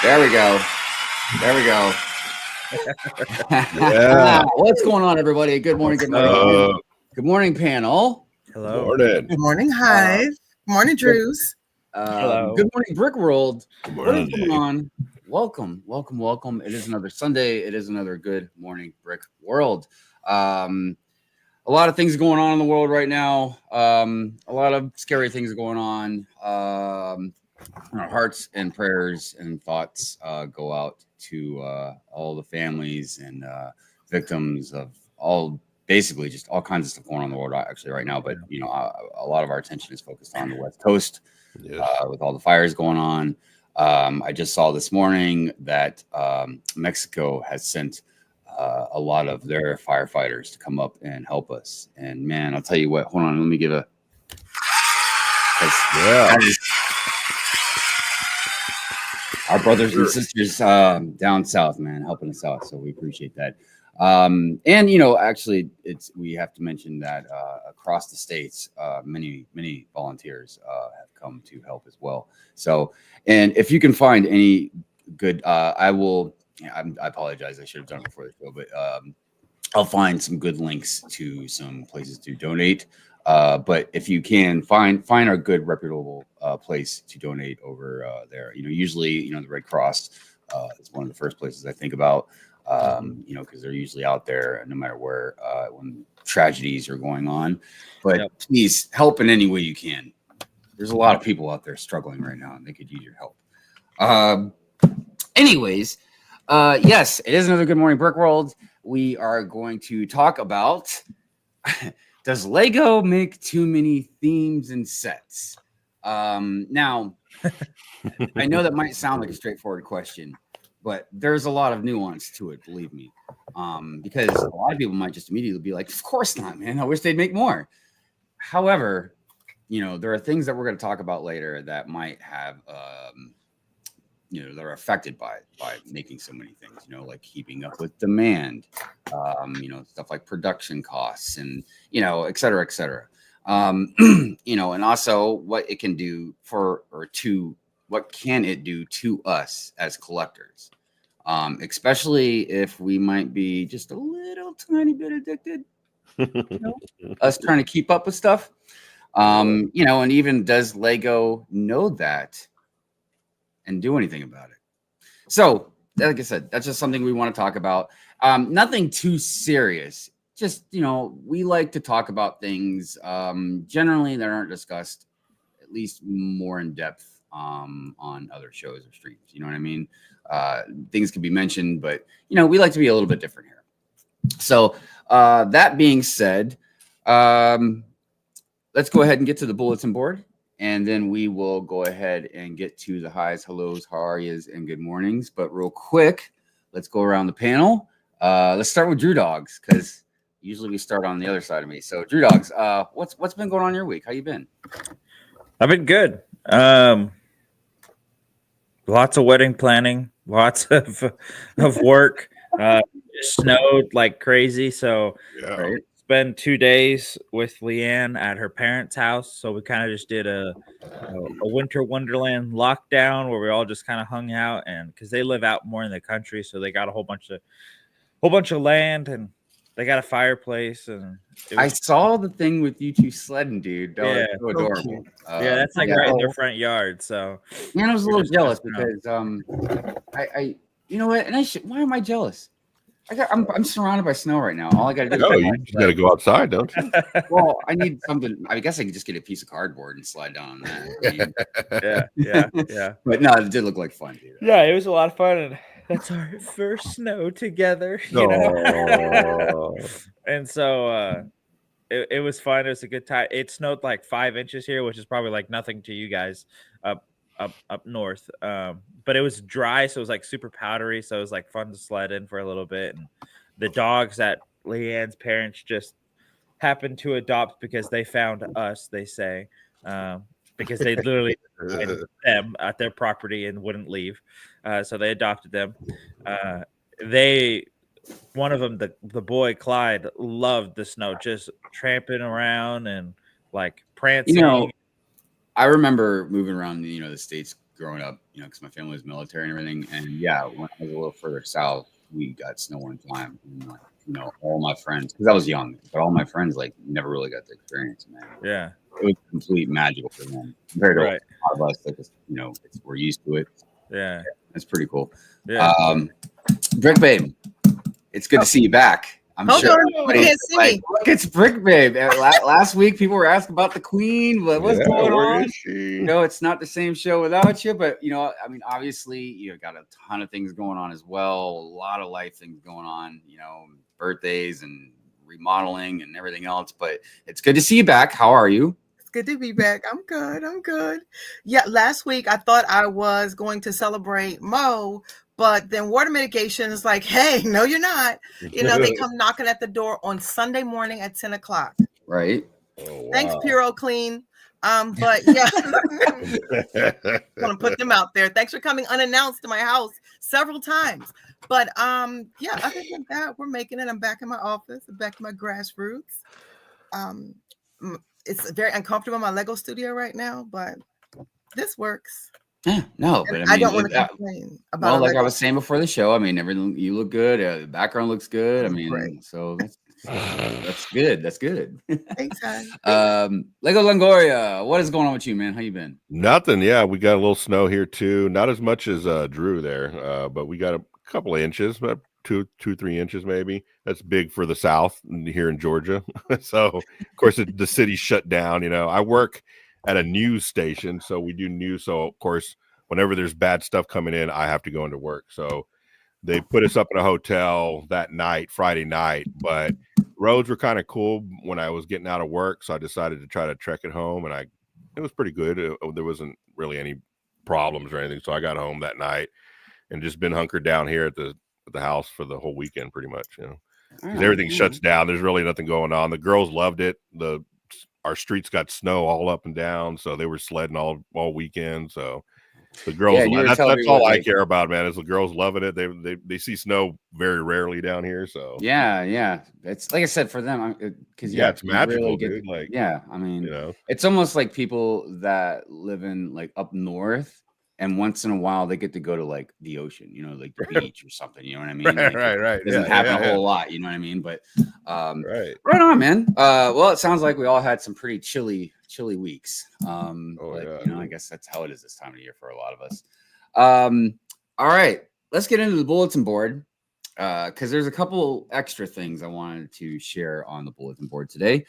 There we go. Yeah. What's going on, everybody? Good morning. Good morning. Good morning, panel. Hello. Morning. Good morning, Hive. Good morning, Drews. Hello. Good morning, Brick World. Good What is morning. going on? Welcome. It is another Sunday. It is another good morning, Brick World. A lot of things going on in the world right now. A lot of scary things going on. Our hearts and prayers and thoughts go out to all the families and victims of basically just all kinds of stuff going on in the world actually right now. But you know, a lot of our attention is focused on the West Coast with all the fires going on. I just saw this morning that Mexico has sent a lot of their firefighters to come up and help us. And man, I'll tell you what. Hold on, let me give a. Our brothers and sisters down south, man, helping us out. So we appreciate that. And you know, actually, we have to mention that across the states, many volunteers have come to help as well. So, and if you can find any good, I apologize, I should have done it before the show, but I'll find some good links to some places to donate. But if you can find a good reputable place to donate over there, you know, usually, you know, the Red Cross is one of the first places I think about, you know, because they're usually out there no matter where when tragedies are going on. But please help in any way you can. There's a lot of people out there struggling right now, and they could use your help. Anyways, yes, it is another Good Morning Brick World. We are going to talk about. Does Lego make too many themes and sets? Now, I know that might sound like a straightforward question, but there's a lot of nuance to it, believe me. Because a lot of people might just immediately be like, of course not, man. I wish they'd make more. However, you know, there are things that we're going to talk about later that might have, you know, that are affected by making so many things, you know, like keeping up with demand, you know, stuff like production costs and, you know, et cetera, et cetera. You know, and also what it can do what can it do to us as collectors, especially if we might be just a little tiny bit addicted, you know, us trying to keep up with stuff. You know, and even does Lego know that and do anything about it? So, like I said, that's just something we want to talk about. Nothing too serious. Just, you know, we like to talk about things generally that aren't discussed, at least more in depth on other shows or streams. You know what I mean? Things can be mentioned, but, you know, we like to be a little bit different here. So, that being said, let's go ahead and get to the bulletin board. And then we will go ahead and get to the highs, hellos, how are yous, and good mornings. But real quick, let's go around the panel. Let's start with Drewdawgs, because usually we start on the other side of me. So Drewdawgs, what's been going on in your week? How you been? I've been good. Lots of wedding planning, lots of work. It snowed like crazy, so Yeah. spend 2 days with Leanne at her parents' house. So we kind of just did a winter wonderland lockdown where we all just kind of hung out, and because they live out more in the country, so they got a whole bunch of land, and they got a fireplace. And I saw the thing with you two sledding, dude. That was so adorable. Yeah, that's like right in their front yard. So man, I was a little jealous because I you know what? And why am I jealous? I'm surrounded by snow right now. All I got to do. No, you just got to go outside, don't you? Well, I need something. I guess I can just get a piece of cardboard and slide down on that. I mean, yeah. But no, it did look like fun, dude. Yeah, it was a lot of fun, and that's our first snow together. You know? And so it was fun. It was a good time. It snowed like 5 inches here, which is probably like nothing to you guys up north. But it was dry, so it was like super powdery. So it was like fun to sled in for a little bit. And the dogs that Leanne's parents just happened to adopt because they found us, they say, because they literally them at their property and wouldn't leave. So they adopted them. One of them, the boy Clyde, loved the snow, just tramping around and like prancing. You know, I remember moving around, you know, the States growing up, you know, because my family was military and everything. And yeah, when I was a little further south, we got snow one time. And, like, you know, all my friends, because I was young, but all my friends like never really got to experience it, man. Yeah. It was complete magical for them compared to Right. a lot of us that just, you know, we're used to it. Yeah. That's pretty cool. Yeah. Brick Babe, it's good to see you back. I'm Hold sure on, you everybody's can't see like, me. look, it's Brick Babe. Last week, people were asking about the Queen. What's going where on? is she? You know, it's not the same show without you, but you know, I mean, obviously, you got a ton of things going on as well. A lot of life things going on. You know, birthdays and remodeling and everything else. But it's good to see you back. How are you? It's good to be back. I'm good. I'm good. Yeah, last week I thought I was going to celebrate Mo, but then water mitigation is like, hey, no, you're not. You know, they come knocking at the door on Sunday morning at 10 o'clock. Right. Oh, wow. Thanks, Puro Clean. But yeah, gonna put them out there. Thanks for coming unannounced to my house several times. But yeah, other than that, we're making it. I'm back in my office, I'm back in my grassroots. It's very uncomfortable in my Lego studio right now, but this works. Yeah, no, And but I mean, don't want to complain about well, like Lego. I was saying before the show, I mean, everything, you look good. The background looks good. I mean, Great. so that's good. That's good. Thanks, guys. LegoLongoria, what is going on with you, man? How you been? Nothing. Yeah, we got a little snow here too. Not as much as Drew there, but we got a couple of inches, but 3 inches maybe. That's big for the South here in Georgia. So, of course, the city's shut down. You know, I work at a news station, so we do news. So, of course, whenever there's bad stuff coming in, I have to go into work. So they put us up in a hotel that night, Friday night, but roads were kind of cool when I was getting out of work. So I decided to try to trek it home, and it was pretty good. There wasn't really any problems or anything. So I got home that night and just been hunkered down here at the house for the whole weekend, pretty much, you know, because everything shuts down. There's really nothing going on. The girls loved it. Our streets got snow all up and down, so they were sledding all weekend. So the girls, that's all I care about, man, is the girls loving it. They see snow very rarely down here. So yeah, it's like I said, for them, because it's magical, really dude. Like, yeah, I mean, you know, it's almost like people that live in like up north, and once in a while they get to go to like the ocean, you know, like the beach or something. You know what I mean? Like, right. It doesn't happen a whole lot, you know what I mean? But right on, man. Well, it sounds like we all had some pretty chilly weeks. But you know, I guess that's how it is this time of year for a lot of us. All right, let's get into the bulletin board, because there's a couple extra things I wanted to share on the bulletin board today.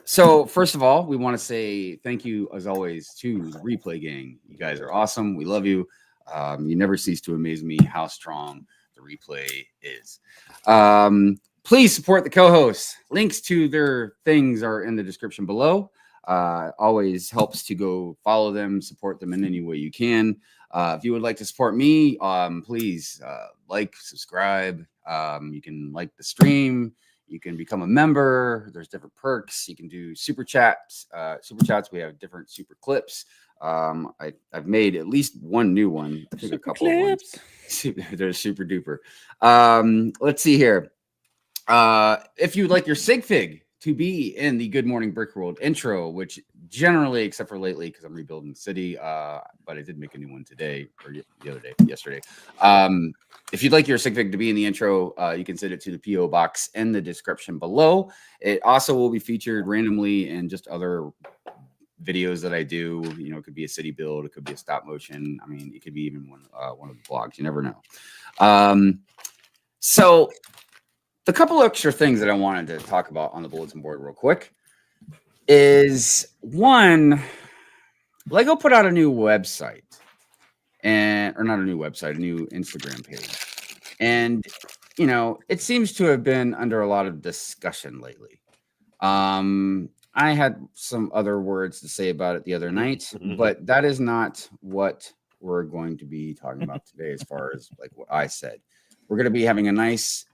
So first of all, we want to say thank you, as always, to the Replay Gang. You guys are awesome. We love you. You never cease to amaze me how strong the Replay is. Please support the co-hosts. Links to their things are in the description below. Always helps to go follow them, support them in any way you can. If you would like to support me, please like, subscribe. You can like the stream. You can become a member. There's different perks. You can do super chats. We have different super clips. I've made at least one new one. I think super a couple clips. Of ones. They're super duper. Let's see here. If you'd like your sigfig to be in the Good Morning Brick World intro, which generally, except for lately, because I'm rebuilding the city, but I did make a new one today or yesterday. If you'd like your sigfig to be in the intro, you can send it to the PO box in the description below. It also will be featured randomly in just other videos that I do. You know, it could be a city build, it could be a stop motion. I mean, it could be even one of the vlogs. You never know. So the couple extra things that I wanted to talk about on the bulletin board real quick is one, Lego put out a new website, or not a new website, a new Instagram page. And, you know, it seems to have been under a lot of discussion lately. I had some other words to say about it the other night, but that is not what we're going to be talking about today as far as like what I said. We're going to be having a nice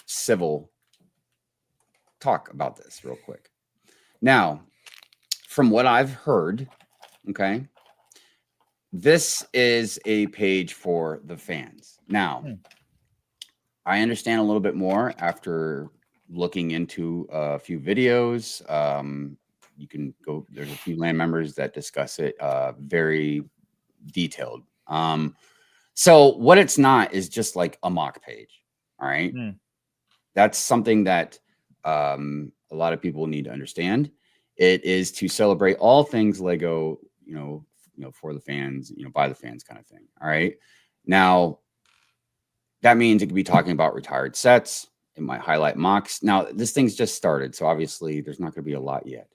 civil talk about this real quick. Now, from what I've heard, okay, this is a page for the fans. Now, I understand a little bit more after looking into a few videos, you can go. There's a few land members that discuss it very detailed. So what it's not is just like a mock page. All right. That's something that a lot of people need to understand. It is to celebrate all things Lego, for the fans, by the fans kind of thing. All right. Now, that means it could be talking about retired sets. It might highlight mocks. Now, this thing's just started, so obviously there's not going to be a lot yet.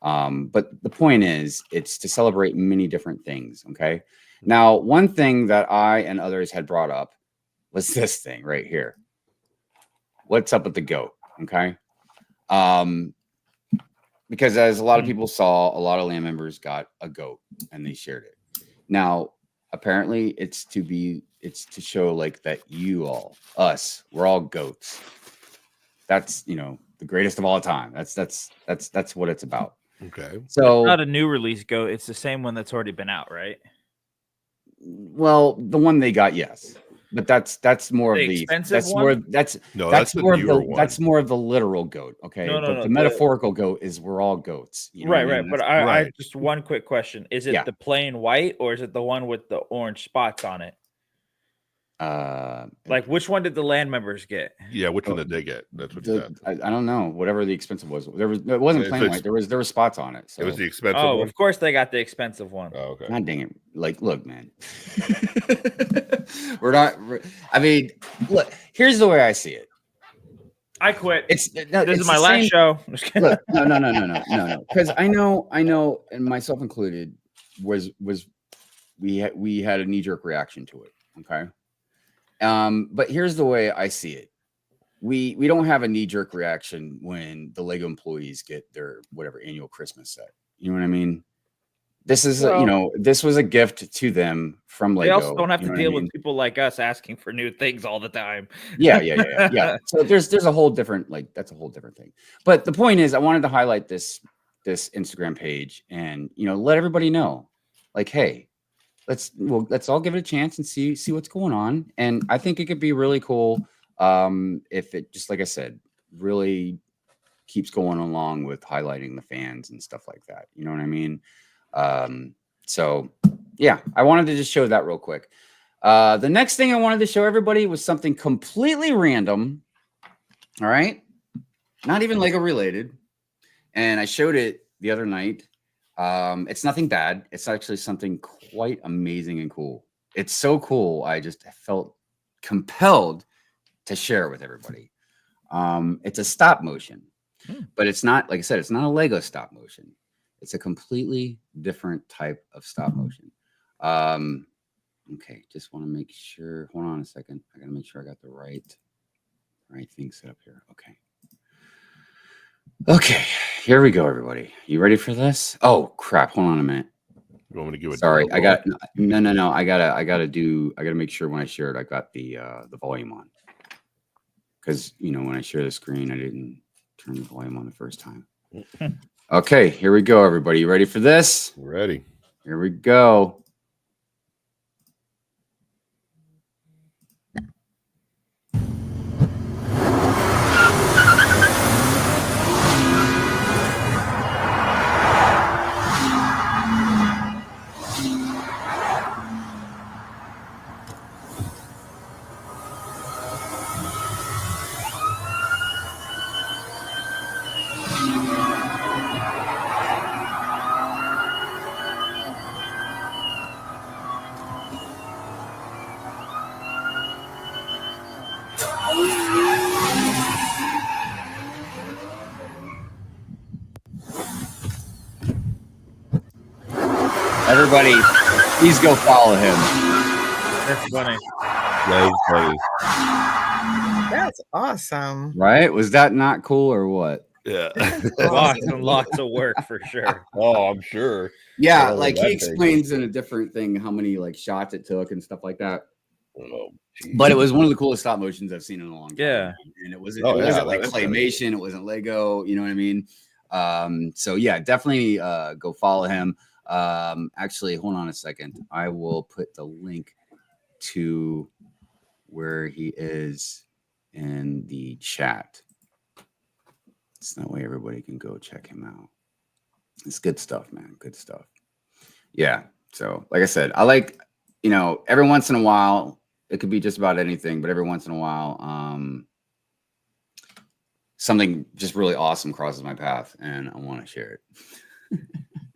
But the point is, it's to celebrate many different things. Okay. Now, one thing that I and others had brought up was this thing right here. What's up with the goat? Okay. Because as a lot of people saw, a lot of land members got a goat and they shared it. Now, apparently it's to show like that we're all goats. That's, the greatest of all time. That's what it's about. Okay. it's So not a new release goat. It's the same one that's already been out, right? Well, the one they got, yes. But that's more The of the expensive that's one? more that's that's more of newer the one. that's more of the literal goat. Okay. No, But no, the the- metaphorical goat is we're all goats. You know what I Right. mean? But That's- I right. just one quick question: is it Yeah. the plain white or is it the one with the orange spots on it? Like, which one did the land members get? Yeah, which one did they get? That's what you said. I don't know. Whatever the expensive was. It wasn't If plain it's- white. There was spots on it. So It was the expensive Oh, one. of course they got the expensive one. Oh, okay. God dang it. Like, look, man. I mean, look, here's the way I see it. I quit. This This is my last show. Just kidding. Look, no. Because I know, and myself included, we had a knee-jerk reaction to it. Okay. But here's the way I see it. We don't have a knee-jerk reaction when the Lego employees get their whatever annual Christmas set. You know what I mean? This is this was a gift to them from Lego. They also don't have you to know what I deal mean? with people like us asking for new things all the time. Yeah. So there's a whole different, that's a whole different thing. But the point is, I wanted to highlight this Instagram page and let everybody know, like, hey, let's all give it a chance and see what's going on. And I think it could be really cool if it, just like I said, really keeps going along with highlighting the fans and stuff like that. You know what I mean? So yeah, I wanted to just show that real quick. The next thing I wanted to show everybody was something completely random. All right. Not even Lego related. And I showed it the other night. It's nothing bad. It's actually something quite amazing and cool. It's so cool. I just felt compelled to share it with everybody. It's a stop motion, but it's not, like I said, it's not a Lego stop motion. It's a completely different type of stop motion. Okay, just want to make sure. Hold on a second. I gotta make sure I got the right thing set up here. Okay, here we go, everybody. You ready for this? Oh crap! Hold on a minute. You want me to give it? Sorry, I got no. I gotta make sure when I share it, I got the volume on. Because when I share the screen, I didn't turn the volume on the first time. Okay, here we go, everybody. You ready for this? Ready. Here we go. Everybody, please go follow him. That's funny. That is funny. That's awesome. Right? Was that not cool or what? Yeah. Lots and lots of work for sure. Oh, I'm sure. Yeah, Oh, like he that thing. explains in a different thing how many shots it took and stuff like that. Oh, geez. But it was one of the coolest stop motions I've seen in a long time. Yeah. And it wasn't Oh, yeah, like that's claymation, it wasn't Lego, you know what I mean? So yeah, definitely go follow him. Actually, hold on a second. I will put the link to where he is in the chat. So that way everybody can go check him out. It's good stuff, man. Good stuff. Yeah. So, like I said, I like, every once in a while, it could be just about anything, but every once in a while, something just really awesome crosses my path, and I want to share it.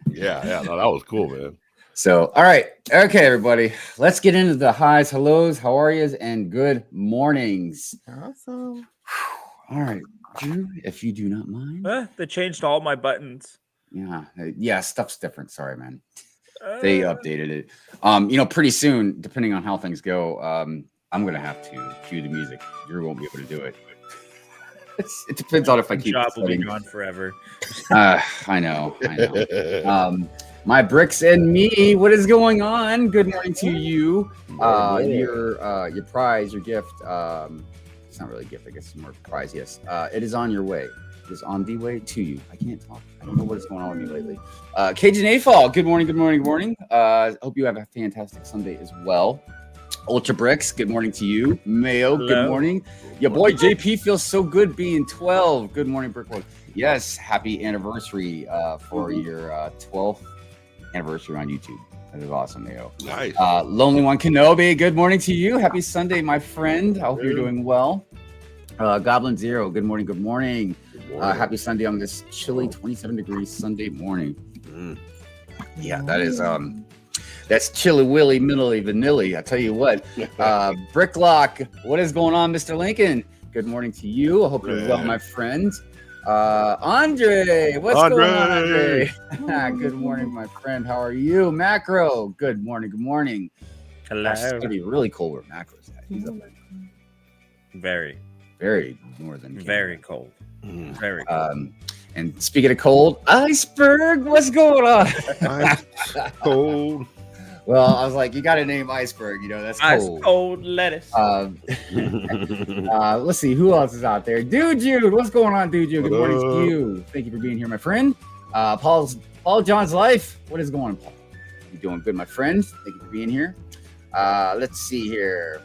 Yeah, no, that was cool, man. So, all right. Okay, everybody. Let's get into the highs, hellos, how are yous, and good mornings. Awesome. All right. Drew, if you do not mind. They changed all my buttons. Yeah, stuff's different. Sorry, man. They updated it. Pretty soon, depending on how things go, I'm going to have to cue the music. Drew won't be able to do it. It depends on if I keep job will be gone forever. I know. My bricks and me, what is going on? Good morning to you. Your prize, your gift. It's not really a gift, I guess it's more prize. Yes. It is on your way. It is on the way to you. I can't talk. I don't know what is going on with me lately. Cajun A-Fall, good morning. Hope you have a fantastic Sunday as well. Ultra Bricks, good morning to you. Mayo, Hello. Good morning. Your boy JP feels so good being 12. Good morning, Brickworld. Yes, happy anniversary for your 12th anniversary on YouTube. That is awesome, Mayo. Nice. Lonely One Kenobi, good morning to you. Happy Sunday, my friend. I hope you're doing well. Goblin Zero, good morning. Good morning. Happy Sunday on this chilly 27 degrees Sunday morning. Yeah, that is that's chilly willy milly vanilly. I tell you what. Bricklock, what is going on, Mr. Lincoln? Good morning to you. I hope you're well, my friend. Andre, what's going on, Andre? Good morning, my friend. How are you? Macro, good morning. Hello. Gosh, it's gonna be really cold where Macro's at. He's up there. Very northern. Very cold. Very cold. And speaking of cold, Iceberg, what's going on? Cold. Well, I was like, you got to name Iceberg. That's cold. Ice cold lettuce. Let's see who else is out there. Dude Jude, what's going on, Dude Jude? Good morning to you. Thank you for being here, my friend. Paul John's Life, what is going on, Paul? You doing good, my friend? Thank you for being here. Let's see here.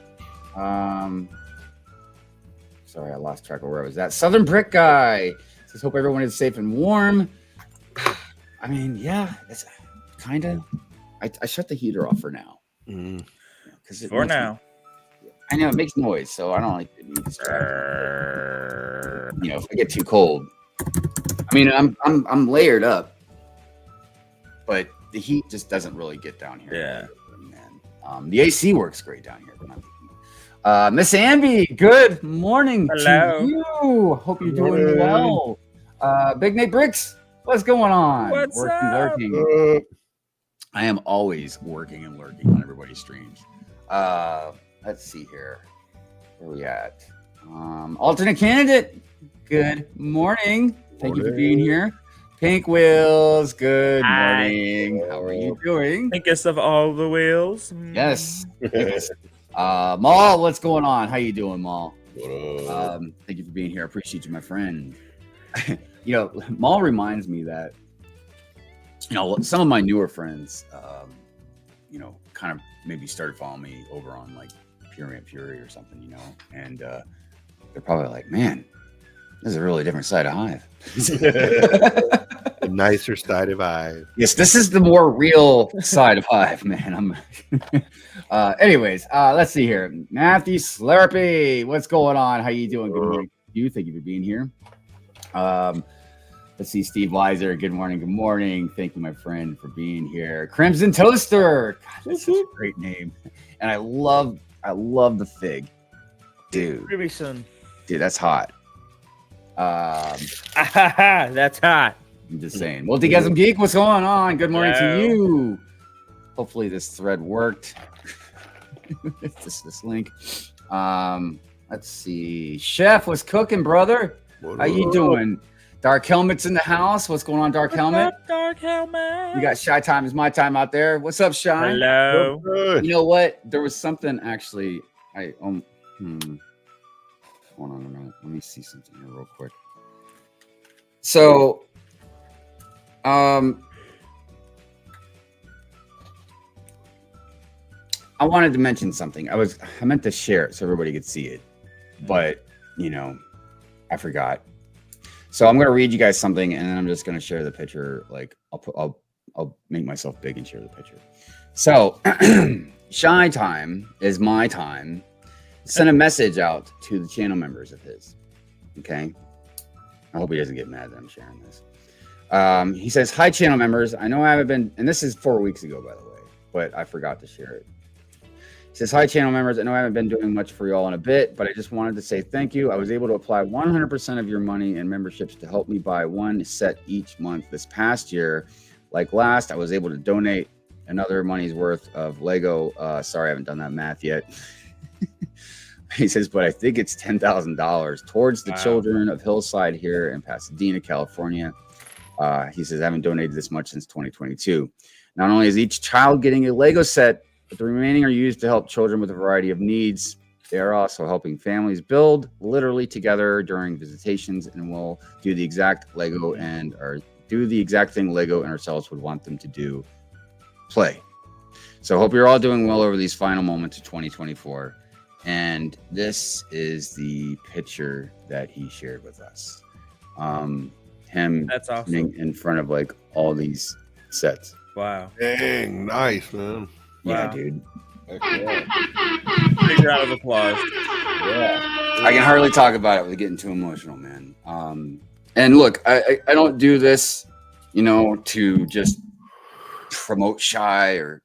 Sorry, I lost track of where I was at. Southern Brick Guy says, hope everyone is safe and warm. I mean, yeah, it's kind of. I shut the heater off for now. For now. I know it makes noise, so I don't like it. If I get too cold. I mean, I'm layered up, but the heat just doesn't really get down here. Yeah. The AC works great down here. Miss Amby, good morning to you. Hope you're doing well. Big Nate Bricks, what's going on? What's up? Lurking. I am always working and lurking on everybody's streams. Let's see here. Where are we at? Alternate candidate, good morning. Thank you for being here. Pink Wheels, good morning. How are you doing? Pinkest of all the wheels. Yes. Maul, what's going on? How you doing, Maul? Thank you for being here. I appreciate you, my friend. Maul reminds me that some of my newer friends, kind of maybe started following me over on like Fury or something, and they're probably like, man, this is a really different side of Hive. A nicer side of Hive. Yes, this is the more real side of Hive, man. Anyways, let's see here. Matthew Slurpee, what's going on? How you doing? Good morning to you. Thank you for being here. Let's see, Steve Weiser. Good morning. Thank you, my friend, for being here. Crimson Toaster. God, that's such a great name. And I love the fig. Dude, that's hot. That's hot. I'm just saying. Multigasm Geek, what's going on? Good morning to you. Hopefully this thread worked. this link. Let's see. Chef, what's cooking, brother? How you doing? Dark Helmet's in the house. What's going on, Dark Helmet? Dark Helmet. You got Shy Time is my time out there. What's up, Shy? Hello. You know what? There was something actually. Hold on a minute. Let me see something here real quick. So, I wanted to mention something. I meant to share it so everybody could see it, but I forgot. So I'm gonna read you guys something, and then I'm just gonna share the picture. Like I'll make myself big and share the picture. So shy time is my time. Send a message out to the channel members of his. Okay. I hope he doesn't get mad that I'm sharing this. He says, "Hi, channel members. I know I haven't been," and this is 4 weeks ago, by the way, but I forgot to share it. He says, "Hi, channel members. I know I haven't been doing much for y'all in a bit, but I just wanted to say thank you. I was able to apply 100% of your money and memberships to help me buy one set each month this past year. Like last, I was able to donate another money's worth of Lego. Sorry, I haven't done that math yet." He says, "But I think it's $10,000 towards the children of Hillside here in Pasadena, California." He says, "I haven't donated this much since 2022. Not only is each child getting a Lego set, but the remaining are used to help children with a variety of needs. They are also helping families build literally together during visitations, and will do the exact Lego and or do the exact thing Lego and ourselves would want them to do, play. So hope you're all doing well over these final moments of 2024. And this is the picture that he shared with us. Him That's awesome. sitting in front of like all these sets. Wow. Dang, nice, man. Yeah, Wow. dude. Heck yeah. Big round of applause. Yeah. I can hardly talk about it without getting too emotional, man. And look, I don't do this, to just promote Shy or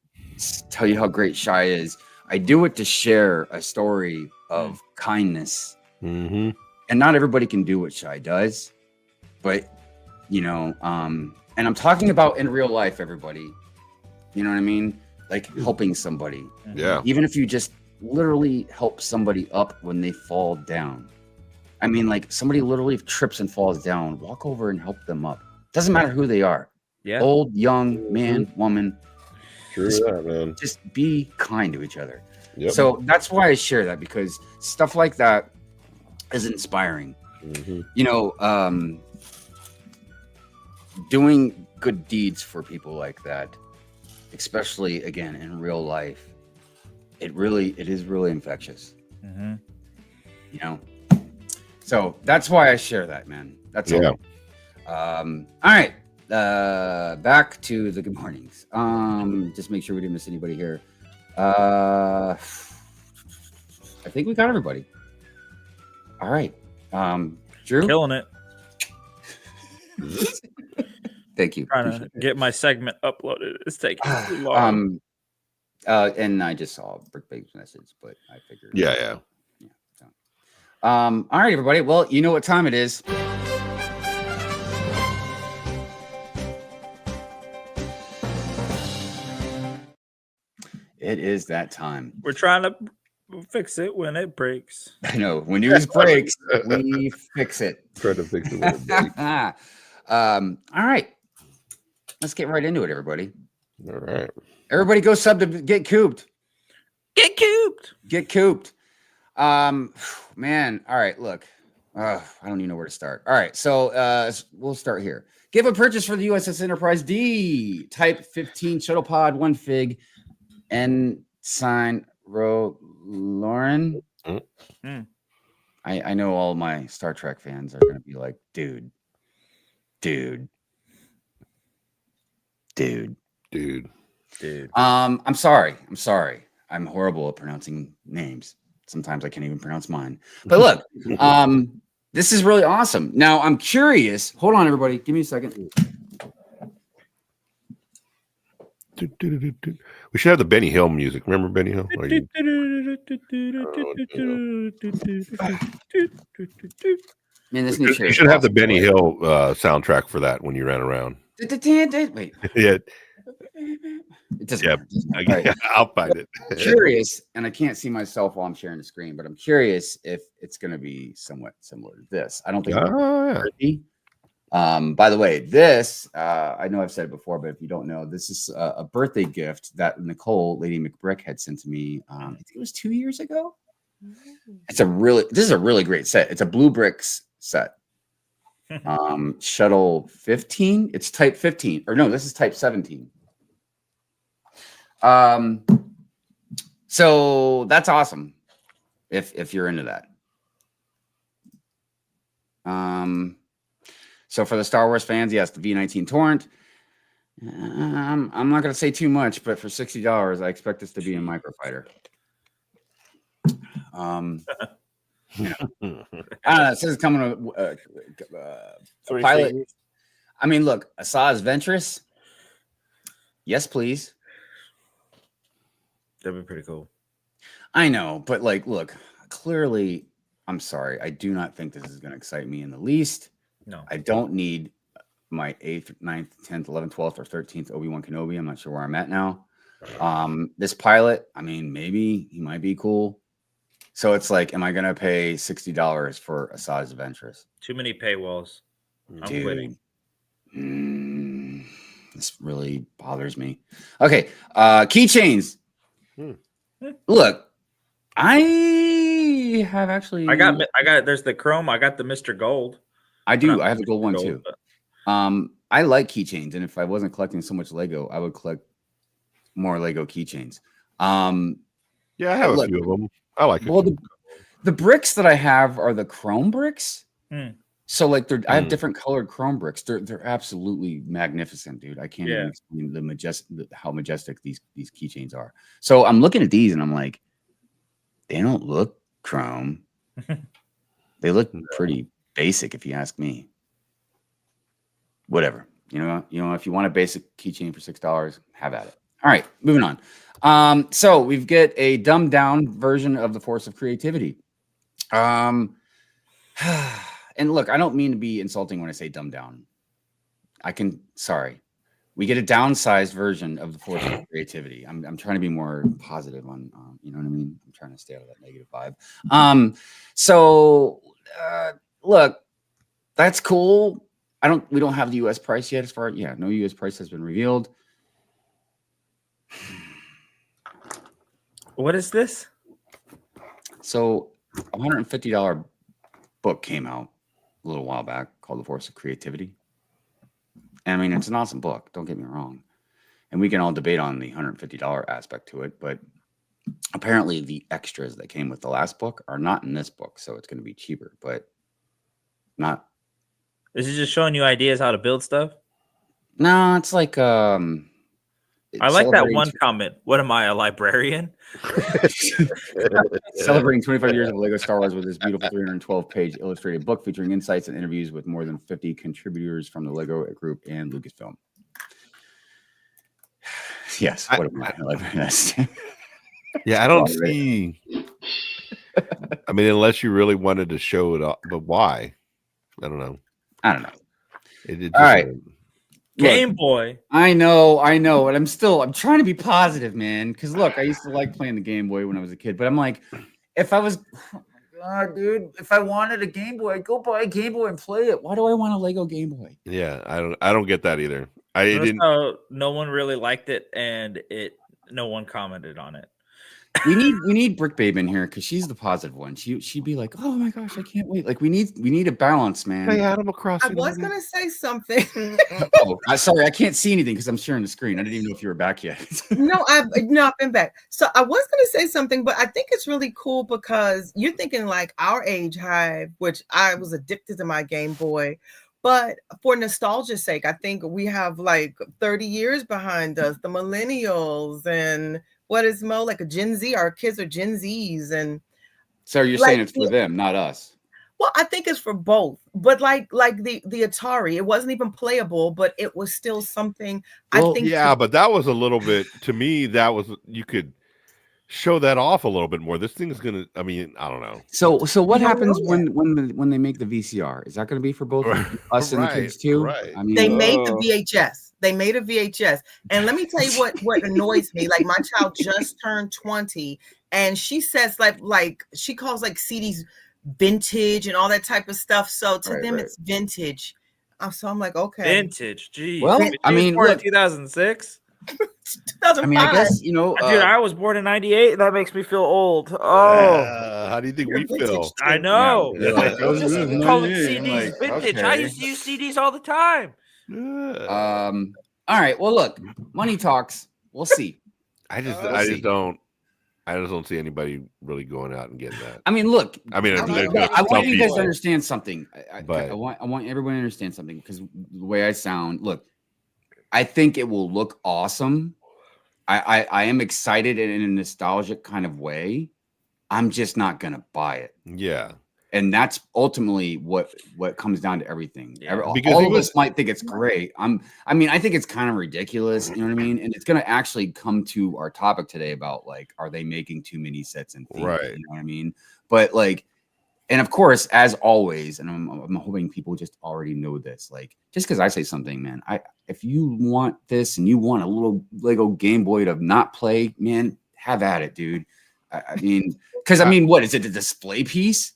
tell you how great Shy is. I do it to share a story of kindness. Mm-hmm. And not everybody can do what Shy does, but and I'm talking about in real life, everybody. You know what I mean? Like helping somebody. Yeah. Even if you just literally help somebody up when they fall down. I mean, like somebody literally trips and falls down, walk over and help them up. Doesn't matter who they are. Yeah. Old, young, man, woman. True that, man. Just be kind to each other. Yep. So that's why I share that, because stuff like that is inspiring. Mm-hmm. Doing good deeds for people like that, especially again in real life, it is really infectious. Mm-hmm. So that's why I share that, man. That's all. All right. Back to the good mornings. Just make sure we didn't miss anybody here. I think we got everybody. All right. Drew, Killing it. thank you. Trying to get my segment uploaded. It's taking too long. And I just saw Brick Babe's message, but I figured. Yeah. So. All right, everybody. Well, you know what time it is. It is that time. We're trying to fix it when it breaks. I know. When news breaks, we fix it. Try to fix it when it breaks. All right. Let's get right into it, everybody. All right. Everybody go sub to Get Cooped. Get cooped. Get Cooped. Man. All right. Look, I don't even know where to start. All right. So we'll start here. Give a purchase for the USS Enterprise D Type 15 shuttle pod 1 fig Ensign Lauren. Mm-hmm. I know all my Star Trek fans are going to be like, dude. I'm sorry. I'm horrible at pronouncing names. Sometimes I can't even pronounce mine. But look, this is really awesome. Now I'm curious. Hold on, everybody. Give me a second. We should have the Benny Hill music. Remember Benny Hill? Man, this new chair. You should have the Benny Hill soundtrack for that when you ran around. Wait. Yeah. It doesn't matter. Yeah, I'll find it. Curious, and I can't see myself while I'm sharing the screen, but I'm curious if it's going to be somewhat similar to this. I don't think it will be. By the way, this, I know I've said it before, but if you don't know, this is a birthday gift that Nicole, Lady McBrick, had sent to me. I think it was 2 years ago. This is a really great set. It's a Drewbrickz set. Shuttle 15. It's type 15. Or no, this is type 17. So that's awesome if you're into that. So for the Star Wars fans, yes, the V19 Torrent. I'm not going to say too much, but for $60, I expect this to be a microfighter. You know, I don't know. It says it's coming with a pilot. Figures. I mean, look, Asajj Ventress. Yes, please. That'd be pretty cool. I know, but like, look, clearly, I'm sorry. I do not think this is going to excite me in the least. No. I don't need my 8th, 9th, 10th, 11th, 12th, or 13th Obi-Wan Kenobi. I'm not sure where I'm at now. This pilot, I mean, maybe he might be cool. So it's like, am I going to pay $60 for Asajj Ventress? Too many paywalls. I'm quitting. This really bothers me. Okay, keychains. Look, I have actually. I got. There's the chrome. I got the Mr. Gold. I do. I have the gold one too. But... I like keychains, and if I wasn't collecting so much Lego, I would collect more Lego keychains. Yeah, I have a few of them. I like it. Well, the bricks that I have are the chrome bricks. So like I have different colored chrome bricks. They're absolutely magnificent, dude. I can't even explain how majestic these keychains are. So I'm looking at these and I'm like, they don't look chrome. They look pretty basic, if you ask me. Whatever. You know, if you want a basic keychain for $6, have at it. All right, moving on. So we've got a dumbed down version of the Force of Creativity. And look, I don't mean to be insulting when I say dumbed down. Sorry. We get a downsized version of the Force of Creativity. I'm trying to be more positive on, you know what I mean? I'm trying to stay out of that negative vibe. Look, that's cool. We don't have the US price yet no US price has been revealed. What is this? So a $150 book came out a little while back called The Force of Creativity. And I mean, it's an awesome book. Don't get me wrong. And we can all debate on the $150 aspect to it, but apparently the extras that came with the last book are not in this book. So it's going to be cheaper, but not. Is it just showing you ideas how to build stuff? No, it's like, I like that one comment. What am I, a librarian? Celebrating 25 years of Lego Star Wars with this beautiful 312-page illustrated book featuring insights and interviews with more than 50 contributors from the Lego Group and Lucasfilm. Yes, what am I, a librarian? Yeah, I don't see. I mean, unless you really wanted to show it off, but why? I don't know. All Just, right. Game Boy. I know. And I'm trying to be positive, man. Because look, I used to like playing the Game Boy when I was a kid, but I'm like, if I wanted a Game Boy, I'd go buy a Game Boy and play it. Why do I want a Lego Game Boy? Yeah, I don't get that either. No one really liked it, and no one commented on it. We need Brick Babe in here because she's the positive one. She'd be like, "Oh my gosh, I can't wait!" Like we need a balance, man. Hey, Animal Crossing. I was gonna say something. Sorry, I can't see anything because I'm sharing the screen. I didn't even know if you were back yet. No, I've been back. So I was gonna say something, but I think it's really cool because you're thinking like our age, Hive, which I was addicted to my Game Boy. But for nostalgia's sake, I think we have like 30 years behind us, the millennials, and what is Mo, like a Gen Z? Our kids are Gen Zs. And so you're saying it's for them, not us. Well, I think it's for both. But like the Atari, it wasn't even playable, but it was still something. Well, I think. Yeah, but that was a little bit, to me, you could show that off a little bit more. This thing's gonna, I mean, I don't know. So what happens when they make the VCR? Is that going to be for both us and the kids too? Right. I mean, they made the VHS. They made a VHS. And let me tell you what annoys me. Like my child just turned 20 and she says like she calls like CDs vintage and all that type of stuff. So to them it's vintage. So I'm like, okay. Vintage. Geez. Well, I mean, 2006. 2005. I mean, I guess, you know, dude, I was born in 98. That makes me feel old. Oh, how do you think we feel? I know. Yeah, like, calling CDs like, vintage. okay. I used to use CDs all the time. All right. Well, look, money talks. We'll see. I just don't. I just don't see anybody really going out and getting that. I mean, look, I mean, I'm there's not- I want you guys to people, understand something. I But- want everyone to understand something because the way I sound, look, I think it will look awesome. I am excited in a nostalgic kind of way. I'm just not gonna buy it. Yeah. And that's ultimately what comes down to everything. Yeah. Because All he of was- us might think it's great. I mean, I think it's kind of ridiculous. You know what I mean? And it's going to actually come to our topic today about like, are they making too many sets and themes? Right. You know what I mean? But like, and of course, as always, and I'm hoping people just already know this. Like, just because I say something, man, if you want this and you want a little Lego Game Boy to not play, man, have at it, dude. I mean, because I mean, what is it? A display piece?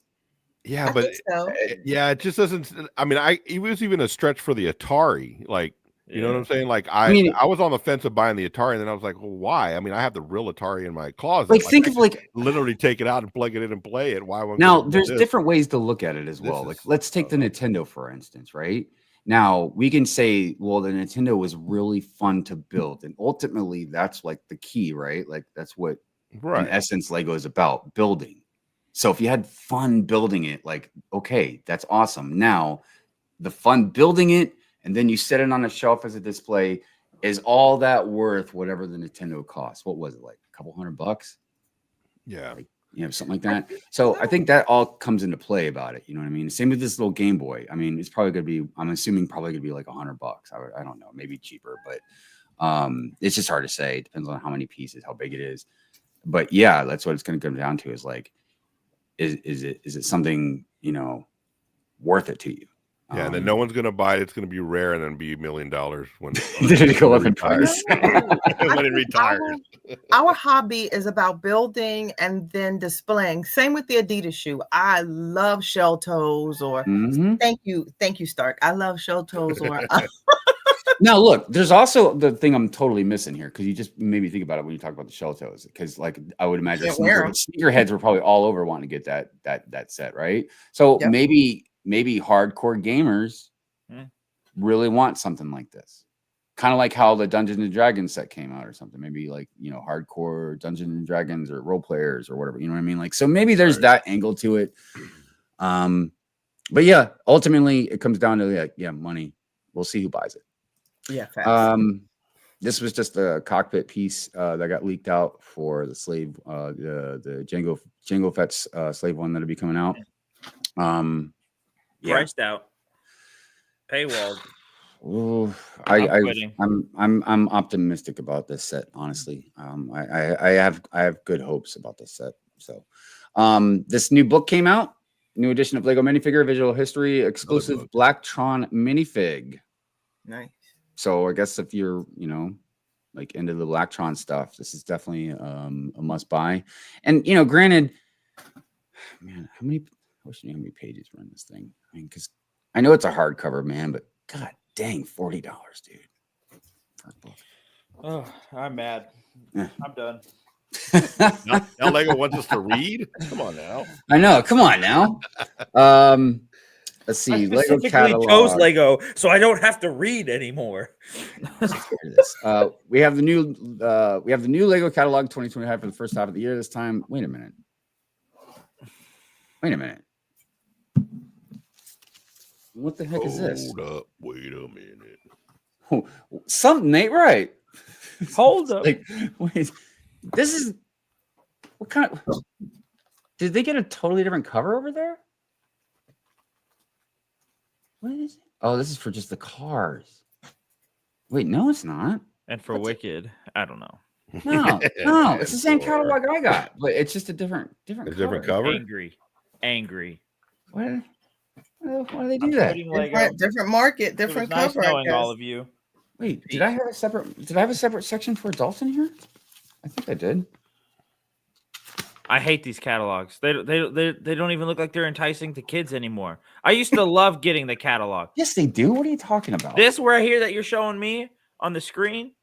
Yeah, I but think so. yeah, it just doesn't. I mean, it was even a stretch for the Atari. Like, you know what I'm saying? Like, I mean, I was on the fence of buying the Atari, and then I was like, well, why? I mean, I have the real Atari in my closet. Like, think I of could like literally take it out and plug it in and play it. Why? now, there's different ways to look at it as This well. Like, is- let's take the Nintendo for instance, right? Now we can say, well, the Nintendo was really fun to build, and ultimately, that's like the key, right? Like, that's what Right. in essence Lego is about, building. So if you had fun building it, like, okay, that's awesome. Now the fun building it and then you set it on a shelf as a display, is all that worth whatever the Nintendo costs? What was it, like a couple $100? Yeah. You know, something like that. So I think that all comes into play about it. You know what I mean? Same with this little Game Boy. I mean, it's probably going to be, I'm assuming probably going to be like $100. I don't know, maybe cheaper, but it's just hard to say. It depends on how many pieces, how big it is. But yeah, that's what it's going to come down to, is like, is it something, you know, worth it to you? Yeah, and then no one's gonna buy it. It's gonna be rare, and then be $1 million when Did it go up in retires. price? When it retires. Our hobby is about building and then displaying. Same with the Adidas shoe. I love shell toes, or Mhm. thank you, Stark. I love shell toes, or Now, look, there's also the thing I'm totally missing here, because you just made me think about it when you talk about the shell toes. Because, like, I would imagine Can't wear 'em. sneakerheads were probably all over wanting to get that set, right? So Yep. maybe hardcore gamers really want something like this, kind of like how the Dungeons and Dragons set came out or something. Maybe like, you know, hardcore Dungeons and Dragons or role players or whatever. You know what I mean? Like, so maybe there's that angle to it. But yeah, ultimately it comes down to like, yeah, money. We'll see who buys it. yeah, fast. This was just a cockpit piece that got leaked out for the slave, the Jango Fett's slave one that'll be coming out. Yeah, Priced out, paywalled. Ooh, I'm quitting. I'm optimistic about this set. Honestly, I have good hopes about this set. So, this new book came out. New edition of Lego Minifigure Visual History exclusive Blacktron minifig. Nice. So I guess if you're, you know, like into the Blacktron stuff, this is definitely a must buy. And, you know, granted, man, I wish I knew how many pages were in this thing. I mean, because I know it's a hardcover, man, but god dang, $40, dude. For a book. Oh, I'm mad. Yeah. I'm done. Now Lego wants us to read. Come on now. I know. Come on now. Let's see. I Lego specifically catalog. chose Lego, so I don't have to read anymore. We have the new Lego catalog 2025 for the first half of the year. This time, wait a minute. What the heck is this? Hold up. Wait a minute. Oh, something ain't right. Hold up. Like, wait, this is what kind of? Did they get a totally different cover over there? What is it? Oh, this is for just the cars. Wait, no, it's not. And for Wicked, I don't know. No, it's the same catalog I got, but it's just a different cover. Angry. Why do they do that? Putting Lego. Different market, It different was nice cover. I knowing guess. all of you. Wait, did I have a separate section for adults in here? I think I did. I hate these catalogs. They don't even look like they're enticing to kids anymore. I used to love getting the catalog. Yes, they do. What are you talking about? This right here that you're showing me on the screen.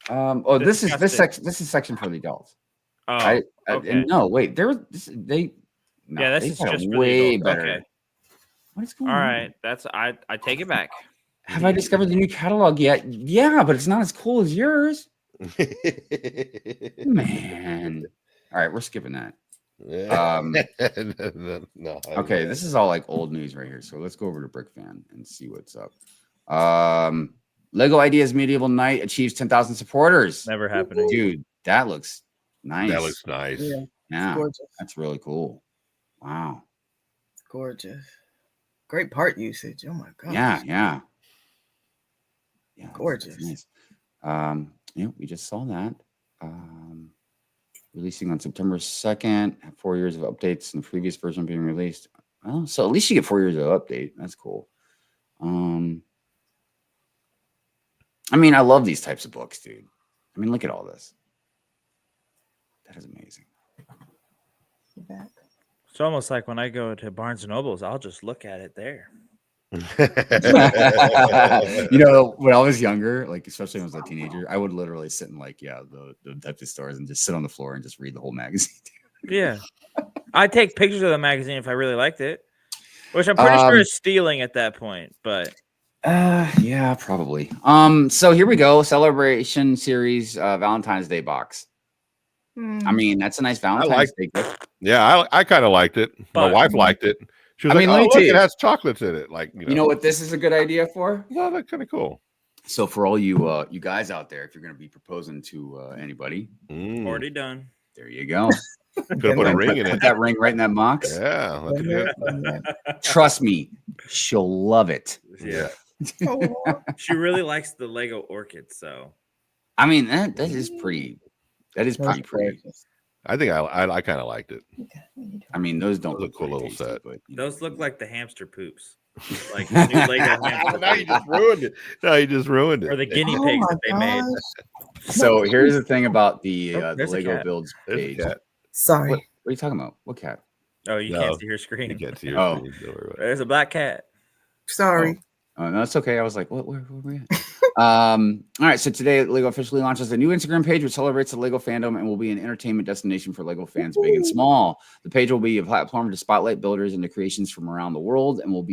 This is section for the adults. Oh, okay. No, wait, yeah, this they is got just a for the way adults. better. Okay. What is going All on? right, I take it back. Have I discovered the new catalog yet? Yeah, but it's not as cool as yours. Man. All right, we're skipping that. No, Okay, this is all like old news right here. So let's go over to Brick Fan and see what's up. Lego Ideas Medieval Night achieves 10,000 supporters. Never happening. Dude, that looks nice. that looks nice. Yeah, Gorgeous. that's really cool. Wow. Gorgeous. Great part usage. Oh my god. Yeah. Gorgeous. Nice. We just saw that. Releasing on September 2nd, 4 years of updates and the previous version being released. Well, so at least you get 4 years of update. That's cool. I mean, I love these types of books, dude. I mean, look at all this. That is amazing. Back. It's almost like when I go to Barnes and Nobles, I'll just look at it there. You know, when I was younger, like especially when I was a teenager, I would literally sit in like the type of stores and just sit on the floor and just read the whole magazine. Yeah, I'd take pictures of the magazine if I really liked it, which I'm pretty sure is stealing at that point. But yeah, probably. So here we go. Celebration series Valentine's Day box. I mean, that's a nice Valentine's Day gift. Yeah, I kind of liked it. My But- wife liked it. She was I like, mean, "Oh, let me look, tell it you. has chocolates in it." Like, You know what this is a good idea for? Well, that's kind of cool. So for all you you guys out there, if you're going to be proposing to anybody, already done. there you go. Could put a ring in Put it. that ring right in that box. Yeah, look at that. Trust me, she'll love it. Yeah, Oh, she really likes the Lego orchids. So I mean, that is pretty. That is pretty pretty. I think I kind of liked it. I mean, those don't Those look are cool very little tasty, set. but you know. those look like the hamster poops, like the new Lego hamster Now you poops, just ruined it. Now you just ruined it. or the guinea oh pigs my that they made. gosh. So here's the thing about the there's a Lego cat. builds There's a page. cat. Sorry. What are you talking about? What cat? Oh, you No, can't see her You screen. can't see your Oh. screen, don't worry about it. There's a black cat. Sorry. Oh, no, that's okay. I was like, what? Where were we at? All right. So today, Lego officially launches a new Instagram page which celebrates the Lego fandom and will be an entertainment destination for Lego fans, big and small. The page will be a platform to spotlight builders and the creations from around the world, and will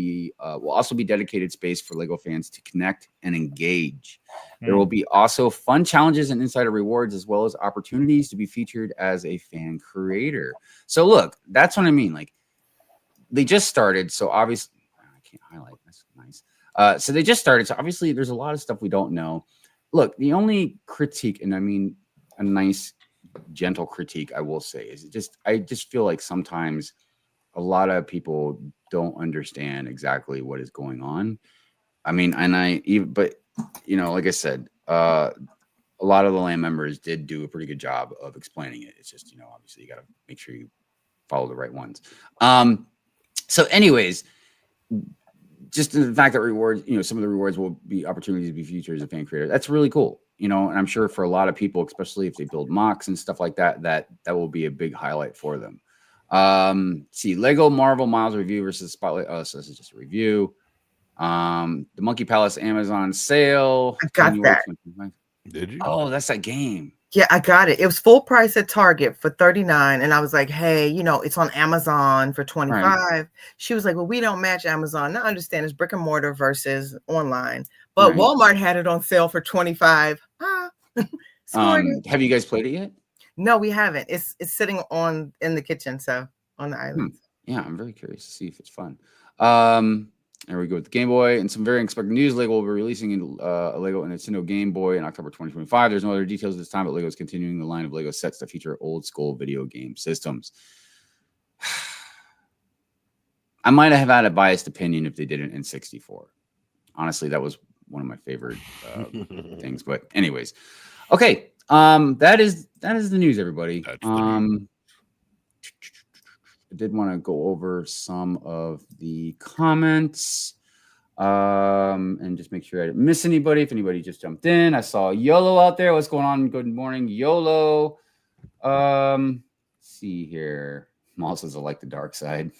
also be dedicated space for Lego fans to connect and engage. There will be also fun challenges and insider rewards, as well as opportunities to be featured as a fan creator. So, look, that's what I mean. Like, they just started, so obviously, I can't highlight. That's nice. So they just started. So obviously there's a lot of stuff we don't know. Look, the only critique, and I mean a nice, gentle critique, I will say, is I just feel like sometimes a lot of people don't understand exactly what is going on. I mean, but you know, like I said, a lot of the land members did do a pretty good job of explaining it. It's just, you know, obviously you got to make sure you follow the right ones. So anyways, just the fact that rewards, you know, some of the rewards will be opportunities to be featured as a fan creator. That's really cool, you know, and I'm sure for a lot of people, especially if they build mocks and stuff like that, that will be a big highlight for them. See, Lego Marvel Miles review versus Spotlight. Oh, so this is just a review. The Monkey Palace Amazon sale. I got that. Did you? Oh, that's that game. Yeah, I got it. It was full price at Target for $39. And I was like, hey, you know, it's on Amazon for $25. Right. She was like, well, we don't match Amazon. Now I understand it's brick and mortar versus online. But Right. Walmart had it on sale for $25. Scored it. Have you guys played it yet? No, we haven't. It's sitting in the kitchen, so on the island. Yeah, I'm very curious to see if it's fun. There we go with the Game Boy and some very unexpected news. Lego will be releasing a Lego and Nintendo Game Boy in October 2025. There's no other details at this time, but Lego is continuing the line of Lego sets that feature old school video game systems. I might have had a biased opinion if they did an N64. Honestly, that was one of my favorite things. But anyways, okay. That is the news, everybody. That's the news. I did want to go over some of the comments and just make sure I didn't miss anybody. If anybody just jumped in, I saw YOLO out there. What's going on? Good morning, YOLO. Let's see here. Maul says I like the dark side.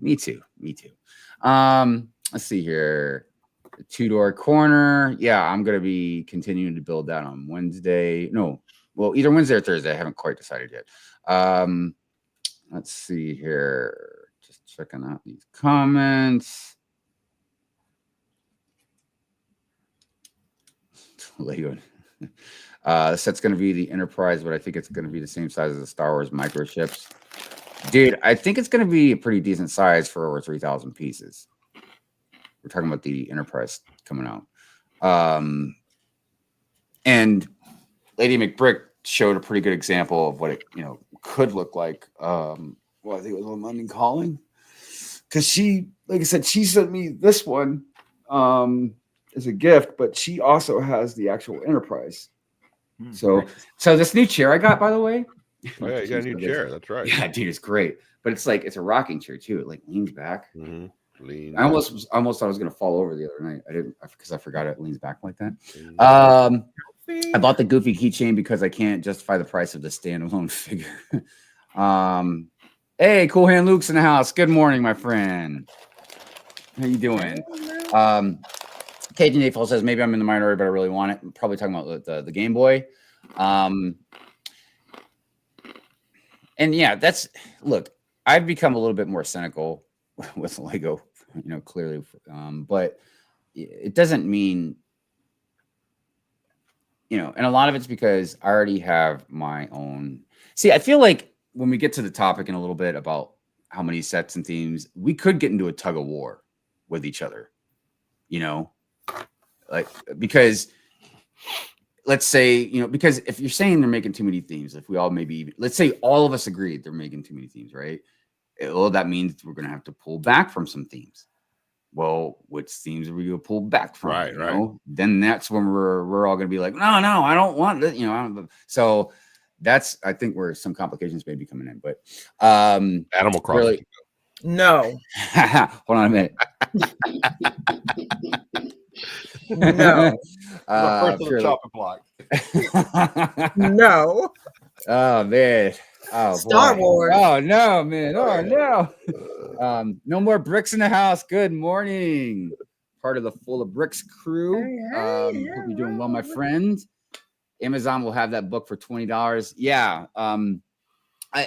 Me too. Let's see here. The two-door corner. Yeah, I'm going to be continuing to build that on Wednesday. No, well, either Wednesday or Thursday. I haven't quite decided yet. Let's see here. Just checking out these comments. Lego The set's going to be the Enterprise, but I think it's going to be the same size as the Star Wars microchips. Dude, I think it's going to be a pretty decent size for over 3,000 pieces. We're talking about the Enterprise coming out. And Lady McBrick showed a pretty good example of what it, could look like. Well, I think it was on London Calling. Because she, like I said, she sent me this one as a gift, but she also has the actual Enterprise. So this new chair I got, by the way. Oh, yeah, you got a new chair. That's right. Yeah, dude, it's great. But it's a rocking chair too. It leans back. Lean. I almost thought I was gonna fall over the other night. I didn't, because I forgot it leans back like that. I bought the Goofy keychain because I can't justify the price of the standalone figure. Hey, Cool Hand Luke's in the house. Good morning, my friend. How you doing? Cajun April says maybe I'm in the minority, but I really want it. I'm probably talking about the Game Boy. And yeah, look, I've become a little bit more cynical with Lego, clearly. But it doesn't mean, and a lot of it's because I already have my own. See, I feel like when we get to the topic in a little bit about how many sets and themes, we could get into a tug of war with each other, because let's say, because if you're saying they're making too many themes, if we all let's say all of us agreed they're making too many themes, right? Well, that means we're going to have to pull back from some themes. Well, which themes are we going to pull back from? Right. Then that's when we're all going to be like, no, I don't want it. So that's, I think, where some complications may be coming in. But Animal Crossing. Really, no. Hold on a minute. No. First of the chopping block. No. Oh man. Oh, Star boy. Wars. Oh no, man. Oh no. No more bricks in the house. Good morning. Part of the Full of Bricks crew. Hope you're doing well, my friend. Amazon will have that book for $20. Yeah.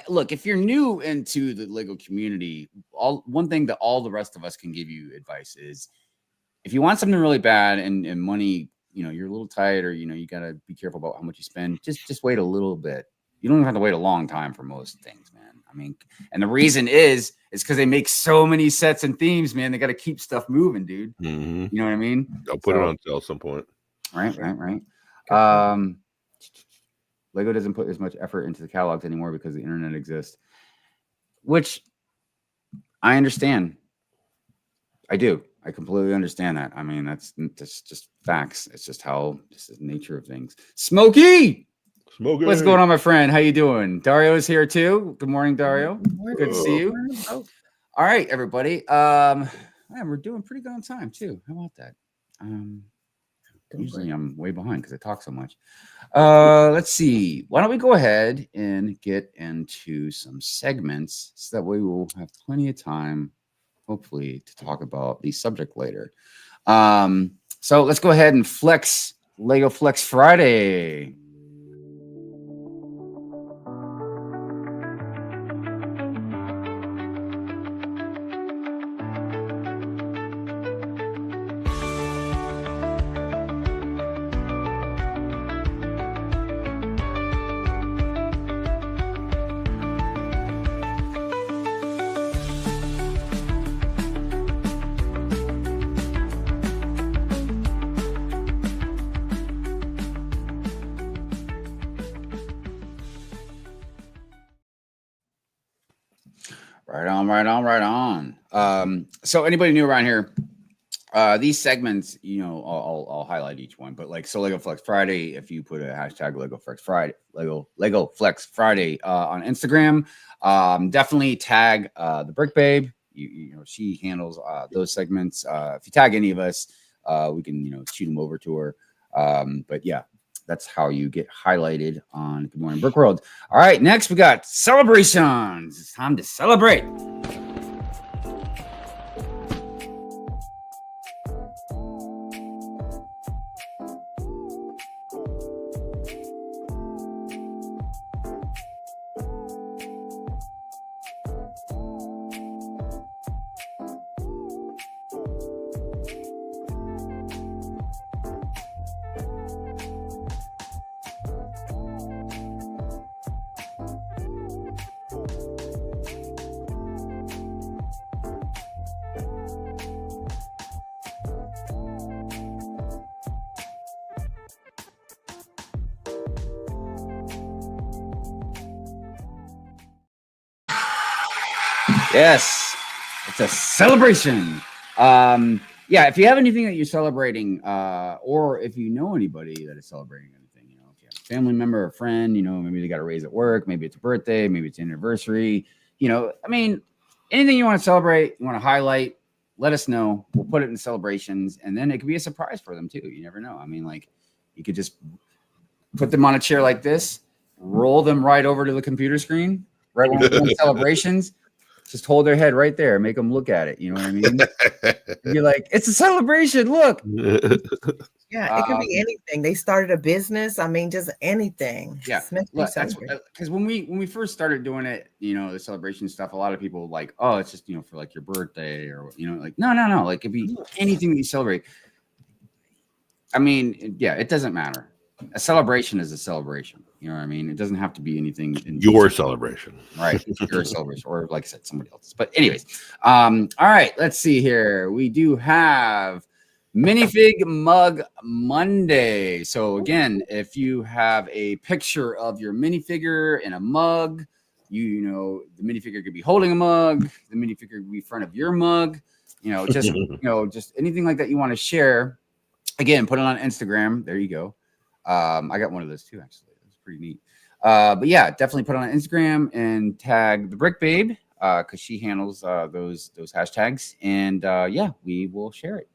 Look, if you're new into the Lego community, one thing that all the rest of us can give you advice is, if you want something really bad and money, you're a little tight, or you got to be careful about how much you spend. Just wait a little bit. You don't have to wait a long time for most things, man. I mean, and the reason is because they make so many sets and themes, man. They got to keep stuff moving, dude. You know what I mean? They'll put it on sale at some point. Right. Lego doesn't put as much effort into the catalogs anymore because the internet exists, which I understand. I do. I completely understand that. I mean, that's just facts. It's just this is the nature of things. Smokey, what's going on, my friend? How you doing? Dario is here too. Good morning, Dario. Good to see you. All right, everybody. Man, we're doing pretty good on time too. How about that? Usually I'm way behind because I talk so much. Let's see. Why don't we go ahead and get into some segments so that way we'll have plenty of time, hopefully, to talk about the subject later. So let's go ahead and flex Lego Flex Friday. Right on. So anybody new around here, these segments, I'll highlight each one, but Lego Flex Friday, if you put a hashtag Lego Flex Friday, Lego Flex Friday on Instagram, definitely tag the Brick Babe. She handles those segments. If you tag any of us, we can shoot them over to her. But yeah, that's how you get highlighted on Good Morning Brick World. All right, next we got celebrations. It's time to celebrate. Yes, it's a celebration. Yeah, if you have anything that you're celebrating, or if you know anybody that is celebrating anything, you know, if you have a family member or a friend, you know, maybe they got a raise at work, maybe it's a birthday, maybe it's an anniversary, you know, I mean, anything you want to celebrate, you want to highlight, let us know. We'll put it in celebrations, and then it could be a surprise for them too. You never know. I mean, like, you could just put them on a chair like this, roll them right over to the computer screen, right when we're doing celebrations. Just hold their head right there, make them look at it. You know what I mean? You're like, it's a celebration. Look. Yeah, it could be anything. They started a business. I mean, just anything. Yeah, that's because when we first started doing it, you know, the celebration stuff. A lot of people like, oh, it's just, you know, for like your birthday or, you know, like no, like it could be anything that you celebrate. I mean, yeah, it doesn't matter. A celebration is a celebration. You know what I mean? It doesn't have to be anything in your celebration, right? Your celebration, or like I said, somebody else's. But anyways, all right. Let's see here. We do have Minifig Mug Monday. So again, if you have a picture of your minifigure in a mug, you know the minifigure could be holding a mug. The minifigure could be in front of your mug. You know, just just anything like that you want to share. Again, put it on Instagram. There you go. I got one of those too, actually. It's pretty neat. But yeah, definitely put it on Instagram and tag the Brick Babe because she handles those hashtags. And yeah, we will share it.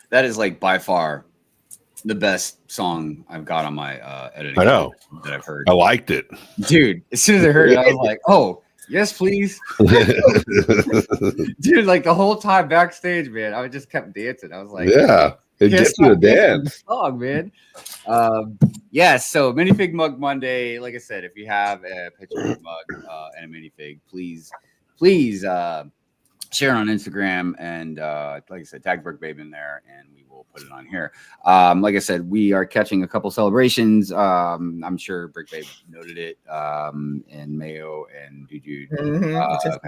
That is like by far the best song I've got on my editing. I know that I've heard. I liked it, dude. As soon as I heard it, I was like, "Oh, yes, please." Dude, like the whole time backstage, man, I just kept dancing. I was like, "Yeah, it gets you to dance." Song, man. Yeah. So Minifig Mug Monday. Like I said, if you have a picture of a mug and a minifig, please share it on Instagram and like I said, tag Brick Babe in there, and we will put it on here. Like I said, we are catching a couple celebrations. I'm sure Brick Babe noted it, and Mayo and Dude have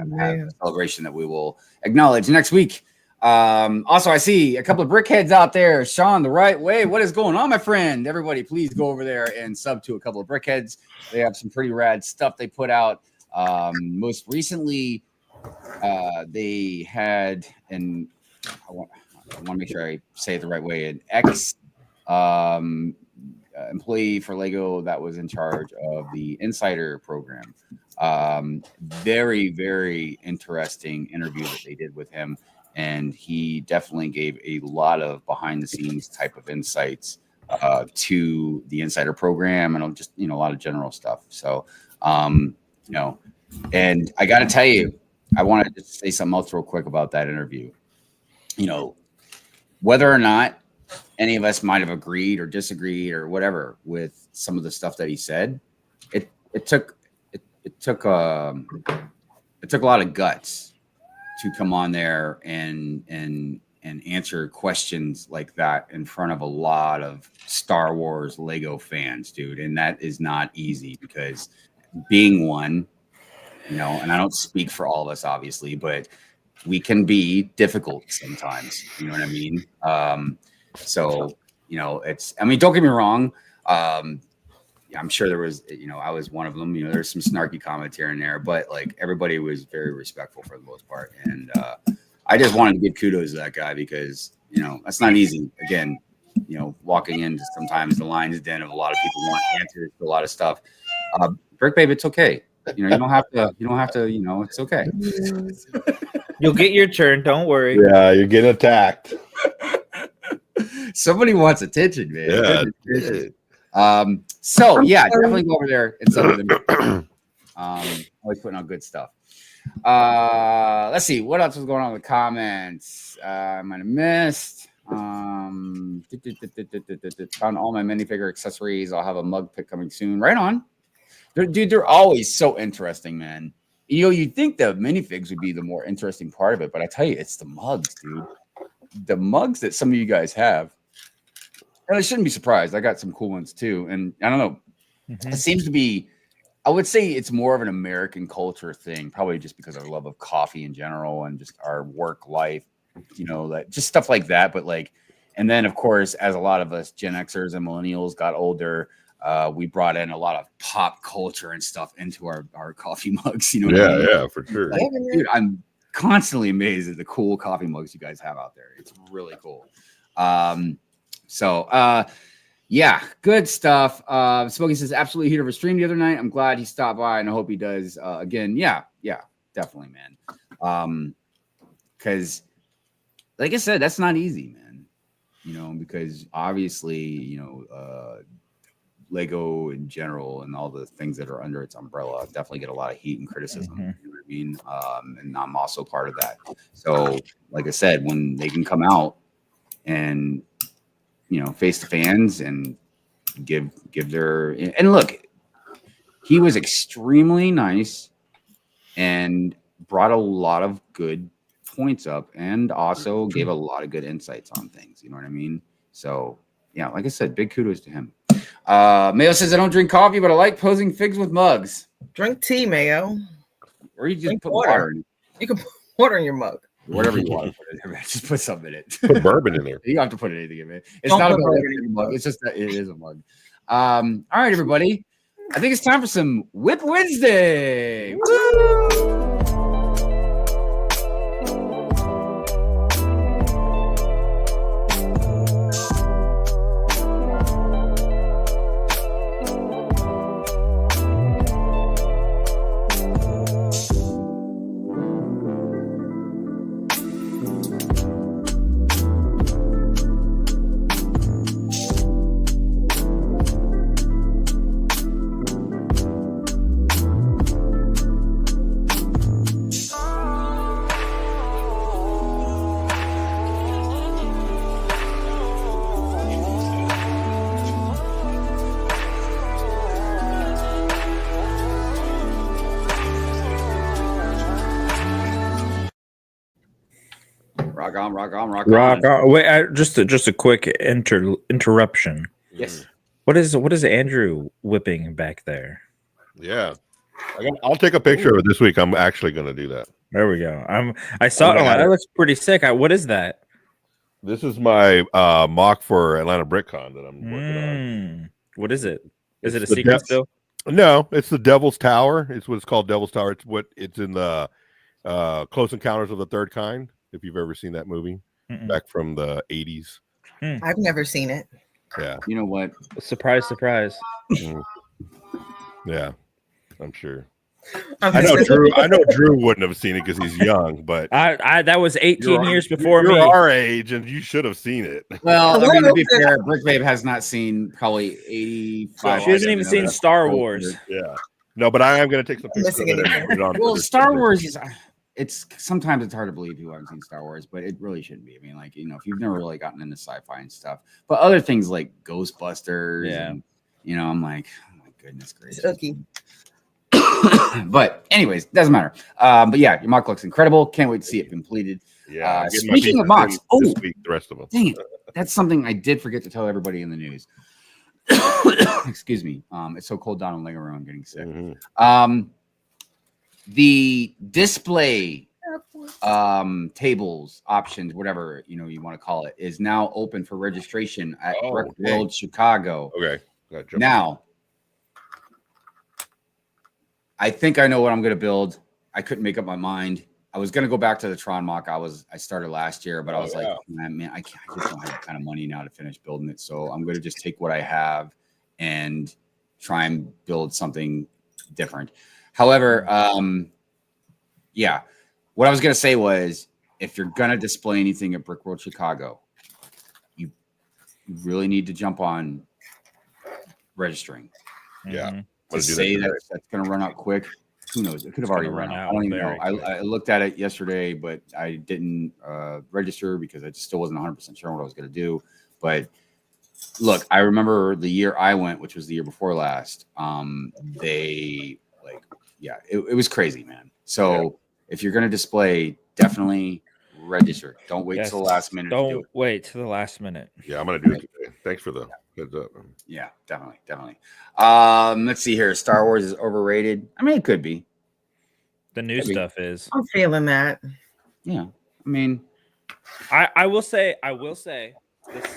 a celebration that we will acknowledge next week. Also, I see a couple of brickheads out there. Sean, the right way. What is going on, my friend? Everybody, please go over there and sub to a couple of brickheads. They have some pretty rad stuff they put out. Most recently, they had, and I want to make sure I say it the right way, an X employee for Lego that was in charge of the Insider program. Very, very interesting interview that they did with him. And he definitely gave a lot of behind the scenes type of insights to the Insider program and just, a lot of general stuff. So, and I got to tell you, I wanted to say something else real quick about that interview. Whether or not any of us might have agreed or disagreed or whatever with some of the stuff that he said, it took a lot of guts to come on there and answer questions like that in front of a lot of Star Wars Lego fans, dude. And that is not easy because being one, and I don't speak for all of us, obviously, but we can be difficult sometimes. You know what I mean? So, don't get me wrong. I'm sure there was, I was one of them. There's some snarky comments here and there, but like everybody was very respectful for the most part. And I just wanted to give kudos to that guy because, that's not easy. Again, walking into sometimes the lion's den of a lot of people want answers to a lot of stuff. Brick Babe, it's okay. You don't have to, it's okay. You'll get your turn. Don't worry. Yeah, you're getting attacked. Somebody wants attention, man. Yeah. So yeah, definitely go over there and sub them. Always putting out good stuff. Let's see what else was going on in the comments. I might have missed. Found all my minifigure accessories. I'll have a mug pick coming soon. Right on. They're always so interesting, man. You'd think the minifigs would be the more interesting part of it, but I tell you, it's the mugs, dude. The mugs that some of you guys have. And I shouldn't be surprised. I got some cool ones too. And I don't know. Mm-hmm. It seems to be, I would say it's more of an American culture thing, probably just because of our love of coffee in general and just our work life, that just stuff like that. But and then of course, as a lot of us Gen Xers and millennials got older, we brought in a lot of pop culture and stuff into our coffee mugs. What I mean? Yeah, for sure. Dude, I'm constantly amazed at the cool coffee mugs you guys have out there. It's really cool. Yeah, good stuff. Smokey says absolutely here for stream the other night. I'm glad he stopped by and I hope he does again. Yeah, definitely, man. Because like I said, that's not easy, man. Because obviously, Lego in general and all the things that are under its umbrella definitely get a lot of heat and criticism. Mm-hmm. You know what I mean? And I'm also part of that. So, like I said, when they can come out and face the fans and give their and look, he was extremely nice and brought a lot of good points up and also gave a lot of good insights on things. You know what I mean? So yeah, like I said, big kudos to him. Mayo says I don't drink coffee, but I like posing figs with mugs. Drink tea, Mayo. Or you just put water in it. You can put water in your mug. Whatever you want to put in there, man. Just put something in it. Put bourbon in there. You don't have to put anything in it. It's not a mug. It's just that it is a mug. All right, everybody. I think it's time for some Whip Wednesday. Woo! Rock on. Wait, just a quick interruption. Yes. What is Andrew whipping back there? Yeah, I'll take a picture of it this week. I'm actually going to do that. There we go. I saw it. That looks pretty sick. What is that? This is my mock for Atlanta BrickCon that I'm working on. What is it? Is it a secret still? No, it's the Devil's Tower. It's what it's called, Devil's Tower. It's in the Close Encounters of the Third Kind. If you've ever seen that movie back from the 80s. I've never seen it. Yeah. You know what? Surprise, surprise. Yeah, I'm sure. I'm I know just- Drew. I know Drew wouldn't have seen it because he's young, but I that was 18 years before you're me. our age, and you should have seen it. Well, I mean, Hello. to be fair, Brick Babe has not seen probably 85. She hasn't even seen Star Wars. Yeah. No, but I am going to take some I'm pictures of missing it and anything. put it on. Well, Star Wars is. It's sometimes it's hard to believe people haven't seen Star Wars, but it really shouldn't be. I mean, like, you know, if you've never really gotten into sci-fi and stuff, but other things like Ghostbusters, Yeah. and, you know, I'm like, oh my goodness gracious. Okay. But anyways, doesn't matter. But yeah, your mock looks incredible. Can't wait to see it completed. Yeah. I'm getting my Speaking of pieces mocks, in this week, the rest of them. Dang it, that's something I did forget to tell everybody in the news. Excuse me. It's so cold down in Lego Room, I'm getting sick. Mhm. The display tables, options, whatever you want to call it, is now open for registration at Brick World Chicago. Okay. Now, I think I know what I'm going to build. I couldn't make up my mind. I was going to go back to the Tron mock. I started last year, but I was like, man, I just don't have the kind of money now to finish building it. So I'm going to just take what I have and try and build something different. However, yeah, what I was going to say was, if you're going to display anything at Brick World Chicago, you really need to jump on registering. Yeah. To say that's going to run out quick, who knows? It could have already run out. I don't even know. I looked at it yesterday, but I didn't register because I just still wasn't 100% sure what I was going to do. But look, I remember the year I went, which was the year before last. It was crazy, man. So if you're going to display, definitely register. Don't wait till the last minute. Don't wait till the last minute. Yeah, I'm going to do it today. Thanks for the heads up. Yeah, definitely. Let's see here. Star Wars is overrated. I mean, it could be. The new stuff is. I'm feeling that. Yeah, I mean, I will say, the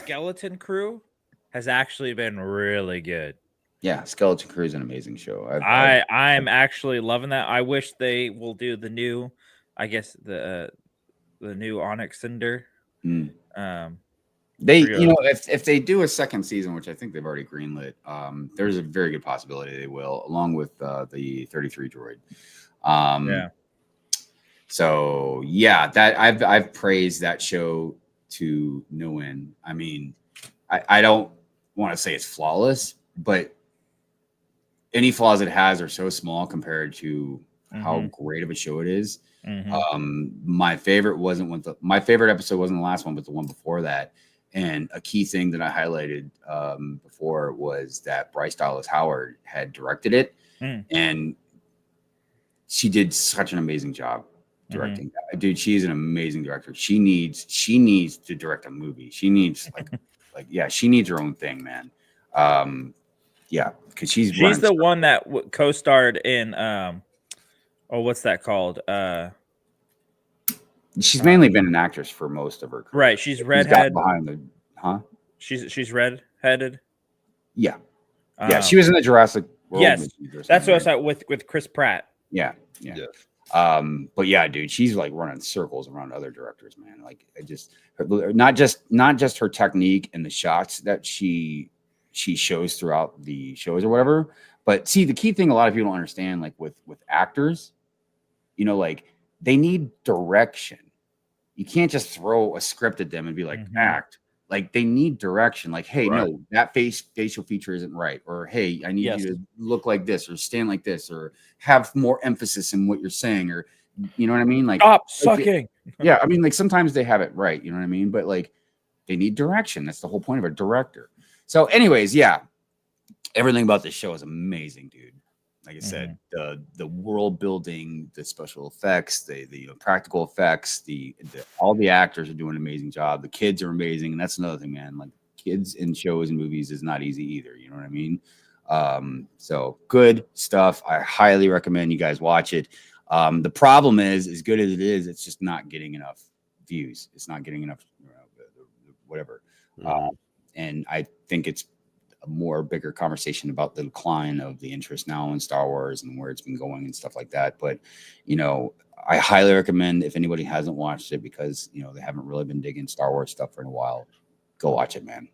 Skeleton Crew has actually been really good. yeah, Skeleton Crew is an amazing show. I'm actually loving that. I wish they will do the new, I guess the new Onyx Cinder. They, if they do a second season, which I think they've already greenlit, there's a very good possibility they will, along with the 33 droid. Yeah. So yeah, that I've praised that show to no end. I mean, I don't want to say it's flawless, but any flaws it has are so small compared to how great of a show it is. My favorite my favorite episode wasn't the last one, but the one before that. And a key thing that I highlighted before was that Bryce Dallas Howard had directed it, and she did such an amazing job directing that. Dude, she's an amazing director. She needs to direct a movie. She needs she needs her own thing, man. Because she's the one that co-starred in what's that called? She's mainly been an actress for most of her career. Right, she's redhead behind the She's red-headed. Yeah. She was in the Jurassic World. Yes, that's what I saw with Chris Pratt. Yeah. But yeah, dude, she's like running circles around other directors, man. Like, not just her technique and the shots that she shows throughout the shows or whatever. But see, the key thing a lot of people don't understand, like with actors, like they need direction. You can't just throw a script at them and be like, act. Like, they need direction. Like, hey, no, that facial feature isn't right. Or, hey, I need you to look like this or stand like this or have more emphasis in what you're saying. Or, you know what I mean? Like, stop sucking. Yeah. I mean, like, sometimes they have it right. You know what I mean? But, like, they need direction. That's the whole point of a director. So, anyways, yeah, everything about this show is amazing, dude. Like I said, the world building, the special effects, the practical effects, all the actors are doing an amazing job. The kids are amazing, and that's another thing, man. Like, kids in shows and movies is not easy either. You know what I mean? So good stuff. I highly recommend you guys watch it. The problem is, as good as it is, it's just not getting enough views. It's not getting enough, whatever. And I think it's a more bigger conversation about the decline of the interest now in Star Wars and where it's been going and stuff like that. But, I highly recommend, if anybody hasn't watched it, because, they haven't really been digging Star Wars stuff for a while, go watch it, man.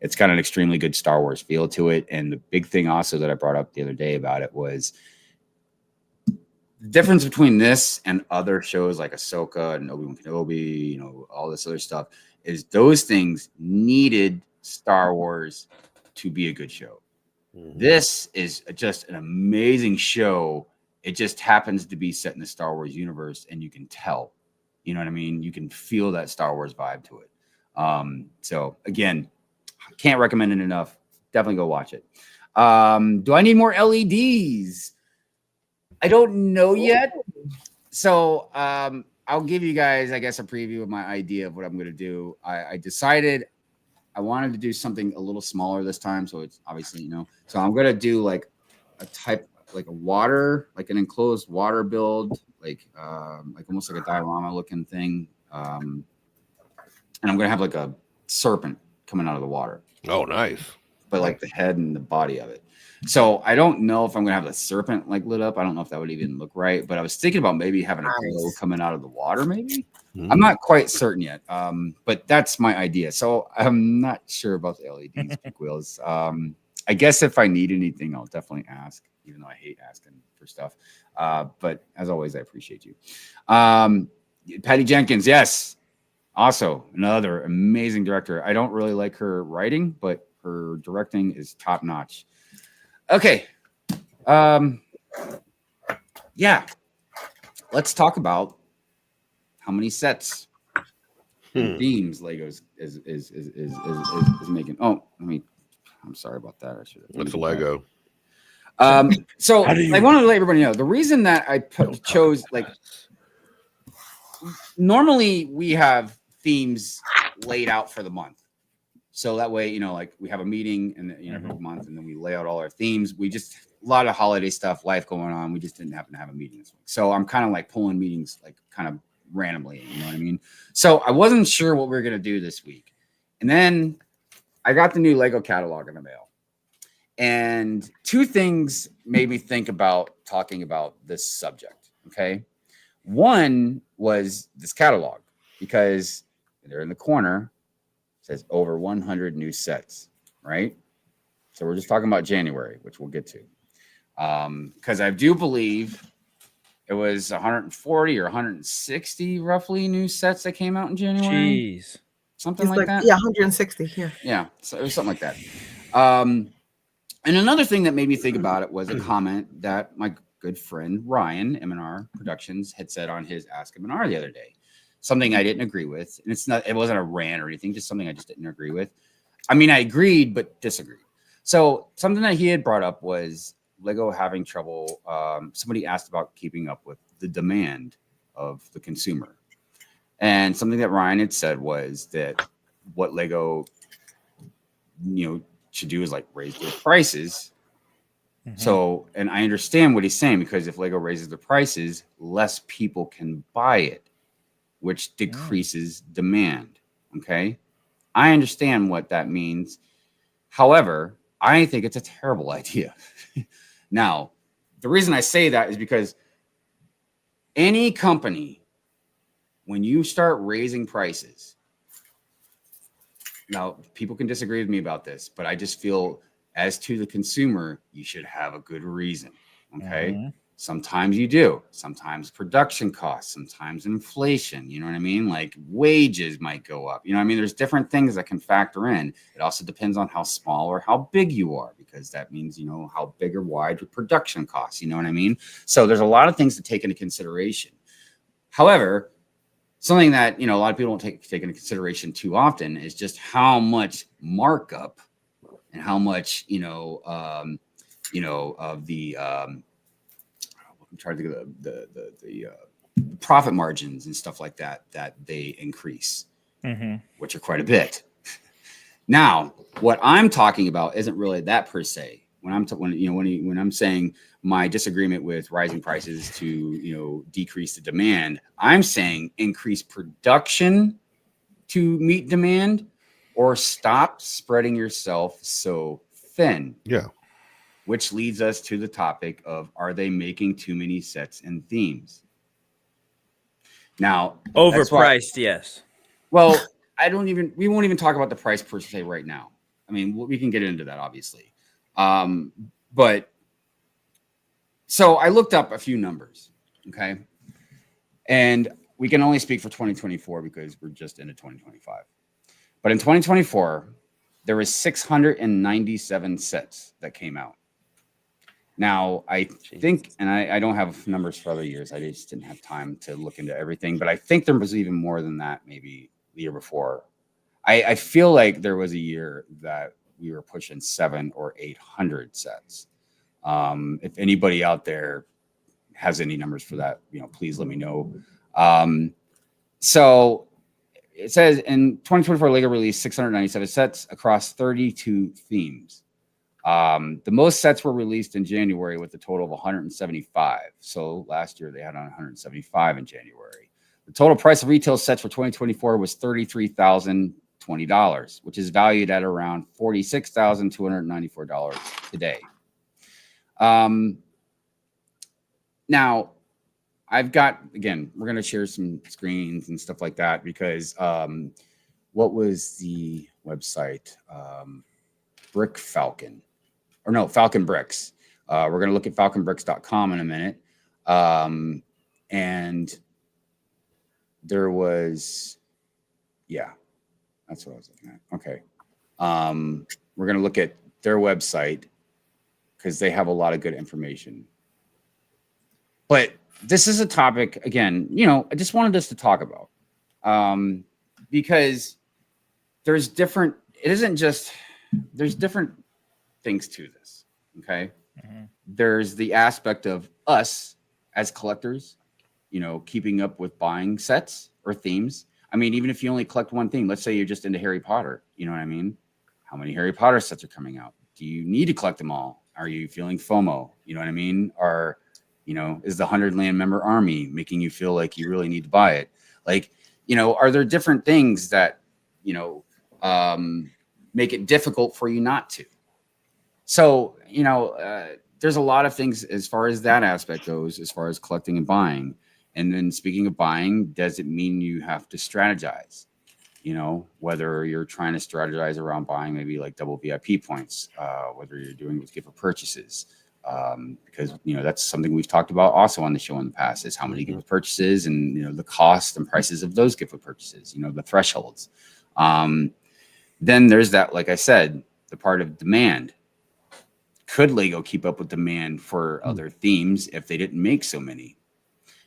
It's got an extremely good Star Wars feel to it. And the big thing also that I brought up the other day about it was the difference between this and other shows like Ahsoka and Obi-Wan Kenobi, you know, all this other stuff, is those things needed Star Wars to be a good show. This is just an amazing show. It just happens to be set in the Star Wars universe, and you can tell, you know what I mean? You can feel that Star Wars vibe to it. So again, can't recommend it enough. Definitely go watch it. Do I need more LEDs? I don't know yet. So I'll give you guys, I guess, a preview of my idea of what I'm going to do. I decided I wanted to do something a little smaller this time. So it's obviously, you know, so I'm going to do like a type, like a water, like an enclosed water build, like almost like a diorama looking thing. And I'm going to have like a serpent coming out of the water. Oh, nice. But like the head and the body of it. So I don't know if I'm going to have the serpent like lit up. I don't know if that would even look right, but I was thinking about maybe having a glow coming out of the water, maybe. I'm not quite certain yet, but that's my idea. So I'm not sure about the LEDs, Big Wheels. I guess if I need anything, I'll definitely ask, even though I hate asking for stuff. But as always, I appreciate you. Patty Jenkins, yes. Also, another amazing director. I don't really like her writing, but her directing is top notch. Okay. Yeah. Let's talk about how many sets themes Legos is making. Oh, I'm sorry about that. I should have. It's a Lego. So I wanted to let everybody know the reason that I chose, like, normally we have themes laid out for the month. So that way, you know, like we have a meeting and you know every month, and then we lay out all our themes. We just a lot of holiday stuff, life going on. We just didn't happen to have a meeting this week. So I'm kind of like pulling meetings like kind of randomly, you know what I mean? So I wasn't sure what we were gonna do this week. And then I got the new Lego catalog in the mail. And two things made me think about talking about this subject. Okay. One was this catalog, because they're in the corner. Says over 100 new sets, right? So we're just talking about January, which we'll get to. Because I do believe it was 140 or 160 roughly new sets that came out in January. Jeez. Something like that? Yeah, 160. Yeah, so it was something like that. And another thing that made me think about it was a comment that my good friend Ryan, M&R Productions, had said on his Ask M&R the other day. Something I didn't agree with. And it wasn't a rant or anything, just something I just didn't agree with. I mean, I agreed, but disagreed. So something that he had brought up was Lego having trouble. Somebody asked about keeping up with the demand of the consumer. And something that Ryan had said was that what Lego, should do is like raise their prices. So, and I understand what he's saying, because if Lego raises the prices, less people can buy it, which decreases demand. Okay. I understand what that means. However, I think it's a terrible idea. Now, the reason I say that is because any company, when you start raising prices, now people can disagree with me about this, but I just feel as to the consumer, you should have a good reason. Okay. Sometimes you do. Sometimes production costs, sometimes inflation, you know what I mean? Like wages might go up. You know what I mean? There's different things that can factor in. It also depends on how small or how big you are, because that means, how big or wide your production costs, you know what I mean? So there's a lot of things to take into consideration. However, something that, a lot of people don't take into consideration too often is just how much markup and how much, of the, I'm trying to think of the profit margins and stuff like that they increase, which are quite a bit. Now, what I'm talking about isn't really that per se. When I'm saying my disagreement with rising prices to decrease the demand, I'm saying increase production to meet demand, or stop spreading yourself so thin. Yeah. Which leads us to the topic of, are they making too many sets and themes? Now, overpriced, yes. Well, we won't even talk about the price per se right now. I mean, we can get into that obviously. But so I looked up a few numbers, okay? And we can only speak for 2024 because we're just into 2025. But in 2024, there was 697 sets that came out. Now, I think, and I don't have numbers for other years. I just didn't have time to look into everything. But I think there was even more than that maybe the year before. I feel like there was a year that we were pushing 700 or 800 sets. If anybody out there has any numbers for that, please let me know. So it says in 2024, LEGO released 697 sets across 32 themes. The most sets were released in January with a total of 175. So last year they had 175 in January. The total price of retail sets for 2024 was $33,020, which is valued at around $46,294 today. Now, I've got, again, we're going to share some screens and stuff like that because what was the website? Brick Falcon. Or no, Falcon Bricks. We're going to look at falconbricks.com in a minute. And there was, yeah, that's what I was looking at. Okay. We're going to look at their website because they have a lot of good information. But this is a topic, again, I just wanted us to talk about because there's different things to this. Okay. Mm-hmm. There's the aspect of us as collectors, keeping up with buying sets or themes. I mean, even if you only collect one theme, let's say you're just into Harry Potter, you know what I mean? How many Harry Potter sets are coming out? Do you need to collect them all? Are you feeling FOMO? You know what I mean? Or, is the 100 Land member army making you feel like you really need to buy it? Like, are there different things that, make it difficult for you not to? So, there's a lot of things as far as that aspect goes, as far as collecting and buying. And then speaking of buying, does it mean you have to strategize? Whether you're trying to strategize around buying maybe like double VIP points, whether you're doing with gift purchases, because that's something we've talked about also on the show in the past is how many gift purchases and the cost and prices of those gift purchases, the thresholds. Then there's that, like I said, the part of demand. Could Lego keep up with demand for other themes if they didn't make so many?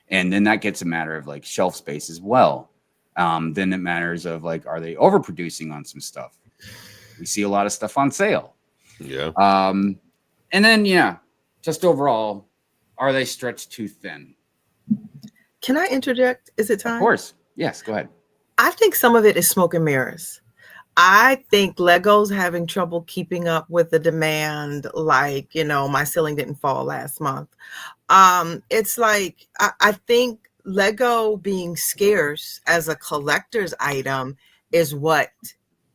And then that gets a matter of like shelf space as well. Then it matters of like, are they overproducing on some stuff? We see a lot of stuff on sale. Yeah. And then, just overall, are they stretched too thin? Can I interject? Is it time? Of course. Yes, go ahead. I think some of it is smoke and mirrors. I think Lego's having trouble keeping up with the demand. Like, my ceiling didn't fall last month. It's like, I think Lego being scarce as a collector's item is what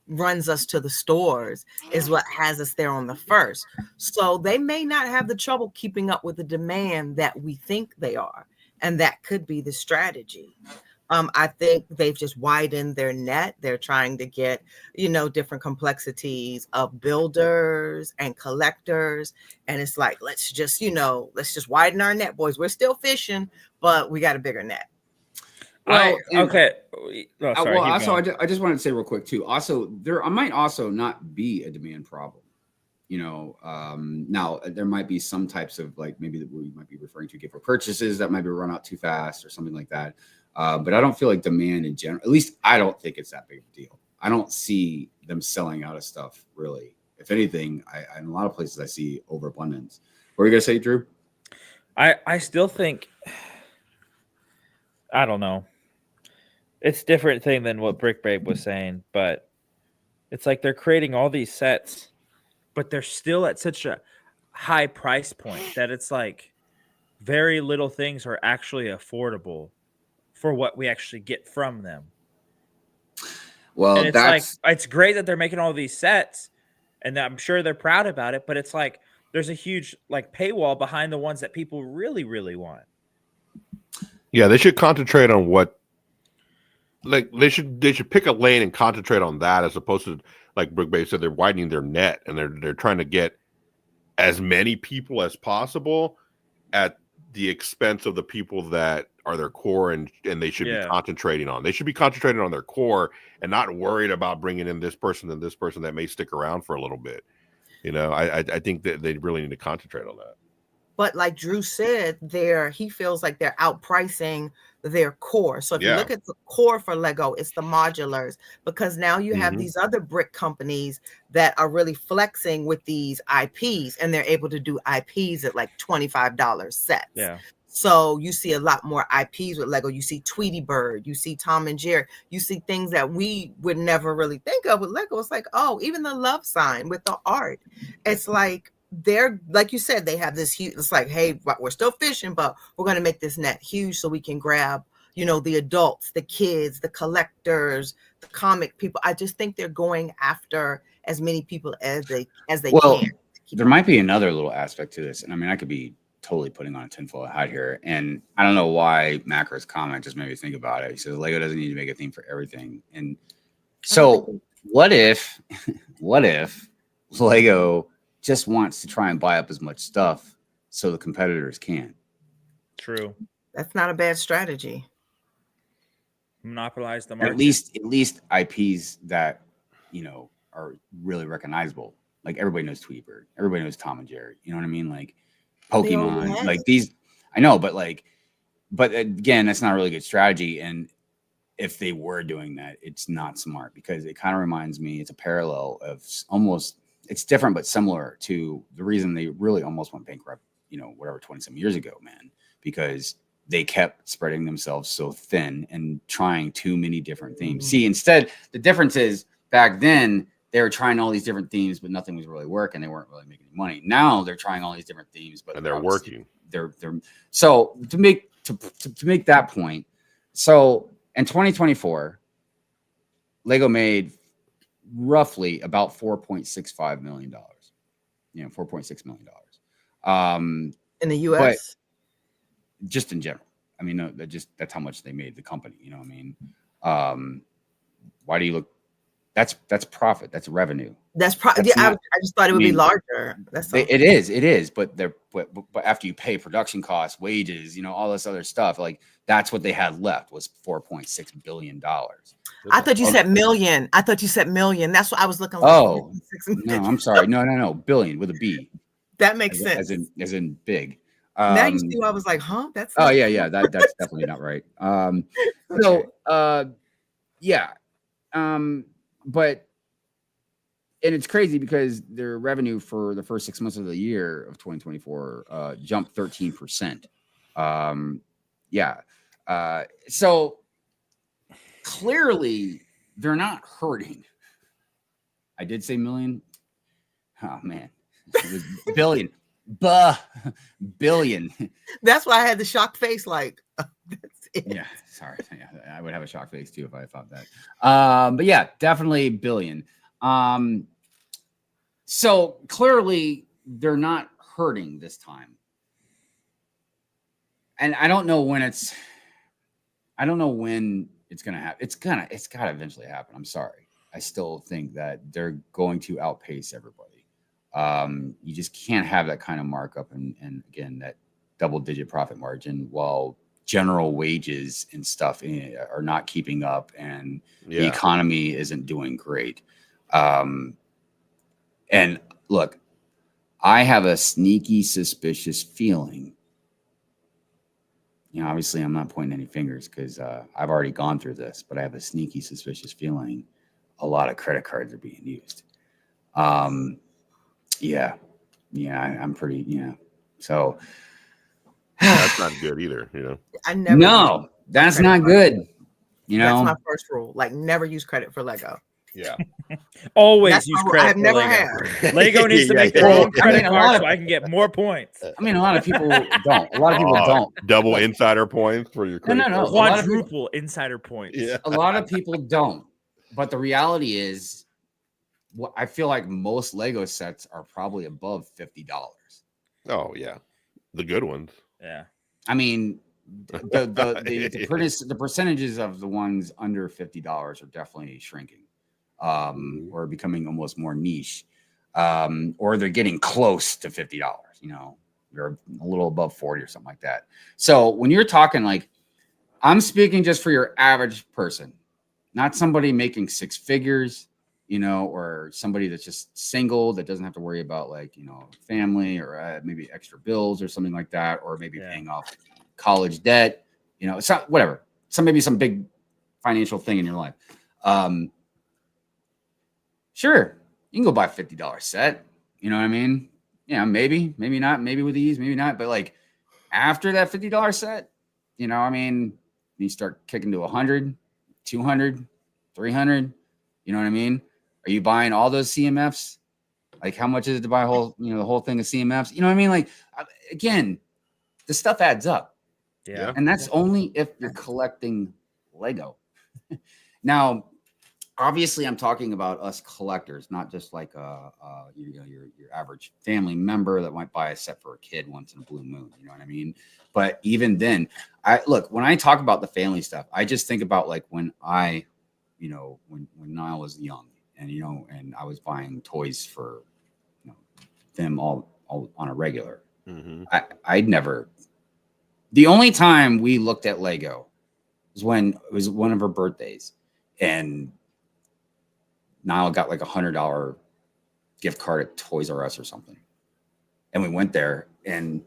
runs us to the stores, is what has us there on the first. So they may not have the trouble keeping up with the demand that we think they are. And that could be the strategy. I think they've just widened their net. They're trying to get, different complexities of builders and collectors. And it's like, let's just widen our net, boys. We're still fishing, but we got a bigger net. Well, okay. Well, also, I just wanted to say real quick too. Also, there might also not be a demand problem. Now there might be some types of like maybe that we might be referring to gift for purchases that might be run out too fast or something like that. But I don't feel like demand in general. At least I don't think it's that big of a deal. I don't see them selling out of stuff really. If anything, in a lot of places I see overabundance. What are you gonna say, Drew? I still think, I don't know. It's a different thing than what Brick Babe was saying, but it's like they're creating all these sets, but they're still at such a high price point that it's like very little things are actually affordable for what we actually get from them. Well, and it's great that they're making all these sets, and I'm sure they're proud about it, but it's like there's a huge like paywall behind the ones that people really, really want. Yeah, they should concentrate on what like they should pick a lane and concentrate on that as opposed to, like Brickbabe said, they're widening their net and they're trying to get as many people as possible at the expense of the people that are their core and they should be concentrating on. They should be concentrating on their core and not worried about bringing in this person and this person that may stick around for a little bit. You know, I think that they really need to concentrate on that. But like Drew said, he feels like they're outpricing their core. So if you look at the core for Lego, it's the modulars, because now you have these other brick companies that are really flexing with these IPs, and they're able to do IPs at like $25 sets. Yeah. So you see a lot more IPs with Lego. You see Tweety Bird, you see Tom and Jerry, you see things that we would never really think of with Lego. It's like, oh, even the love sign with the art. It's like, they're, like you said, they have this huge, it's like, hey, we're still fishing, but we're going to make this net huge so we can grab, you know, the adults, the kids, the collectors, the comic people. I just think they're going after as many people as they can. There might be another little aspect to this, and I mean, I could be totally putting on a tinfoil hat here, and I don't know why Macro's comment just made me think about it. He says Lego doesn't need to make a theme for everything, and so what if Lego just wants to try and buy up as much stuff so the competitors can? True. That's not a bad strategy. Monopolize the market. At least IPs that, you know, are really recognizable. Like everybody knows Tweety Bird. Everybody knows Tom and Jerry. You know what I mean? Like Pokemon, like these. I know, but again, that's not a really good strategy. And if they were doing that, it's not smart, because it kind of reminds me, it's a parallel of almost, it's different but similar to the reason they really almost went bankrupt, you know, whatever, 20-some years ago, man, because they kept spreading themselves so thin and trying too many different themes. See, instead, the difference is back then they were trying all these different themes, but nothing was really working. They weren't really making any money. Now they're trying all these different themes, but they're working. They're so to make that point. So in 2024, Lego made roughly about $4.65 million. You know, $4.6 million. In the US? Just in general. I mean, that's how much they made the company. You know what I mean? Why do you look? That's profit. That's revenue. That's profit. Yeah, I just thought it would be larger. That's it is. But after you pay production costs, wages, you know, all this other stuff, like that's what they had left was $4.6 billion. I thought you said million. That's what I was looking. Oh, no, I'm sorry. No. Billion with a B. That makes sense. As in big. Now you see why I was like, huh? That's yeah. That's definitely not right. But and it's crazy because their revenue for the first 6 months of the year of 2024 jumped 13%. So clearly they're not hurting. I did say million. Oh man, it was billion. Billion. That's why I had the shocked face. Like, that's it. Yeah, sorry. Yeah, I would have a shocked face too if I thought that. But yeah, definitely billion. So clearly they're not hurting this time. And I don't know when it's gonna happen. It's gotta eventually happen. I'm sorry. I still think that they're going to outpace everybody. You just can't have that kind of markup and again, that double-digit profit margin while general wages and stuff are not keeping up and the economy isn't doing great. And look, I have a sneaky suspicious feeling. You know, obviously I'm not pointing any fingers because I've already gone through this, but I have a sneaky suspicious feeling a lot of credit cards are being used. I'm pretty, so that's not good either, you know. That's not good. You know, that's my first rule. Like, never use credit for Lego. Yeah. Always use credit. I've never had. Lego needs to make their own credit card so I can get more points. I mean, a lot of people don't. A lot of people don't. Double insider points for your credit card. Quadruple insider points. Yeah. A lot of people don't. But the reality is, I feel like most Lego sets are probably above $50. Oh yeah, the good ones. Yeah. I mean, the percentages of the ones under $50 are definitely shrinking, or becoming almost more niche, or they're getting close to $50. You know, they're a little above 40 or something like that. So when you're talking, like, I'm speaking just for your average person, not somebody making six figures, you know, or somebody that's just single that doesn't have to worry about, like, you know, family or maybe extra bills or something like that, or maybe paying off college debt, you know, it's not whatever. Maybe some big financial thing in your life. Sure, you can go buy a $50 set. You know what I mean? Yeah, maybe not, maybe with ease, maybe not. But like after that $50 set, you know, I mean, you start kicking to 100, 200, 300. You know what I mean? Are you buying all those CMFs? Like, how much is it to buy a whole, you know, the whole thing of CMFs? You know what I mean? Like, again, the stuff adds up. Yeah. And that's only if you're collecting Lego. Now, obviously, I'm talking about us collectors, not just like your average family member that might buy a set for a kid once in a blue moon. You know what I mean? But even then, when I talk about the family stuff, I just think about like when when Niall was young, and and I was buying toys for them all on a regular. I'd never. The only time we looked at Lego was when it was one of her birthdays, and Niall got like $100 gift card at Toys R Us or something. And we went there and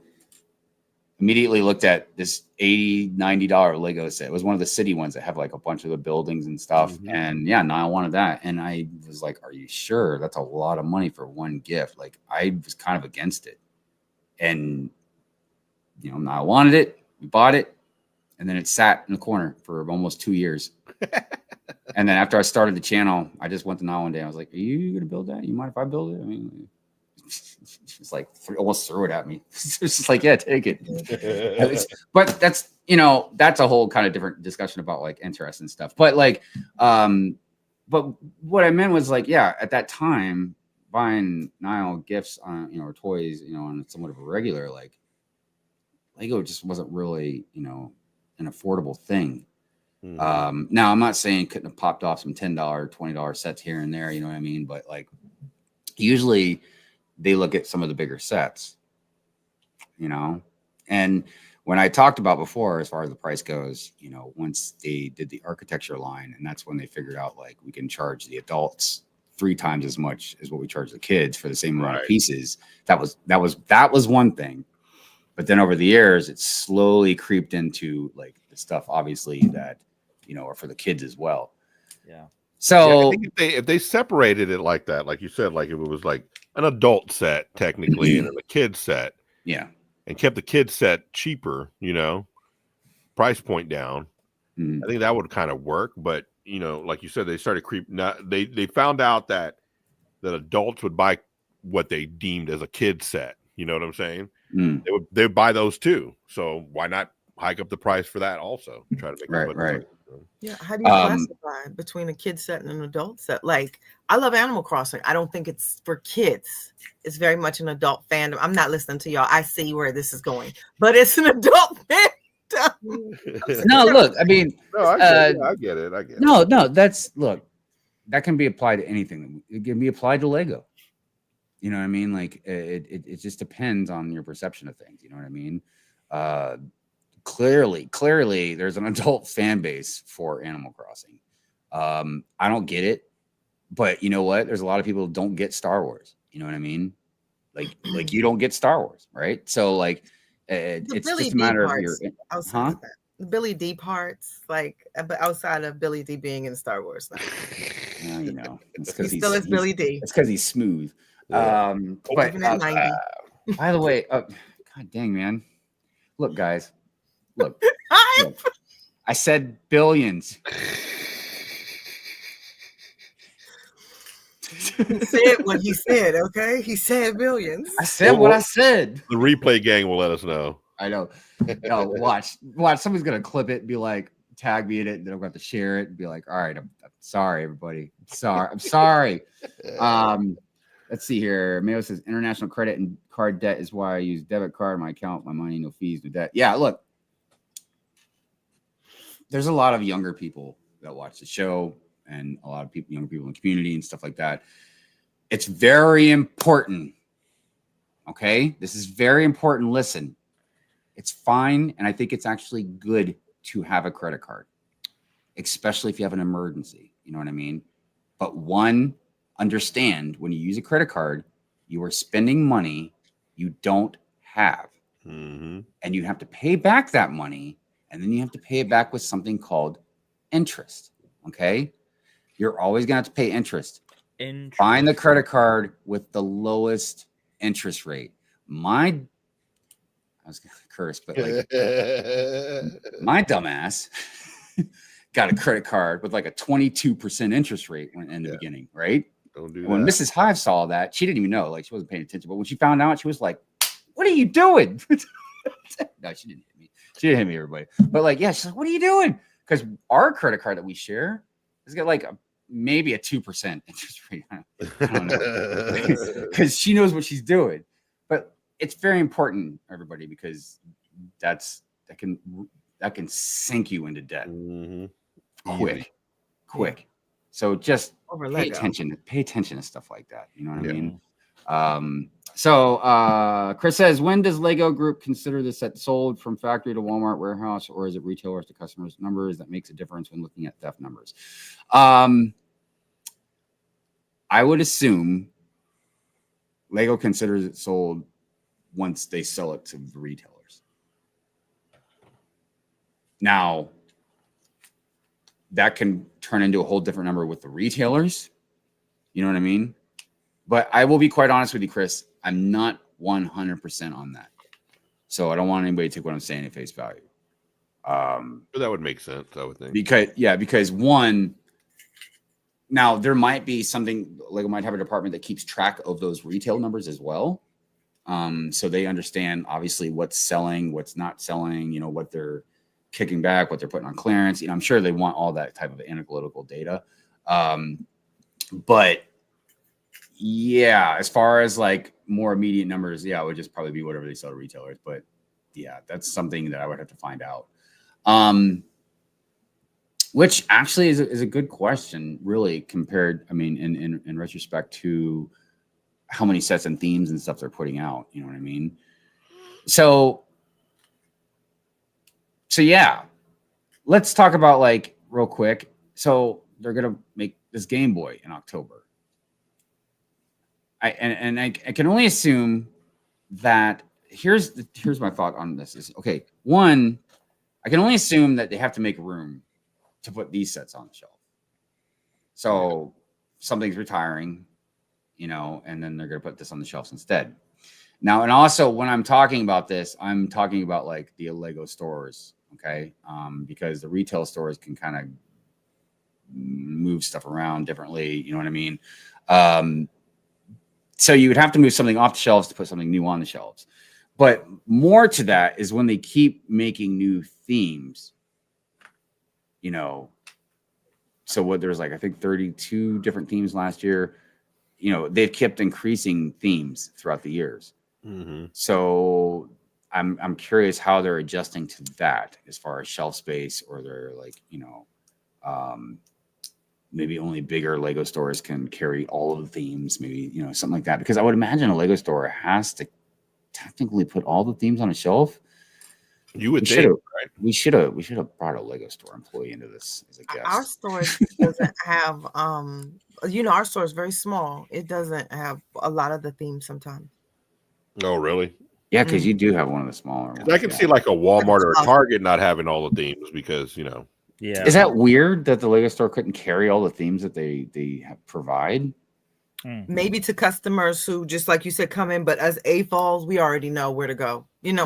immediately looked at this $80, $90 Lego set. It was one of the city ones that have like a bunch of the buildings and stuff. And yeah, Niall wanted that. And I was like, are you sure? That's a lot of money for one gift. Like, I was kind of against it. And, Niall wanted it. We bought it. And then it sat in the corner for almost 2 years. And then after I started the channel, I just went to Niall one day. I was like, are you going to build that? You mind if I build it? I mean, she's like, almost threw it at me. It's just like, yeah, take it. But that's, that's a whole kind of different discussion about like interest and stuff. But like, but what I meant was like, yeah, at that time, buying Niall gifts on, or toys, on somewhat of a regular, like, Lego just wasn't really, an affordable thing. Now I'm not saying couldn't have popped off some $10, $20 sets here and there, you know what I mean? But like, usually they look at some of the bigger sets, and when I talked about before, as far as the price goes, once they did the architecture line, and that's when they figured out like we can charge the adults 3 times as much as what we charge the kids for the same amount of pieces. That was one thing. But then over the years, it slowly creeped into like the stuff, obviously, that, are for the kids as well. Yeah. So I think if they separated it like that, like you said, like if it was like an adult set technically and then a kid set, and kept the kid set cheaper, price point down, I think that would kind of work. But like you said, they started creeping. They found out that adults would buy what they deemed as a kid set. You know what I'm saying? They would buy those too. So why not hike up the price for that also? Try to make right. Yeah. How do you classify between a kid set and an adult set? Like, I love Animal Crossing. I don't think it's for kids. It's very much an adult fandom. I'm not listening to y'all. I see where this is going, but it's an adult fandom. No, look, I mean, I get it. No, look, that can be applied to anything. It can be applied to Lego. You know what I mean? Like it just depends on your perception of things. You know what I mean? Clearly, there's an adult fan base for Animal Crossing. I don't get it, but you know what? There's a lot of people who don't get Star Wars. You know what I mean? Like you don't get Star Wars, right? So like, it's just a matter of your. The Billy D parts, like, but outside of Billy D being in Star Wars now. It's because he still is Billy D. It's because he's smooth. Yeah. But by the way, God dang, man, look, guys, look, I said billions. He said what he said. Okay, he said billions. I said what I said. The replay gang will let us know. I know. No, watch. Somebody's gonna clip it and be like, tag me in it, and then I'm going to have to share it and be like, all right, I'm sorry, everybody. I'm sorry. Let's see here. Mayo says international credit and card debt is why I use debit card. My account, my money, no fees, no debt. Yeah, look, there's a lot of younger people that watch the show and a lot of people, younger people in the community and stuff like that. It's very important. Okay. This is very important. Listen, it's fine. And I think it's actually good to have a credit card, especially if you have an emergency. You know what I mean? But one, understand when you use a credit card, you are spending money you don't have. Mm-hmm. And you have to pay back that money. And then you have to pay it back with something called interest. Okay. You're always going to have to pay interest. Find the credit card with the lowest interest rate. I was going to curse, but like my dumbass got a credit card with like a 22% interest rate in the beginning, right? Don't do When that. Mrs. Hive saw that, she didn't even know, like she wasn't paying attention. But when she found out, she was like, "What are you doing?" No, she didn't hit me. She didn't hit me, everybody. But like, yeah, she's like, "What are you doing?" Because our credit card that we share has got like maybe a 2% interest rate. I don't know, because she knows what she's doing. But it's very important, everybody, because that can sink you into debt quick. So just pay attention to stuff like that. You know what I mean? So Chris says, when does Lego Group consider this set sold from factory to Walmart warehouse, or is it retailers to customers numbers that makes a difference when looking at theft numbers? I would assume Lego considers it sold once they sell it to the retailers. Now, that can turn into a whole different number with the retailers. You know what I mean? But I will be quite honest with you, Chris. I'm not 100% on that. So I don't want anybody to take what I'm saying at face value. But that would make sense, I would think. Because one, now there might be something, Lego might have a department that keeps track of those retail numbers as well. So they understand obviously what's selling, what's not selling, you know, what they're kicking back, what they're putting on clearance. You know, I'm sure they want all that type of analytical data. But yeah, as far as like more immediate numbers, yeah, it would just probably be whatever they sell to retailers. But yeah, that's something that I would have to find out. Which actually is a good question, really, compared, I mean, in retrospect to how many sets and themes and stuff they're putting out. You know what I mean? So yeah, let's talk about like real quick. So they're gonna make this Game Boy in October. I can only assume that here's my thought on this is, okay, one, I can only assume that they have to make room to put these sets on the shelf. So something's retiring, you know, and then they're going to put this on the shelves instead. Now, and also when I'm talking about this, I'm talking about like the Lego stores, okay? Because the retail stores can kind of move stuff around differently, you know what I mean? So you would have to move something off the shelves to put something new on the shelves. But more to that is when they keep making new themes, you know, so what there's like, I think 32 different themes last year, you know, they've kept increasing themes throughout the years. Mm-hmm. So I'm curious how they're adjusting to that as far as shelf space, or they're like, you know, maybe only bigger Lego stores can carry all of the themes, maybe, you know, something like that. Because I would imagine a Lego store has to technically put all the themes on a shelf. You would think, right? We should have brought a Lego store employee into this as a guest. Our store doesn't have, you know, our store is very small. It doesn't have a lot of the themes sometimes. Oh, really? Yeah, because you do have one of the smaller ones. I can see like a Walmart or a Target not having all the themes because, you know. Yeah. Is that weird that the Lego store couldn't carry all the themes that they provide? Maybe to customers who, just like you said, come in, but as AFOLs, we already know where to go. You know,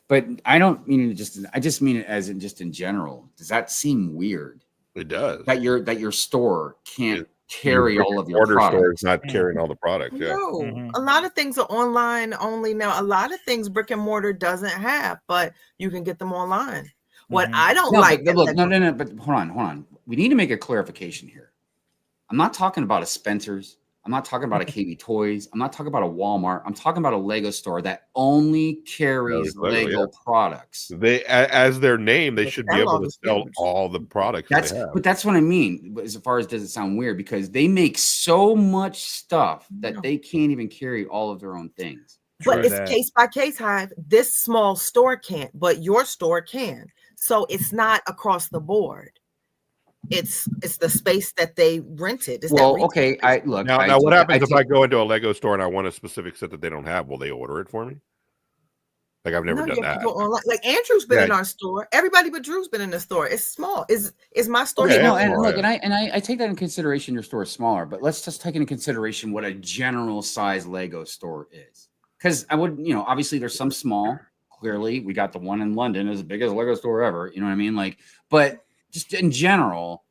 but I don't mean it I just mean it as in just in general. Does that seem weird? It does. That your store can't carry all of your order products. stores not carrying all the products. Yeah. No, a lot of things are online only now. A lot of things brick and mortar doesn't have, but you can get them online. What I don't like. But hold on. We need to make a clarification here. I'm not talking about a Spencer's. I'm not talking about a KB Toys. I'm not talking about a Walmart. I'm talking about a Lego store that only carries Lego products. They, as their name, they should be able to sell all the products. But that's what I mean. As far as, does it sound weird? Because they make so much stuff that they can't even carry all of their own things. But it's case by case, Hive. This small store can't, but your store can. So it's not across the board. It's the space that they rented. Okay. Now what happens if I go into a Lego store and I want a specific set that they don't have? Will they order it for me? Like, I've never done that. Like Andrew's been in our store. Everybody but Drew's been in the store. It's small. Is my store? Okay, no, and look, and I take that in consideration. Your store is smaller, but let's just take into consideration what a general size Lego store is. Because I would, obviously there's some small. Clearly, we got the one in London, as big as a Lego store ever. You know what I mean? Like, but just in general,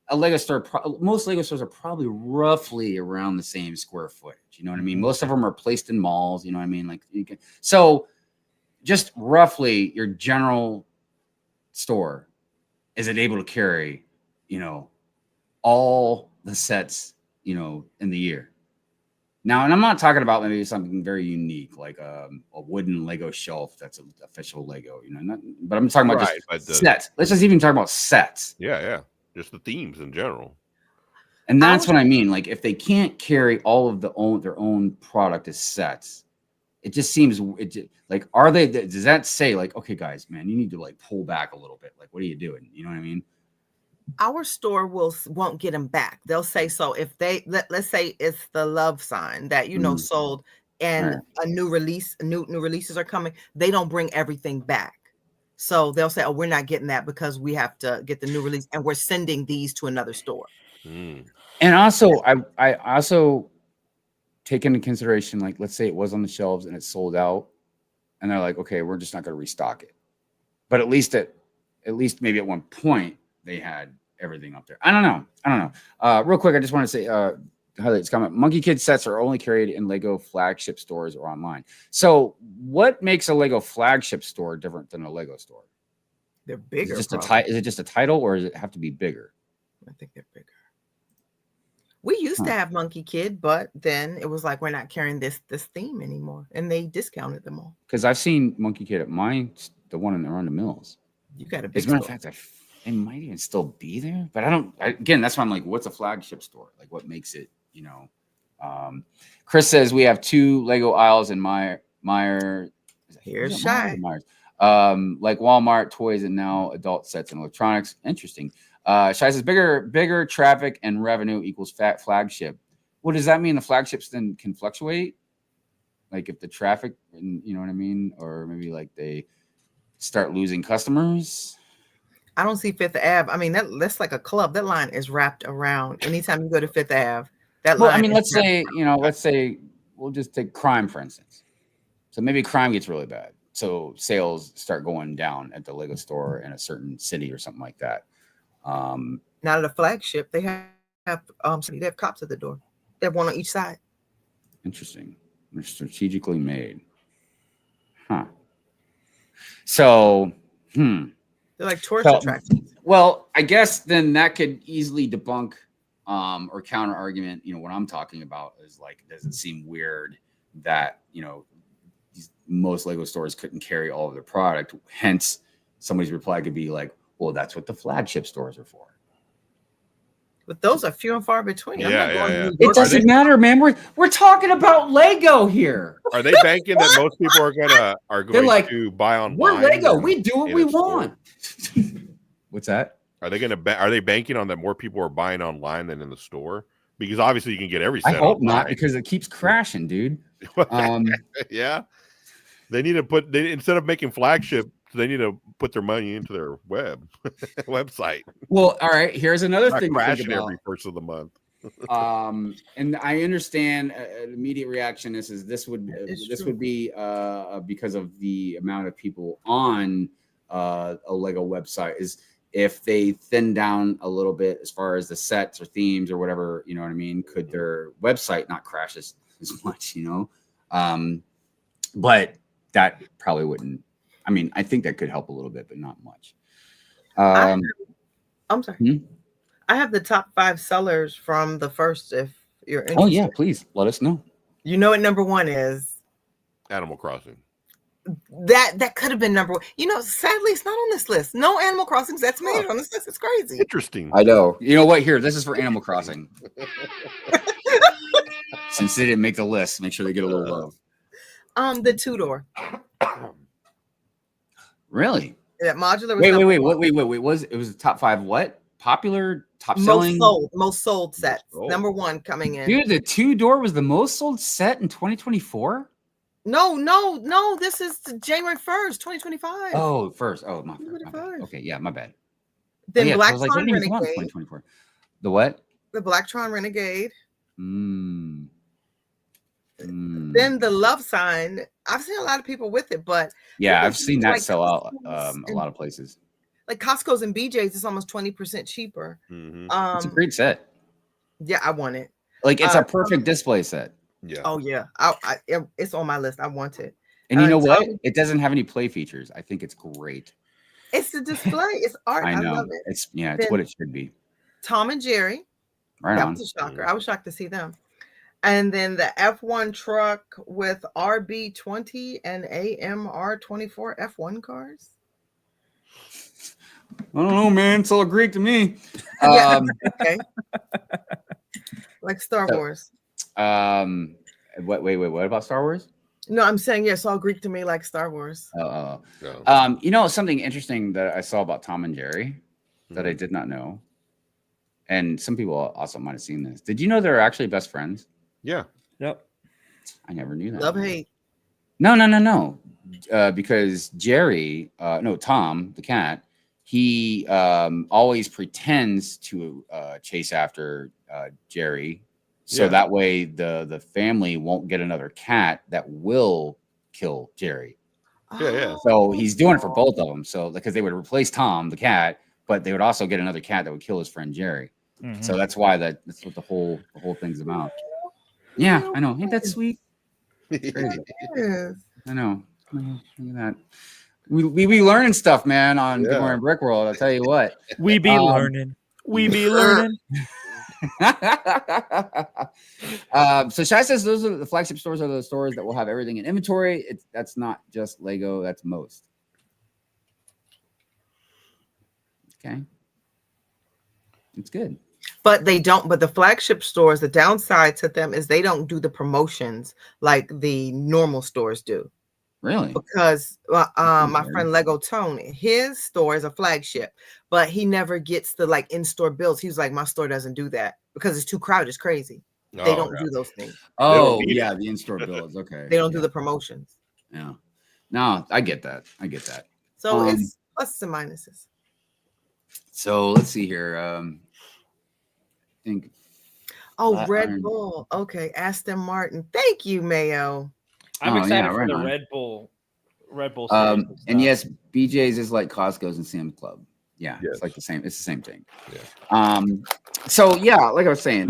a Lego store, most Lego stores are probably roughly around the same square footage. You know what I mean? Most of them are placed in malls. You know what I mean? Like, so just roughly your general store, is it able to carry, all the sets, in the year? Now, and I'm not talking about maybe something very unique, like a wooden Lego shelf that's an official Lego, but I'm talking about just sets. Let's just even talk about sets. Yeah. Just the themes in general. And that's what I mean. Like, if they can't carry all of their own product as sets, it just seems like, are they? Does that say like, okay, guys, man, you need to like pull back a little bit? Like, what are you doing? You know what I mean? Our store won't get them back. They'll say, so if they let's say it's the love sign that sold, and a new releases are coming, they don't bring everything back. So they'll say, oh, we're not getting that because we have to get the new release, and we're sending these to another store. And also, I also take into consideration, like, let's say it was on the shelves and it's sold out, and they're like, okay, we're just not going to restock it. But at least maybe at one point they had everything up there. I don't know. Real quick, I just want to say, highlight this comment. Monkey Kid sets are only carried in Lego flagship stores or online. So what makes a Lego flagship store different than a Lego store? They're bigger. Is it just a title, or does it have to be bigger? I think they're bigger. We used to have Monkey Kid, but then it was like, we're not carrying this theme anymore, and they discounted them all. Because I've seen Monkey Kid at the one around the mills. You got a big store. As a matter of fact, it might even still be there, but again, that's why I'm like, what's a flagship store? Like, what makes it, Chris says we have 2 Lego aisles in Meyer. Here's Shy. Myers. Like Walmart, toys, and now adult sets and electronics. Interesting. Shy says bigger traffic and revenue equals fat flagship. What does that mean? The flagships then can fluctuate? Like, if the traffic, you know what I mean? Or maybe like they start losing customers? I don't see Fifth Ave. I mean, that's like a club. That line is wrapped around. Anytime you go to Fifth Ave, that line. I mean, let's say we'll just take crime, for instance. So maybe crime gets really bad. So sales start going down at the Lego store in a certain city or something like that. Not at a flagship. They have cops at the door. They have one on each side. Interesting. They're strategically made. Huh. So, They're like tourist attractions. Well, I guess then that could easily debunk or counter argument. What I'm talking about is, like, does it seem weird that, most Lego stores couldn't carry all of their product? Hence, somebody's reply could be like, well, that's what the flagship stores are for. But those are few and far between. Yeah. It doesn't matter, man. We're talking about Lego here. Are they banking that most people are going to buy online? We're Lego. We do what we want. What's that? Are they banking on that more people are buying online than in the store? Because obviously you can get every set. I hope online. not, because it keeps crashing, dude. Yeah. They need to instead of making flagship, they need to put their money into their website. Well, all right. Here's another thing. Crashing every first of the month. And I understand an immediate reaction. This would be because of the amount of people on a Lego website. Is if they thin down a little bit as far as the sets or themes or whatever, you know what I mean? Could their website not crash as much? But that probably wouldn't. I mean, I think that could help a little bit, but not much. I'm sorry. I have the top 5 sellers from the first. If you're Oh interested. yeah, please let us know. You know what number one is? Animal Crossing. That could have been number one. You know, sadly, it's not on this list. No Animal Crossings that's made on this list. It's crazy. Interesting. I know. You know what? Here, this is for Animal Crossing. Since they didn't make the list, make sure they get a little love. The two-door. Really? That modular was Wait. number one. It was the top 5 what? Popular, top most selling? sold sets. sold. Number one coming in. Dude, the two-door was the most sold set in 2024? No. This is January 1st, 2025. Oh, first. Oh, my bad. 2025. Okay, yeah, my bad. Then yeah, I was like, Blacktron what did he want in Renegade. 2024? The what? The Blacktron Renegade. Mm. Then the Love Sign. I've seen a lot of people with it, but Yeah, people I've seen use, that like, sell out Costco's a lot of places. like Costco's and BJ's is almost 20% cheaper. Mhm. It's a great set. Yeah, I want it. Like it's a perfect display set. Yeah. Oh yeah, it's on my list. I want it. And you know what? Tom- It doesn't have any play features. I think it's great. It's the display. It's art. I I, know. love it. It's it's Then- what it should be. Tom and Jerry. Right That on. was a shocker. I was shocked to see them. And then the F1 truck with RB20 and AMR24 F1 cars. I don't know, man. It's all Greek to me. Yeah. Okay. Like Star So- Wars. Wait. What about Star Wars? No, I'm saying yeah, it's all Greek to me like Star Wars. Oh. No. You know something interesting that I saw about Tom and Jerry that I did not know, and some people also might have seen this. Did you know they're actually best friends? Yeah. Yep. I never knew that. Love hate. No. Because Jerry, Tom, the cat, he always pretends to chase after Jerry, so Yeah. that way the family won't get another cat that will kill Jerry. Yeah. So he's doing it for both of them. So because they would replace Tom, the cat, but they would also get another cat that would kill his friend Jerry. Mhm. So that's why that's what the whole thing's about. Yeah, I know. Ain't that sweet? Crazy. Yes. I know. Look at that. We be learning stuff, man, on Good Yeah. Morning Brick World. I'll tell you what. We be learning. We be learning. So Shai says those are the flagship stores are the stores that will have everything in inventory. That's not just Lego, that's most. Okay. It's good. But they don't, but the flagship stores, the downside to them is they don't do the promotions like the normal stores do. Really? Because my weird. friend Lego Tone, his store is a flagship, but he never gets the like in-store bills. He was like, my store doesn't do that because it's too crowded. It's crazy. They don't do those things. Oh, need yeah, the in-store bills. Okay. They don't do the promotions. Yeah. No, I get that. So Um, it's pluses and minuses. So let's see here. I think Oh, Flat Red Iron. Bull. Okay, Aston Martin. Thank you, Mayo. I'm Oh, excited yeah, for right the on. Red Bull. Series and stuff. yes, BJ's is like Costco's and Sam's Club. Yeah, Yes. it's like the same. It's the same thing. Yeah. So yeah, like I was saying,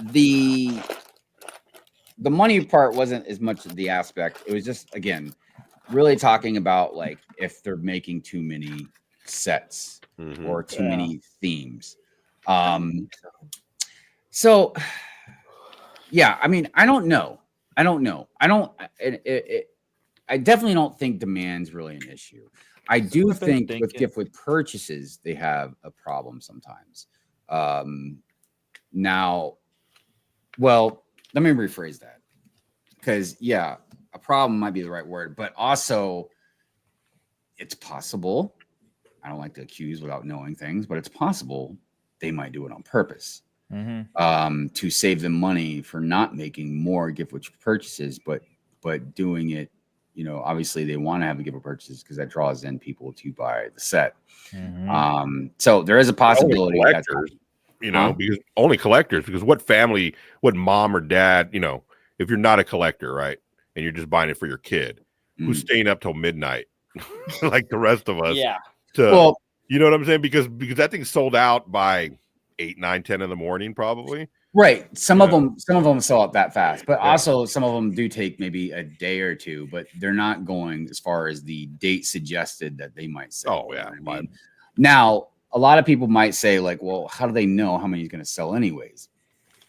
the money part wasn't as much of the aspect. It was just again, really talking about like if they're making too many sets Mhm. or too Yeah. many themes. So yeah, I mean, I don't know. I definitely don't think demand's really an issue. I do what I've been think with thinking. gift with purchases, they have a problem sometimes. Now, well, let me rephrase that. Because yeah, a problem might be the right word, but also it's possible. I don't like to accuse without knowing things, but it's possible they might do it on purpose. Mhm. To save them money for not making more gift with purchases, but doing it, you know, obviously they want to have a gift with purchases because that draws in people to buy the set. Mhm. So there is a possibility Only that collectors, you know, Huh? because only collectors, because what family, what mom or dad, you know, if you're not a collector, right, and you're just buying it for your kid, who's staying up till midnight, like the rest of us, Yeah. to, you know what I'm saying? Because that thing's sold out by 8, 9, 10 in the morning, probably. right. Some of Yeah. them sell it that fast, but Yeah. also some of them do take maybe a day or two, but they're not going as far as the date suggested that they might sell. Oh, yeah. You know what I mean? Now, a lot of people might say, like, well, how do they know how many he's going to sell anyways?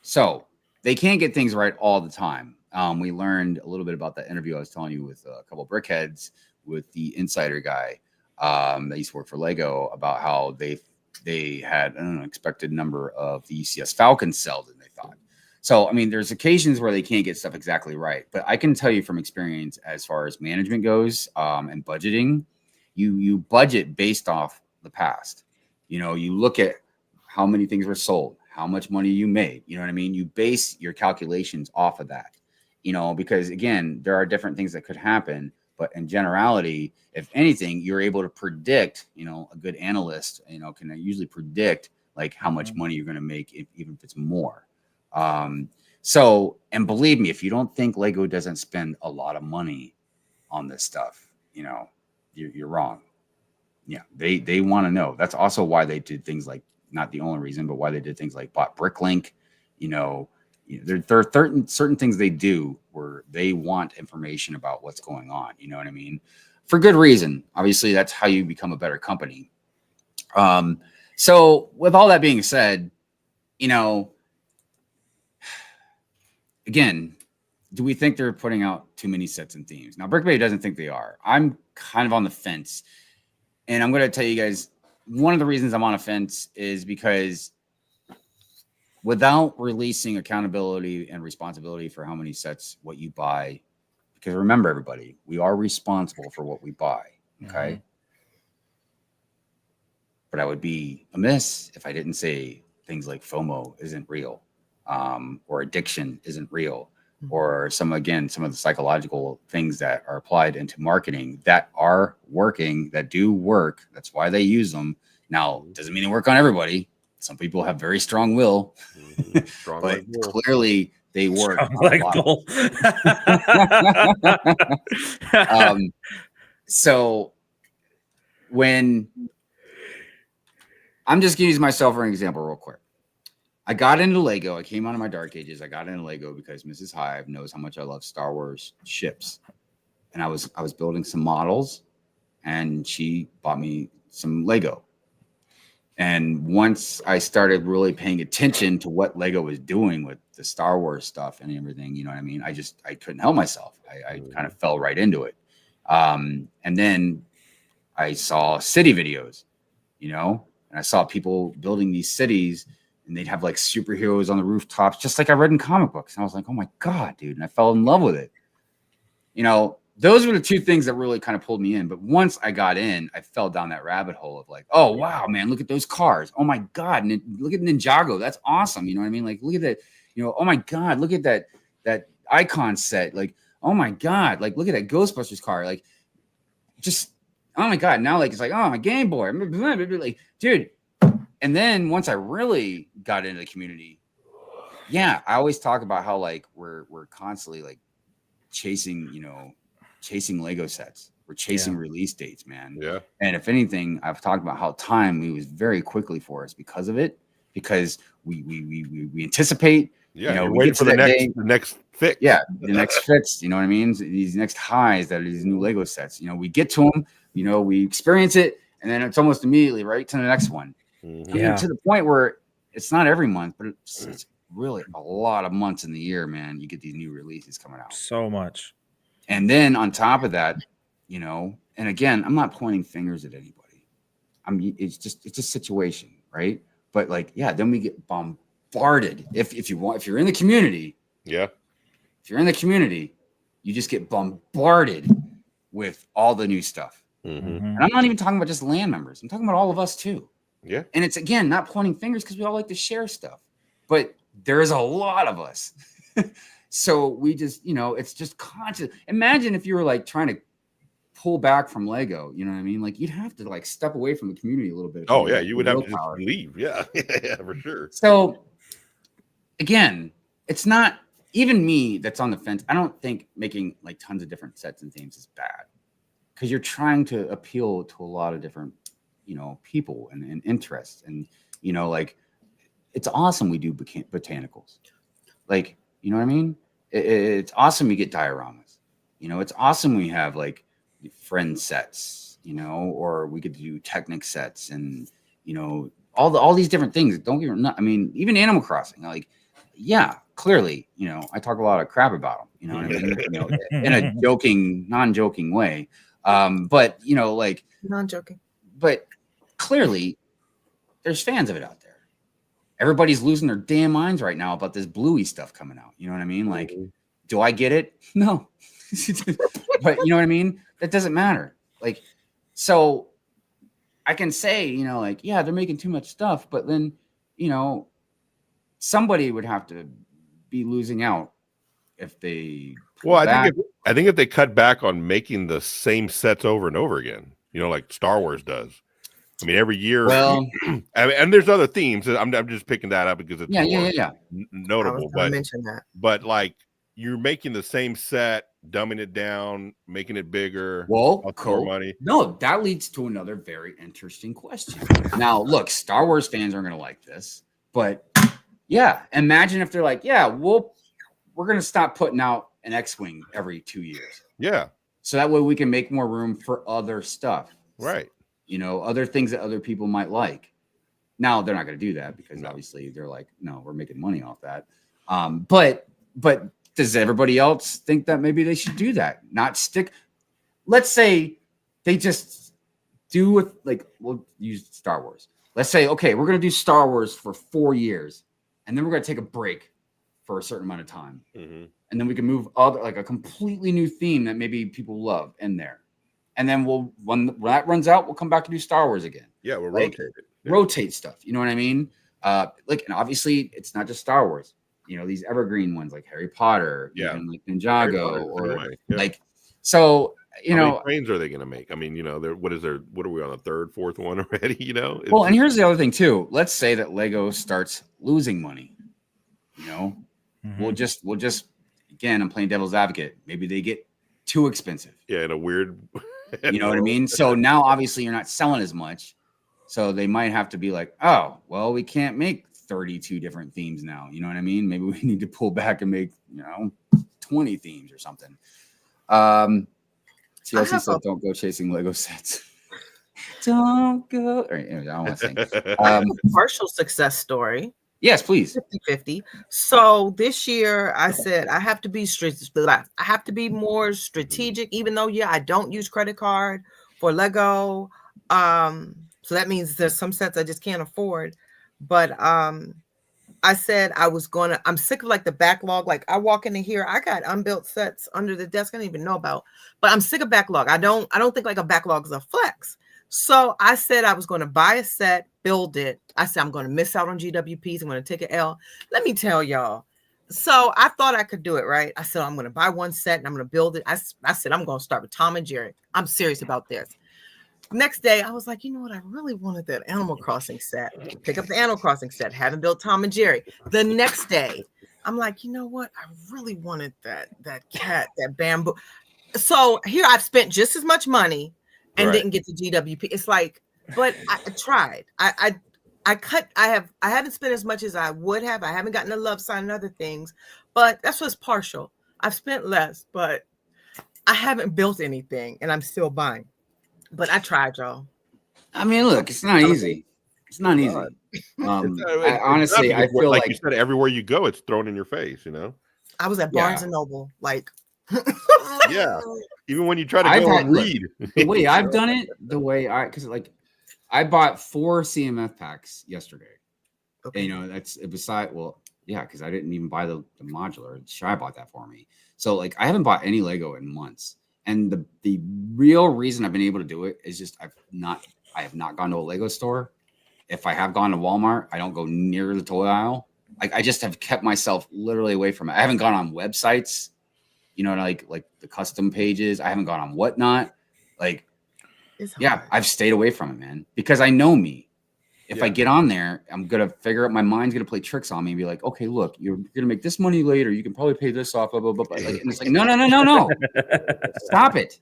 So they can't get things right all the time. We learned a little bit about that interview I was telling you with a couple of brickheads with the insider guy that used to work for Lego about how they had an unexpected number of the UCS Falcons sell than they thought. So, I mean, there's occasions where they can't get stuff exactly right, but I can tell you from experience as far as management goes and budgeting, you budget based off the past. You know, you look at how many things were sold, how much money you made. You know what I mean? You base your calculations off of that, you know, because again, there are different things that could happen. But in generality, if anything, you're able to predict, you know, a good analyst, you know, can usually predict like how much money you're going to make, even if it's more. So, and believe me, if you don't think Lego doesn't spend a lot of money on this stuff, you know, you're wrong. Yeah, they want to know. That's also why they did things like, not the only reason, but why they did things like bought BrickLink. You know, there are certain things they do where they want information about what's going on. You know what I mean? For good reason. Obviously, that's how you become a better company. So with all that being said, you know, again, do we think they're putting out too many sets and themes? Now, BrickBabe doesn't think they are. I'm kind of on the fence. And I'm going to tell you guys, one of the reasons I'm on a fence is because without releasing accountability and responsibility for how many sets, what you buy, because remember, everybody, we are responsible for what we buy. Okay. Mm-hmm. But I would be amiss if I didn't say things like FOMO isn't real, or addiction isn't real, or some of the psychological things that are applied into marketing that are working, that do work. That's why they use them. Now, doesn't mean they work on everybody. Some people have very strong will, strong but clearly they work. So when I'm just going to use myself for an example real quick. I got into Lego. I came out of my dark ages. I got into Lego because Mrs. Hive knows how much I love Star Wars ships. And I was building some models, and she bought me some Lego. And once I started really paying attention to what Lego was doing with the Star Wars stuff and everything, you know what I mean? I couldn't help myself. I kind of fell right into it. And then I saw city videos, you know, and I saw people building these cities, and they'd have like superheroes on the rooftops, just like I read in comic books. And I was like, oh my God, dude. And I fell in love with it. You know, those were the two things that really kind of pulled me in. But once I got in, I fell down that rabbit hole of like, oh, wow, man, look at those cars. Oh my God. Look at Ninjago. That's awesome. You know what I mean? Like, look at that, you know, oh my God, look at that icon set. Like, oh my God, like, look at that Ghostbusters car. Like, just, oh my God. Now, like, it's like, oh, my Game Boy. Like, dude. And then once I really got into the community, yeah, I always talk about how like we're constantly like chasing Lego sets. We're chasing release dates, man. Yeah. And if anything, I've talked about how time moves very quickly for us because of it, because we anticipate. Yeah, you know, we wait for the next fix. Yeah, the next fix. You know what I mean? These next highs that are these new Lego sets. You know, we get to them. You know, we experience it, and then it's almost immediately right to the next one. Mm-hmm. I mean, to the point where it's not every month, but it's really a lot of months in the year, man. You get these new releases coming out. So much. And then on top of that, you know, and again, I'm not pointing fingers at anybody. It's a situation, right? But like, yeah, then we get bombarded. If you're in the community, if you're in the community, you just get bombarded with all the new stuff. Mm-hmm. And I'm not even talking about just land members. I'm talking about all of us too. Yeah. And it's, again, not pointing fingers because we all like to share stuff, but there is a lot of us. So we just, you know, it's just constant. Imagine if you were like trying to pull back from Lego, you know what I mean? Like you'd have to like step away from the community a little bit. Oh yeah. You would have to just leave. Yeah. Yeah, for sure. So again, it's not even me that's on the fence. I don't think making like tons of different sets and themes is bad because you're trying to appeal to a lot of different, you know, people and interests. And, you know, like it's awesome we do botanicals. Like, you know what I mean? It's awesome we get dioramas. You know, it's awesome we have like friend sets, you know, or we could do Technic sets and, you know, all these different things. Don't get me wrong. I mean, even Animal Crossing, like, yeah, clearly, I talk a lot of crap about them, you know what I mean? In a joking, non-joking way. But like non-joking. But clearly there's fans of it out there. Everybody's losing their damn minds right now about this bluey stuff coming out. You know what I mean? Like, do I get it? No. But you know what I mean? That doesn't matter. Like, so I can say, like, yeah, they're making too much stuff, but then, somebody would have to be losing out if they. Well, I think if they cut back on making the same sets over and over again, like Star Wars does. I mean, every year. Well, and there's other themes. I'm just picking that up because it's notable. I was gonna mention that. But like, you're making the same set, dumbing it down, making it bigger. Well, more money. No, that leads to another very interesting question. Now, look, Star Wars fans aren't going to like this, but yeah, imagine if they're like, yeah, we're going to stop putting out an X-Wing every 2 years. Yeah. So that way we can make more room for other stuff. Right. Other things that other people might like. Now they're not going to do that because obviously they're like, no, we're making money off that. But does everybody else think that maybe they should do that? Not stick. Let's say they just do with, like, we'll use Star Wars. Let's say, okay, we're going to do Star Wars for 4 years, and then we're going to take a break for a certain amount of time. Mm-hmm. And then we can move like a completely new theme that maybe people love in there. And then when that runs out, we'll come back to do Star Wars again. Yeah, we'll rotate it. Yeah. Rotate stuff. You know what I mean? And obviously it's not just Star Wars. These evergreen ones like Harry Potter, even like Ninjago, like, so, How many trains are they going to make? I mean, what are we on the third, fourth one already? Well, and here's the other thing too. Let's say that Lego starts losing money. Mm-hmm. We'll just, again, I'm playing devil's advocate. Maybe they get too expensive. Yeah. In a weird, you know what I mean? So now obviously you're not selling as much. So they might have to be like, oh, well, we can't make 32 different themes now. You know what I mean? Maybe we need to pull back and make, 20 themes or something. TLC said, don't go chasing Lego sets. Don't go. Right, anyways, I don't want to say. Partial success story. Yes, please. 50-50. So this year I said I have to be I have to be more strategic, even though, I don't use credit card for Lego. So that means there's some sets I just can't afford. But I said I'm sick of like the backlog. Like I walk into here, I got unbuilt sets under the desk I don't even know about, but I'm sick of backlog. I don't think like a backlog is a flex. So I said I was going to buy a set, build it. I said I'm going to miss out on GWPs. I'm going to take an L. Let me tell y'all. So I thought I could do it, right? I said I'm going to buy one set and I'm going to build it. I said I'm going to start with Tom and Jerry. I'm serious about this. Next day, I was like, you know what? I really wanted that Animal Crossing set. Pick up the Animal Crossing set. Haven't built Tom and Jerry. The next day, I'm like, you know what? I really wanted that cat, that bamboo. So here I've spent just as much money and didn't get the GWP. It's like, but I tried. I haven't spent as much as I would have. I haven't gotten a love sign and other things, but that's what's partial. I've spent less, but I haven't built anything and I'm still buying. But I tried, y'all. I mean, look, it's not easy. It's not easy. Honestly, I feel like you said, everywhere you go, it's thrown in your face. I was at Barnes and Noble, like. Yeah, even when you try to go and read. The way I've done it, because I bought 4 CMF packs yesterday. Okay. And, because I didn't even buy the modular. Shy bought that for me. So like, I haven't bought any Lego in months. And the real reason I've been able to do it is just I have not gone to a Lego store. If I have gone to Walmart, I don't go near the toy aisle. Like I just have kept myself literally away from it. I haven't gone on websites, like the custom pages. I haven't gone on Whatnot. Like, I've stayed away from it, man, because I know me. If I get on there, I'm gonna figure out, my mind's gonna play tricks on me and be like, okay, look, you're gonna make this money later. You can probably pay this off, blah blah blah. Like, and it's like, no, stop it.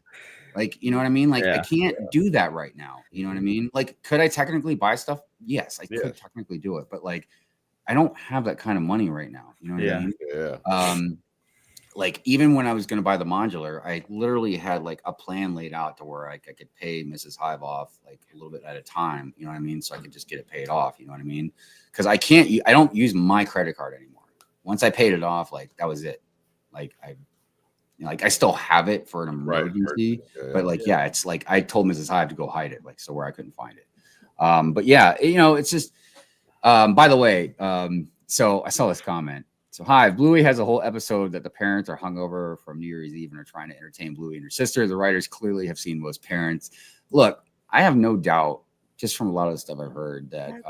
Like, you know what I mean? Like, I can't do that right now. You know what I mean? Like, could I technically buy stuff? Yes, I could technically do it, but like, I don't have that kind of money right now. You know what I mean? Yeah. Like even when I was going to buy the modular, I literally had like a plan laid out to where I could pay Mrs. Hive off like a little bit at a time. You know what I mean? So I could just get it paid off. You know what I mean? Because I don't use my credit card anymore. Once I paid it off, like that was it. Like I still have it for an emergency, but like, yeah, it's like I told Mrs. Hive to go hide it, like somewhere I couldn't find it. But yeah, it's just, by the way, so I saw this comment. So Hive, Bluey has a whole episode that the parents are hungover from New Year's Eve and are trying to entertain Bluey and her sister. The writers clearly have seen most parents. Look, I have no doubt, just from a lot of the stuff I've heard, that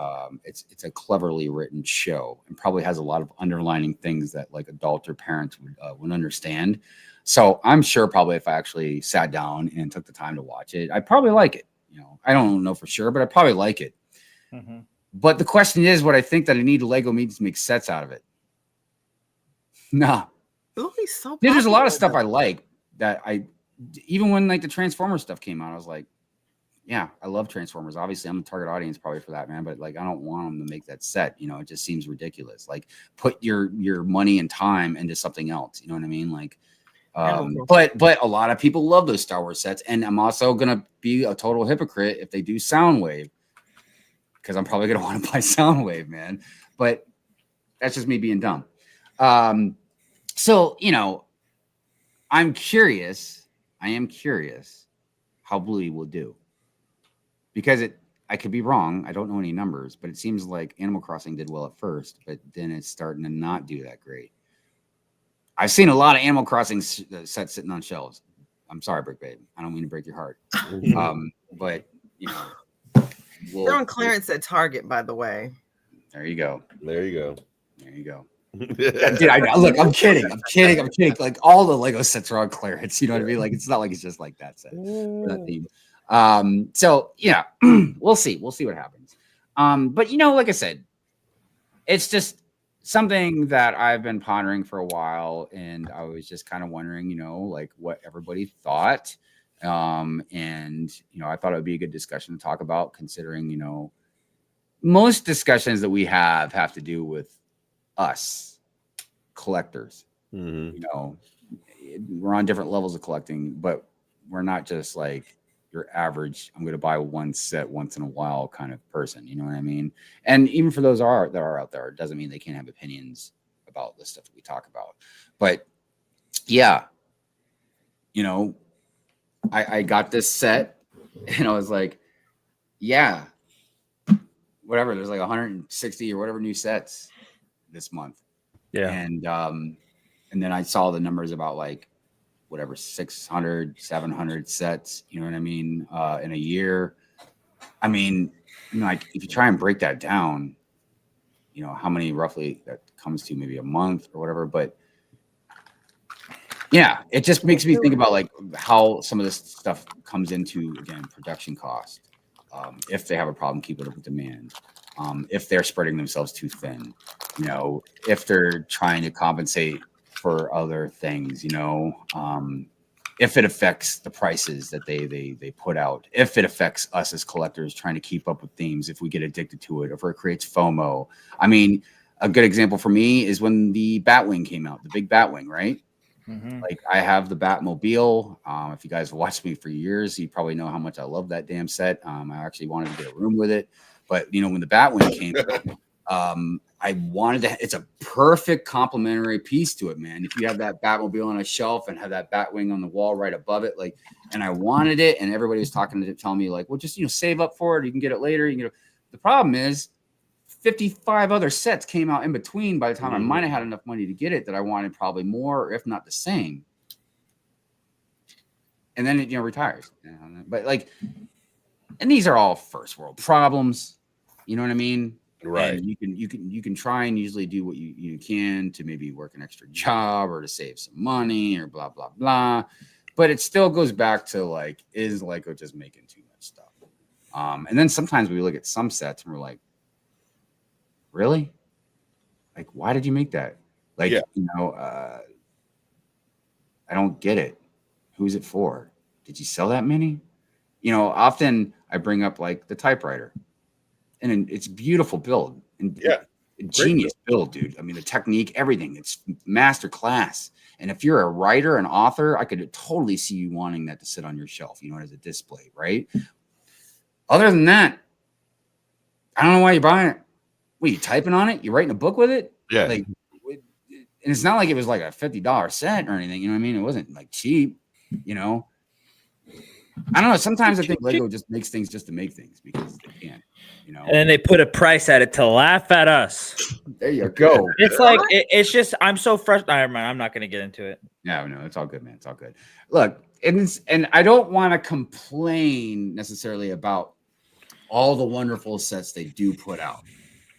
it's a cleverly written show and probably has a lot of underlining things that like adults or parents would understand. So I'm sure probably if I actually sat down and took the time to watch it, I'd probably like it. I don't know for sure, but I probably like it. Mm-hmm. But the question is, what I think that I need Lego means to make sets out of it. No. Bluey's so Dude, there's a lot of popular, stuff I like that even when like the Transformers stuff came out, I was like, yeah, I love Transformers. Obviously, I'm the target audience probably for that, man. But like, I don't want them to make that set. It just seems ridiculous. Like, put your money and time into something else. You know what I mean? Like, but a lot of people love those Star Wars sets, and I'm also gonna be a total hypocrite if they do Soundwave, because I'm probably gonna want to buy Soundwave, man. But that's just me being dumb. So I'm curious. I am curious how Bluey will do, because I could be wrong. I don't know any numbers, but it seems like Animal Crossing did well at first, but then it's starting to not do that great. I've seen a lot of Animal Crossing sets sitting on shelves. I'm sorry, Brick Babe. I don't mean to break your heart. But they're on clearance at Target, by the way. There you go. There you go. There you go. Dude, look, I'm kidding. Like all the Lego sets are on clearance. You know what I mean? Like it's not like it's just like that set, that theme. So yeah, we'll see. We'll see what happens. But like I said, it's just something that I've been pondering for a while, and I was just kind of wondering, like what everybody thought. And I thought it would be a good discussion to talk about, considering, most discussions that we have to do with us collectors. Mm-hmm. We're on different levels of collecting, but we're not just like your average, I'm going to buy one set once in a while kind of person. You know what I mean? And even for those that are out there, it doesn't mean they can't have opinions about the stuff that we talk about. But yeah, I got this set and I was like, yeah, whatever. There's like 160 or whatever new sets this month. Yeah. And then I saw the numbers about like whatever 600, 700 sets, you know what I mean, in a year. I mean, like if you try and break that down, how many roughly that comes to, maybe a month or whatever. But yeah, it just makes me think about like how some of this stuff comes into, again, production cost. If they have a problem keeping up with demand, if they're spreading themselves too thin, if they're trying to compensate for other things, if it affects the prices that they put out, if it affects us as collectors trying to keep up with themes, if we get addicted to it, if it creates FOMO. I mean, a good example for me is when the Batwing came out, the big Batwing, right? Mm-hmm. Like I have the Batmobile. If you guys have watched me for years, you probably know how much I love that damn set. I actually wanted to get a room with it, but when the Batwing came out, I wanted to. It's a perfect complementary piece to it, man. If you have that Batmobile on a shelf and have that Batwing on the wall right above it, like, and I wanted it, and everybody was telling me like, well, just save up for it. You can get it later. The problem is, 55 other sets came out in between by the time I might have had enough money to get it that I wanted probably more, or if not the same. And then it retires. But like, and these are all first world problems. You know what I mean? Right. And you can try and usually do what you can to maybe work an extra job or to save some money or blah blah blah, but it still goes back to like, is Lego just making too much stuff? And then sometimes we look at some sets and we're like, really? Like, why did you make that? Like, I don't get it. Who's it for? Did you sell that many? Often I bring up like the typewriter. And it's a beautiful build, and genius build, dude. I mean, the technique, everything, it's master class. And if you're a writer, an author, I could totally see you wanting that to sit on your shelf, as a display, right? Other than that, I don't know why you're buying it. What, are you typing on it? You writing a book with it? Yeah. Like, And it's not like it was like a $50 set or anything. You know what I mean? It wasn't like cheap, you know. I don't know. Sometimes I think Lego just makes things just to make things because they can, you know. And then they put a price at it to laugh at us. There you go. It's like it's just I'm so frustrated. I'm not going to get into it. No, it's all good, man. It's all good. Look, and I don't want to complain necessarily about all the wonderful sets they do put out,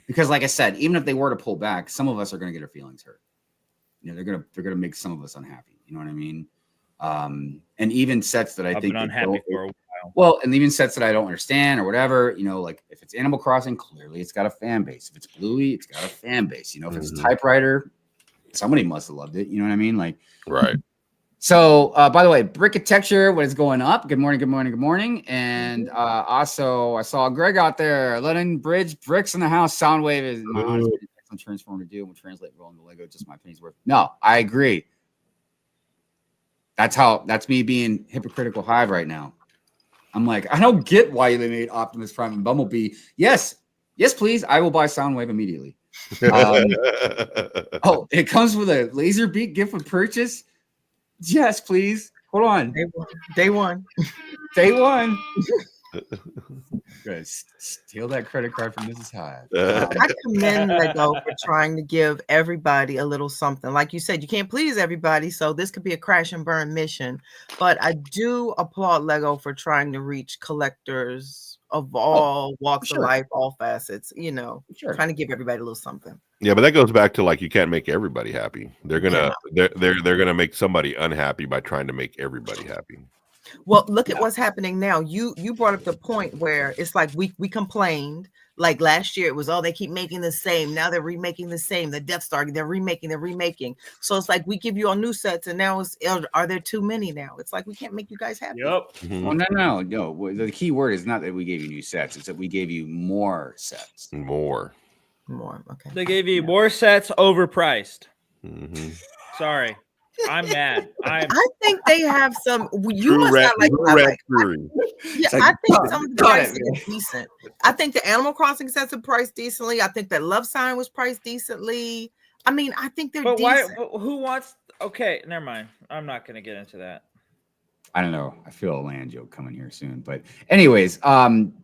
because, like I said, even if they were to pull back, some of us are going to get our feelings hurt. You know, they're gonna make some of us unhappy. You know what I mean? And even sets that I've been unhappy for a while. Well, and even sets that I don't understand or whatever, you know, like if it's Animal Crossing, clearly it's got a fan base. If it's Bluey, it's got a fan base. You know, if it's a typewriter, somebody must have loved it. You know what I mean? Like, right. So, by the way, Brickitecture, what is going up? Good morning, good morning, good morning. And also, I saw Greg out there. Lennon Bridge, bricks in the house. Soundwave is my honest opinion. Excellent transformer to do. We'll translate roll into Lego. Just my opinion's worth. No, I agree. That's me being hypocritical Hive right now. I'm like, I don't get why they made Optimus Prime and Bumblebee. Yes, please. I will buy Soundwave immediately. Oh, it comes with a laser beak gift with purchase. Yes, please. Hold on. Day one. Good. Steal that credit card from Mrs. Hive. I commend Lego for trying to give everybody a little something. Like you said, you can't please everybody, so this could be a crash and burn mission. But I do applaud Lego for trying to reach collectors of all walks of life, all facets. You know, trying to give everybody a little something. Yeah, but that goes back to, like, you can't make everybody happy. They're gonna they're gonna make somebody unhappy by trying to make everybody happy. Well, look at what's happening now. You brought up the point where it's like we complained. Like last year, it was, oh, they keep making the same. Now they're remaking the same. The Death Star, they're remaking. So it's like we give you all new sets, and now are there too many now? It's like we can't make you guys happy. Yep. Well, no. The key word is not that we gave you new sets; it's that we gave you more sets. More. Okay. They gave you more sets overpriced. Mm-hmm. Sorry. I'm mad. I think they have some. You must not like. I think some of the pricing is decent. I think the Animal Crossing sets are priced decently. I think that Love Sign was priced decently. I mean, I think they're decent. Who wants? Okay, never mind. I'm not going to get into that. I don't know. I feel a land joke coming here soon. But anyways,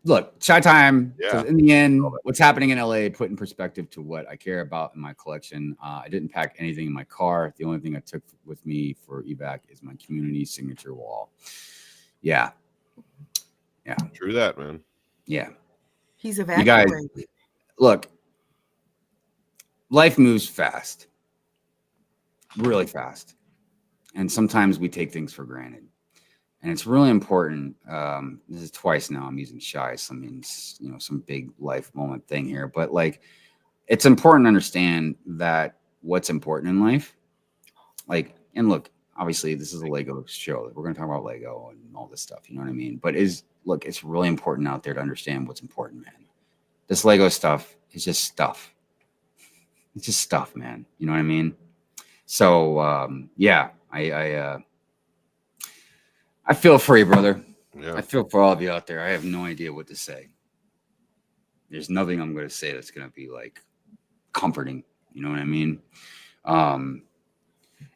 look, Shy Time. Yeah. In the end, what's happening in LA put in perspective to what I care about in my collection. I didn't pack anything in my car. The only thing I took with me for evac is my community signature wall. Yeah. True that, man. Yeah. He's evacuating. You guys, look, life moves fast. Really fast. And sometimes we take things for granted. And it's really important. This is twice now I'm using Shy. So I mean, you know, some big life moment thing here, but like, it's important to understand that what's important in life. Like, and look, obviously this is a Lego show. We're going to talk about Lego and all this stuff. You know what I mean? But it's really important out there to understand what's important, man. This Lego stuff is just stuff. It's just stuff, man. You know what I mean? So, yeah, I feel for you, brother. Yeah. I feel for all of you out there. I have no idea what to say. There's nothing I'm going to say that's going to be like comforting. You know what I mean? And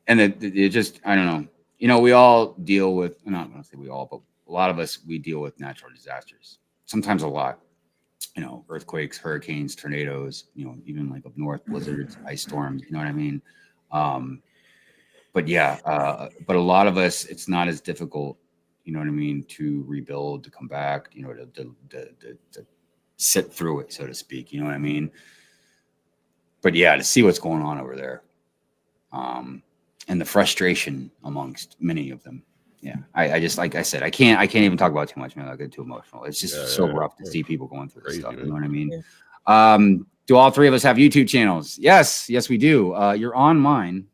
it just, I don't know. You know, we all deal with, I'm not going to say we all, but a lot of us, we deal with natural disasters. Sometimes a lot. You know, earthquakes, hurricanes, tornadoes, you know, even like up north, blizzards, ice storms, you know what I mean? But yeah, but a lot of us, it's not as difficult, you know what I mean, to rebuild, to come back, you know, to sit through it, so to speak, you know what I mean? But yeah, to see what's going on over there, and the frustration amongst many of them. Yeah, I just, like I said, I can't even talk about it too much, man. I get too emotional. It's just rough to see people going through this stuff. You know what I mean? Yeah. Do all three of us have YouTube channels? Yes, we do. You're on mine.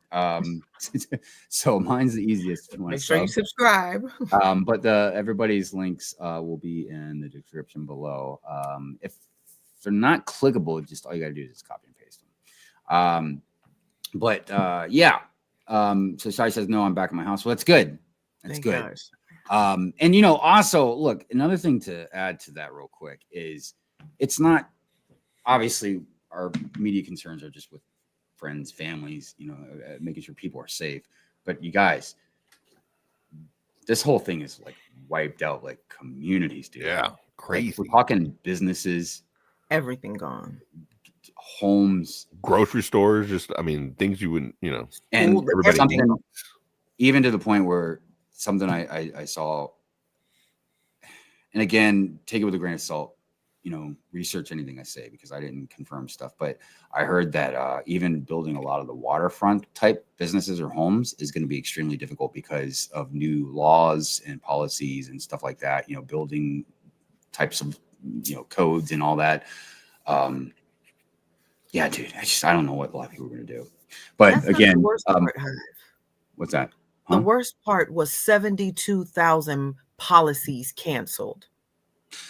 So mine's the easiest. If you want Make sure you subscribe. But everybody's links will be in the description below. If they're not clickable, just all you gotta do is just copy and paste them. Yeah. So Shai says, no, I'm back in my house. Well, that's good. That's good. Gosh. And you know, also look, another thing to add to that real quick is it's not, obviously our media concerns are just with friends, families, making sure people are safe. But you guys, this whole thing is like wiped out like communities, dude. Yeah, crazy. Like, we're talking businesses, Everything gone. homes, grocery stores, just things you wouldn't, and everybody something, needs. even to the point where something I saw, and again, take it with a grain of salt. Research anything I say because I didn't confirm stuff, but I heard that even building a lot of the waterfront type businesses or homes is going to be extremely difficult because of new laws and policies and stuff like that. Building types of codes and all that. Yeah, dude, I don't know what a lot of people are going to do. But That's not again, the worst part, Hive. what's that? The worst part was 72,000 policies canceled.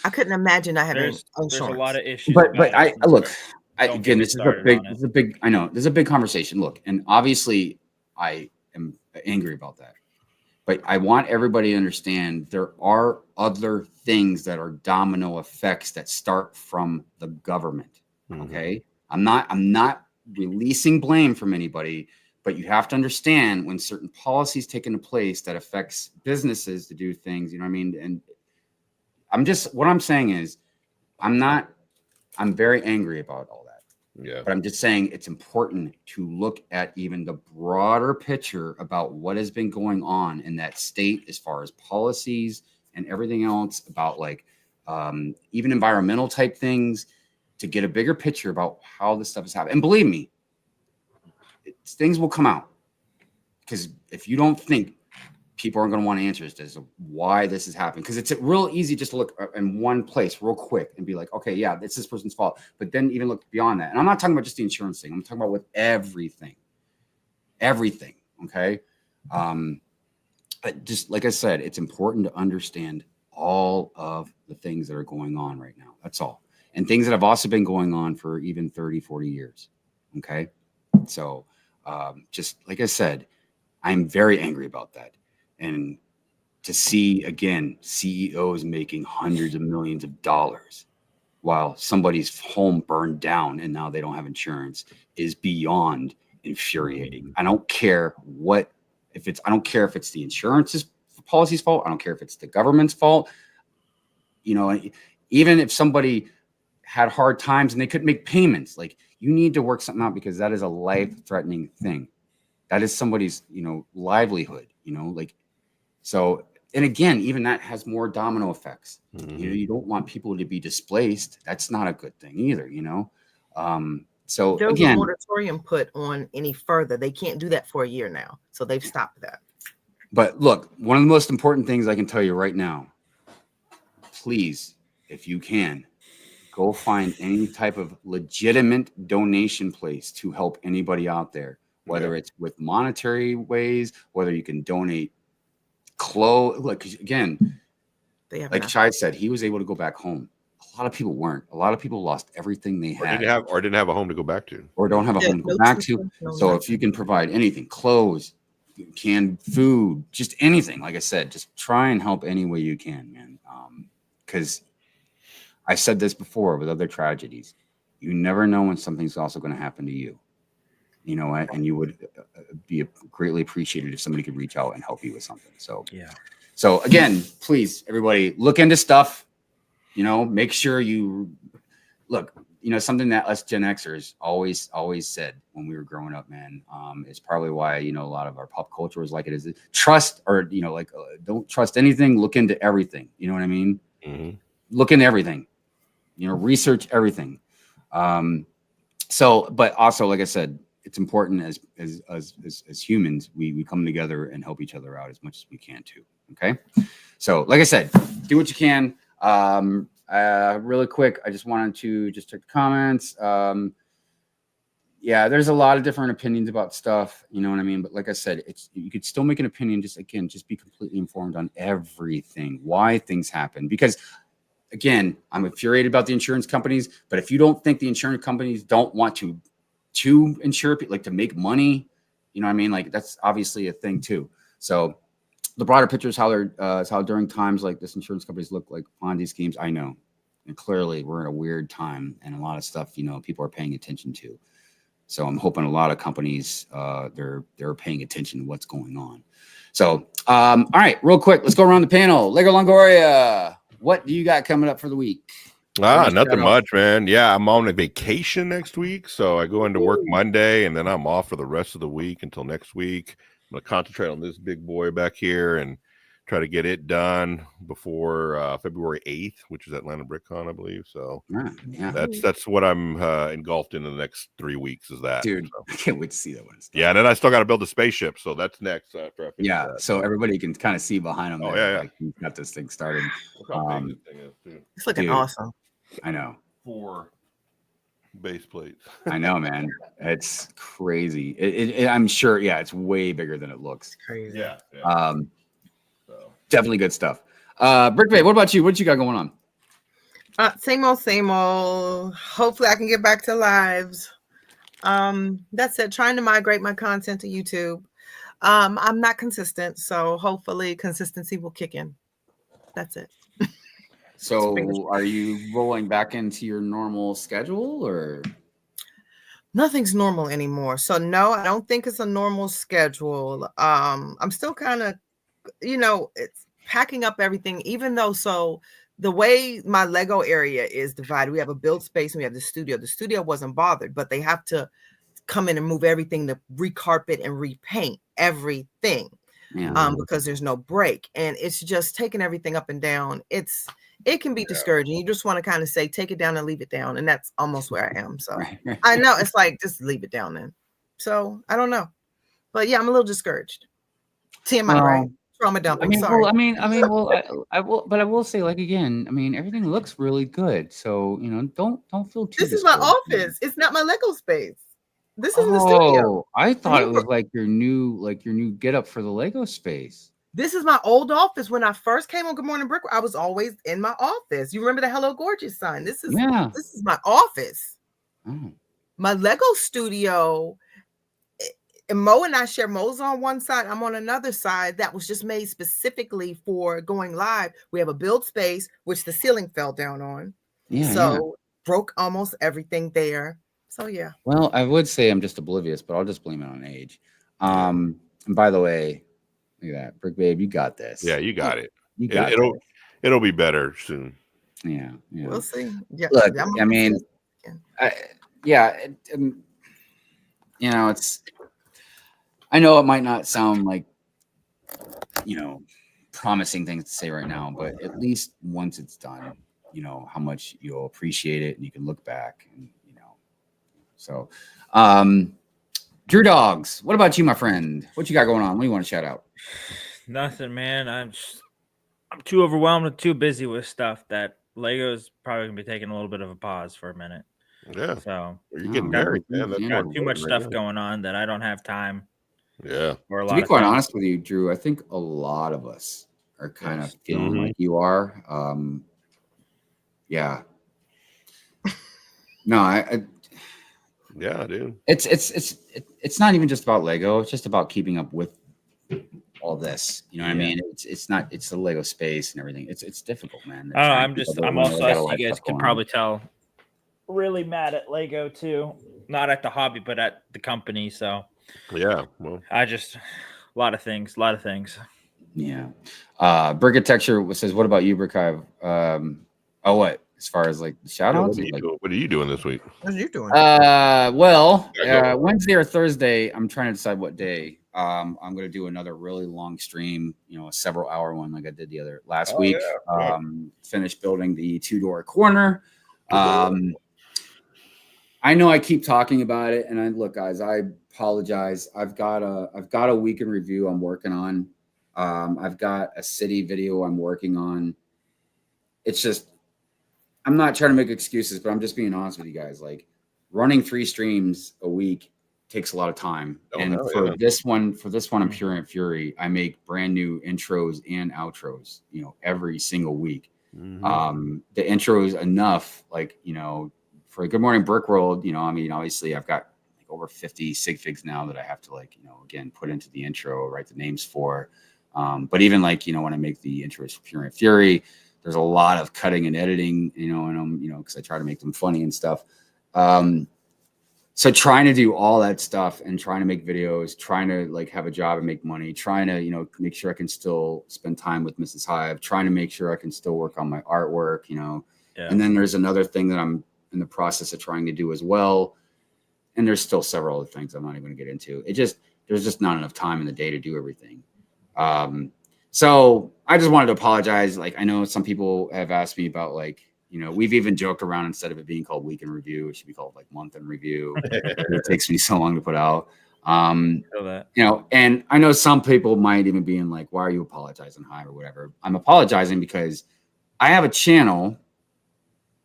I couldn't imagine I had There's insurance. a lot of issues. But about I it. look, Don't again, get me this is a started big, on it. this is a big. I know there's a big conversation. Look, and obviously, I am angry about that. But I want everybody to understand there are other things that are domino effects that start from the government. Okay, I'm not releasing blame from anybody, but you have to understand when certain policies take into place that affects businesses to do things. You know what I mean? And what I'm saying is, I'm very angry about all that. Yeah. But I'm just saying it's important to look at even the broader picture about what has been going on in that state as far as policies and everything else about like even environmental type things to get a bigger picture about how this stuff is happening. And believe me, things will come out because if you don't think people aren't going to want answers to why this is happening, because it's real easy just to look in one place real quick and be like, okay, yeah, it's this person's fault. But then even look beyond that. And I'm not talking about just the insurance thing. I'm talking about with everything. Okay. But just like I said, it's important to understand all of the things that are going on right now. That's all. And things that have also been going on for even 30, 40 years. Okay. So just like I said, I'm very angry about that. And to see, again, CEOs making hundreds of millions of dollars while somebody's home burned down and now they don't have insurance is beyond infuriating. I don't care I don't care if it's the insurance policy's fault. I don't care if it's the government's fault. Even if somebody had hard times and they couldn't make payments, like you need to work something out because that is a life-threatening thing. That is somebody's, livelihood, So, and again, even that has more domino effects. You don't want people to be displaced. That's not a good thing either, So there was again, a moratorium put on any further. They can't do that for a year now. So they've stopped that. but look, one of the most important things I can tell you right now, please, if you can, go find any type of legitimate donation place to help anybody out there, whether it's with monetary ways, whether you can donate clothes. Like, again, like Shai said, he was able to go back home. A lot of people weren't. A lot of people lost everything they had. Didn't have a home to go back to. Or don't have a home to go back to. So if you can provide anything, clothes, canned food, just anything, like I said, just try and help any way you can, man. Because I said this before with other tragedies. You never know when something's also going to happen to you. You know what? And you would be greatly appreciated if somebody could reach out and help you with something. So, yeah. So again, please, everybody, look into stuff. Make sure you look. Something that us Gen Xers always said when we were growing up, man. Is probably why a lot of our pop culture is like it is. Trust or don't trust anything. Look into everything. You know what I mean? Mm-hmm. Look into everything. Research everything. So, but also, like I said, it's important as humans, we come together and help each other out as much as we can too. Okay. So, like I said, do what you can. Really quick, I just wanted to just check the comments. Yeah, there's a lot of different opinions about stuff. You know what I mean? But like I said, you could still make an opinion. Just be completely informed on everything, why things happen. Because again, I'm infuriated about the insurance companies. But if you don't think the insurance companies don't want to insure people, like to make money, you know what I mean? Like that's obviously a thing too. So the broader picture is how during times like this, insurance companies look like Ponzi schemes. I know, and clearly we're in a weird time, and a lot of stuff people are paying attention to. So I'm hoping a lot of companies they're paying attention to what's going on. So all right, real quick, let's go around the panel. Lego Longoria, what do you got coming up for the week? Nothing much, man. Yeah, I'm on a vacation next week, so I go into work Monday, and then I'm off for the rest of the week until next week. I'm gonna concentrate on this big boy back here and try to get it done before February 8th, which is Atlanta BrickCon, I believe. So yeah, that's what I'm engulfed in the next 3 weeks. Is that, dude? So. I can't wait to see that one. Yeah, and then I still got to build a spaceship, so that's next. After I finish that. So everybody can kind of see behind them. Oh yeah. Like, he's got this thing started. Look how big this thing is, too. It's looking awesome. I know. 4 base plates. I know, man. It's crazy. I'm sure. Yeah, it's way bigger than it looks. It's crazy. Yeah. So. Definitely good stuff. Brickbabe, what about you? What you got going on? Same old. Hopefully I can get back to lives. That's it. Trying to migrate my content to YouTube. I'm not consistent, so hopefully consistency will kick in. That's it. So are you rolling back into your normal schedule, or? Nothing's normal anymore. So no, I don't think it's a normal schedule. I'm still kind of, it's packing up everything, even though, so the way my Lego area is divided, we have a build space and we have the studio. The studio wasn't bothered, but they have to come in and move everything to recarpet and repaint everything. Because there's no break, and it's just taking everything up and down. It can be discouraging. You just want to kind of say, take it down and leave it down. And that's almost where I am. So I know it's like, just leave it down then. So I don't know, but yeah, I'm a little discouraged. TMI, right? Trauma dumping. Sorry. I will say, like, again, everything looks really good. So, don't feel too. This is my office. It's not my Lego space. This is the studio. I thought it was like your new get up for the Lego space. This is my old office. When I first came on Good Morning Brick, I was always in my office. You remember the Hello Gorgeous sign? This is my office. Oh. My Lego studio. And Mo and I share. Mo's on one side, I'm on another side. That was just made specifically for going live. We have a build space, which the ceiling fell down on. Broke almost everything there. So yeah. Well, I would say I'm just oblivious, but I'll just blame it on age. And by the way, look at that, Brickbabe, you got this. Yeah, you got it. You got it. It'll be better soon. Yeah. We'll see. Yeah. Look, it's. I know it might not sound like, promising things to say right now, but at least once it's done, how much you'll appreciate it, and you can look back and. So, DrewDawgs, what about you, my friend? What you got going on? What do you want to shout out? Nothing, man. I'm too overwhelmed and too busy with stuff that Lego's probably gonna be taking a little bit of a pause for a minute. Yeah. So you're getting married, man. That's got too much stuff going on that I don't have time. Yeah. For a lot to be quite honest with you, Drew, I think a lot of us are kind of feeling like you are. Yeah. No, yeah, dude. It's not even just about Lego. It's just about keeping up with all this. You know what I mean? It's not. It's the Lego space and everything. It's difficult, man. I'm also, as you guys can probably tell, really mad at Lego too. Not at the hobby, but at the company. So yeah, well, a lot of things. Yeah. Brickitecture says, "What about you, Brick Hive?" What? As far as like shout outs? What are you doing this week? What are you doing? Wednesday or Thursday, I'm trying to decide what day. I'm going to do another really long stream, a several hour one like I did last week. Yeah. Finished building the 2-door corner. I know I keep talking about it, and look, guys, I apologize. I've got a week in review I'm working on. I've got a city video I'm working on. It's just, I'm not trying to make excuses, but I'm just being honest with you guys. Like, running 3 streams a week takes a lot of time. This one, I'm Pure and Fury, I make brand new intros and outros, every single week. The intro is enough, like, for Good Morning Brick World, obviously I've got like over 50 sigfigs now that I have to again, put into the intro, write the names for. But even when I make the intros for Pure and Fury, there's a lot of cutting and editing, and because I try to make them funny and stuff. So trying to do all that stuff and trying to make videos, trying to like have a job and make money, trying to, you know, make sure I can still spend time with Mrs. Hive, trying to make sure I can still work on my artwork, you know. Yeah. And then there's another thing that I'm in the process of trying to do as well. And there's still several other things I'm not even going to get into. There's just not enough time in the day to do everything. So I just wanted to apologize. Like, I know some people have asked me about, like, you know, we've even joked around, instead of it being called week in review, it should be called like month in review. It takes me so long to put out. You know, and I know some people might even be in like, why are you apologizing, Hive, or whatever? I'm apologizing because I have a channel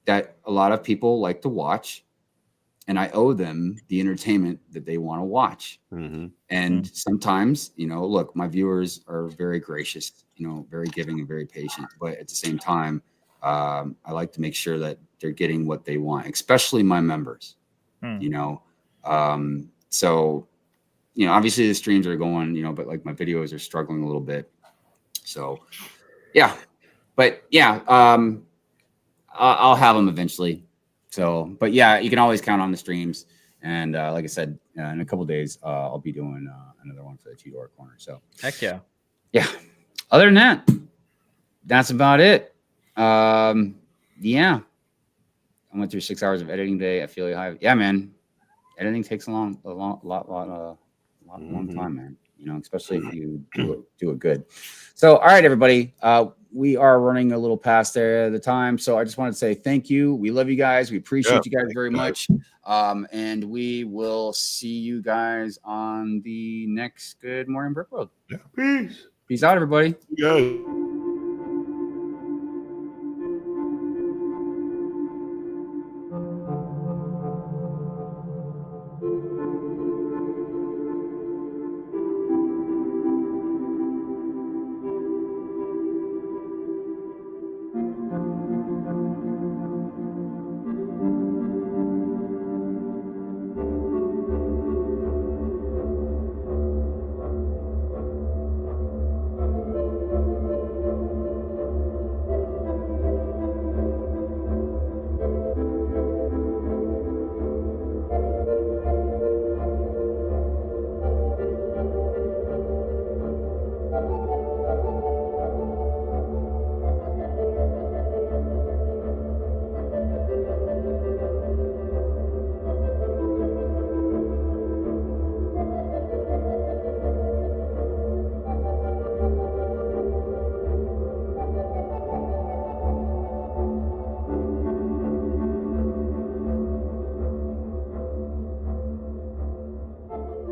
that a lot of people like to watch, and I owe them the entertainment that they want to watch. And sometimes, you know, look, my viewers are very gracious, you know, very giving and very patient, but at the same time, I like to make sure that they're getting what they want, especially my members, you know? So, you know, obviously the streams are going, you know, but like my videos are struggling a little bit. So yeah, but yeah, I'll have them eventually. So, but yeah, you can always count on the streams. And like I said, in a couple of days, I'll be doing another one for the two-door corner. So heck yeah. Yeah. Other than that, that's about it. Yeah, I went through 6 hours of editing today. I feel like, yeah, man, editing takes a long time, man. You know, especially if you do it good. So, all right, everybody, we are running a little past the time. So I just wanted to say thank you. We love you guys. We appreciate you guys very much. And we will see you guys on the next Good Morning Brick World. Yeah. Peace. Peace out, everybody. Yeah.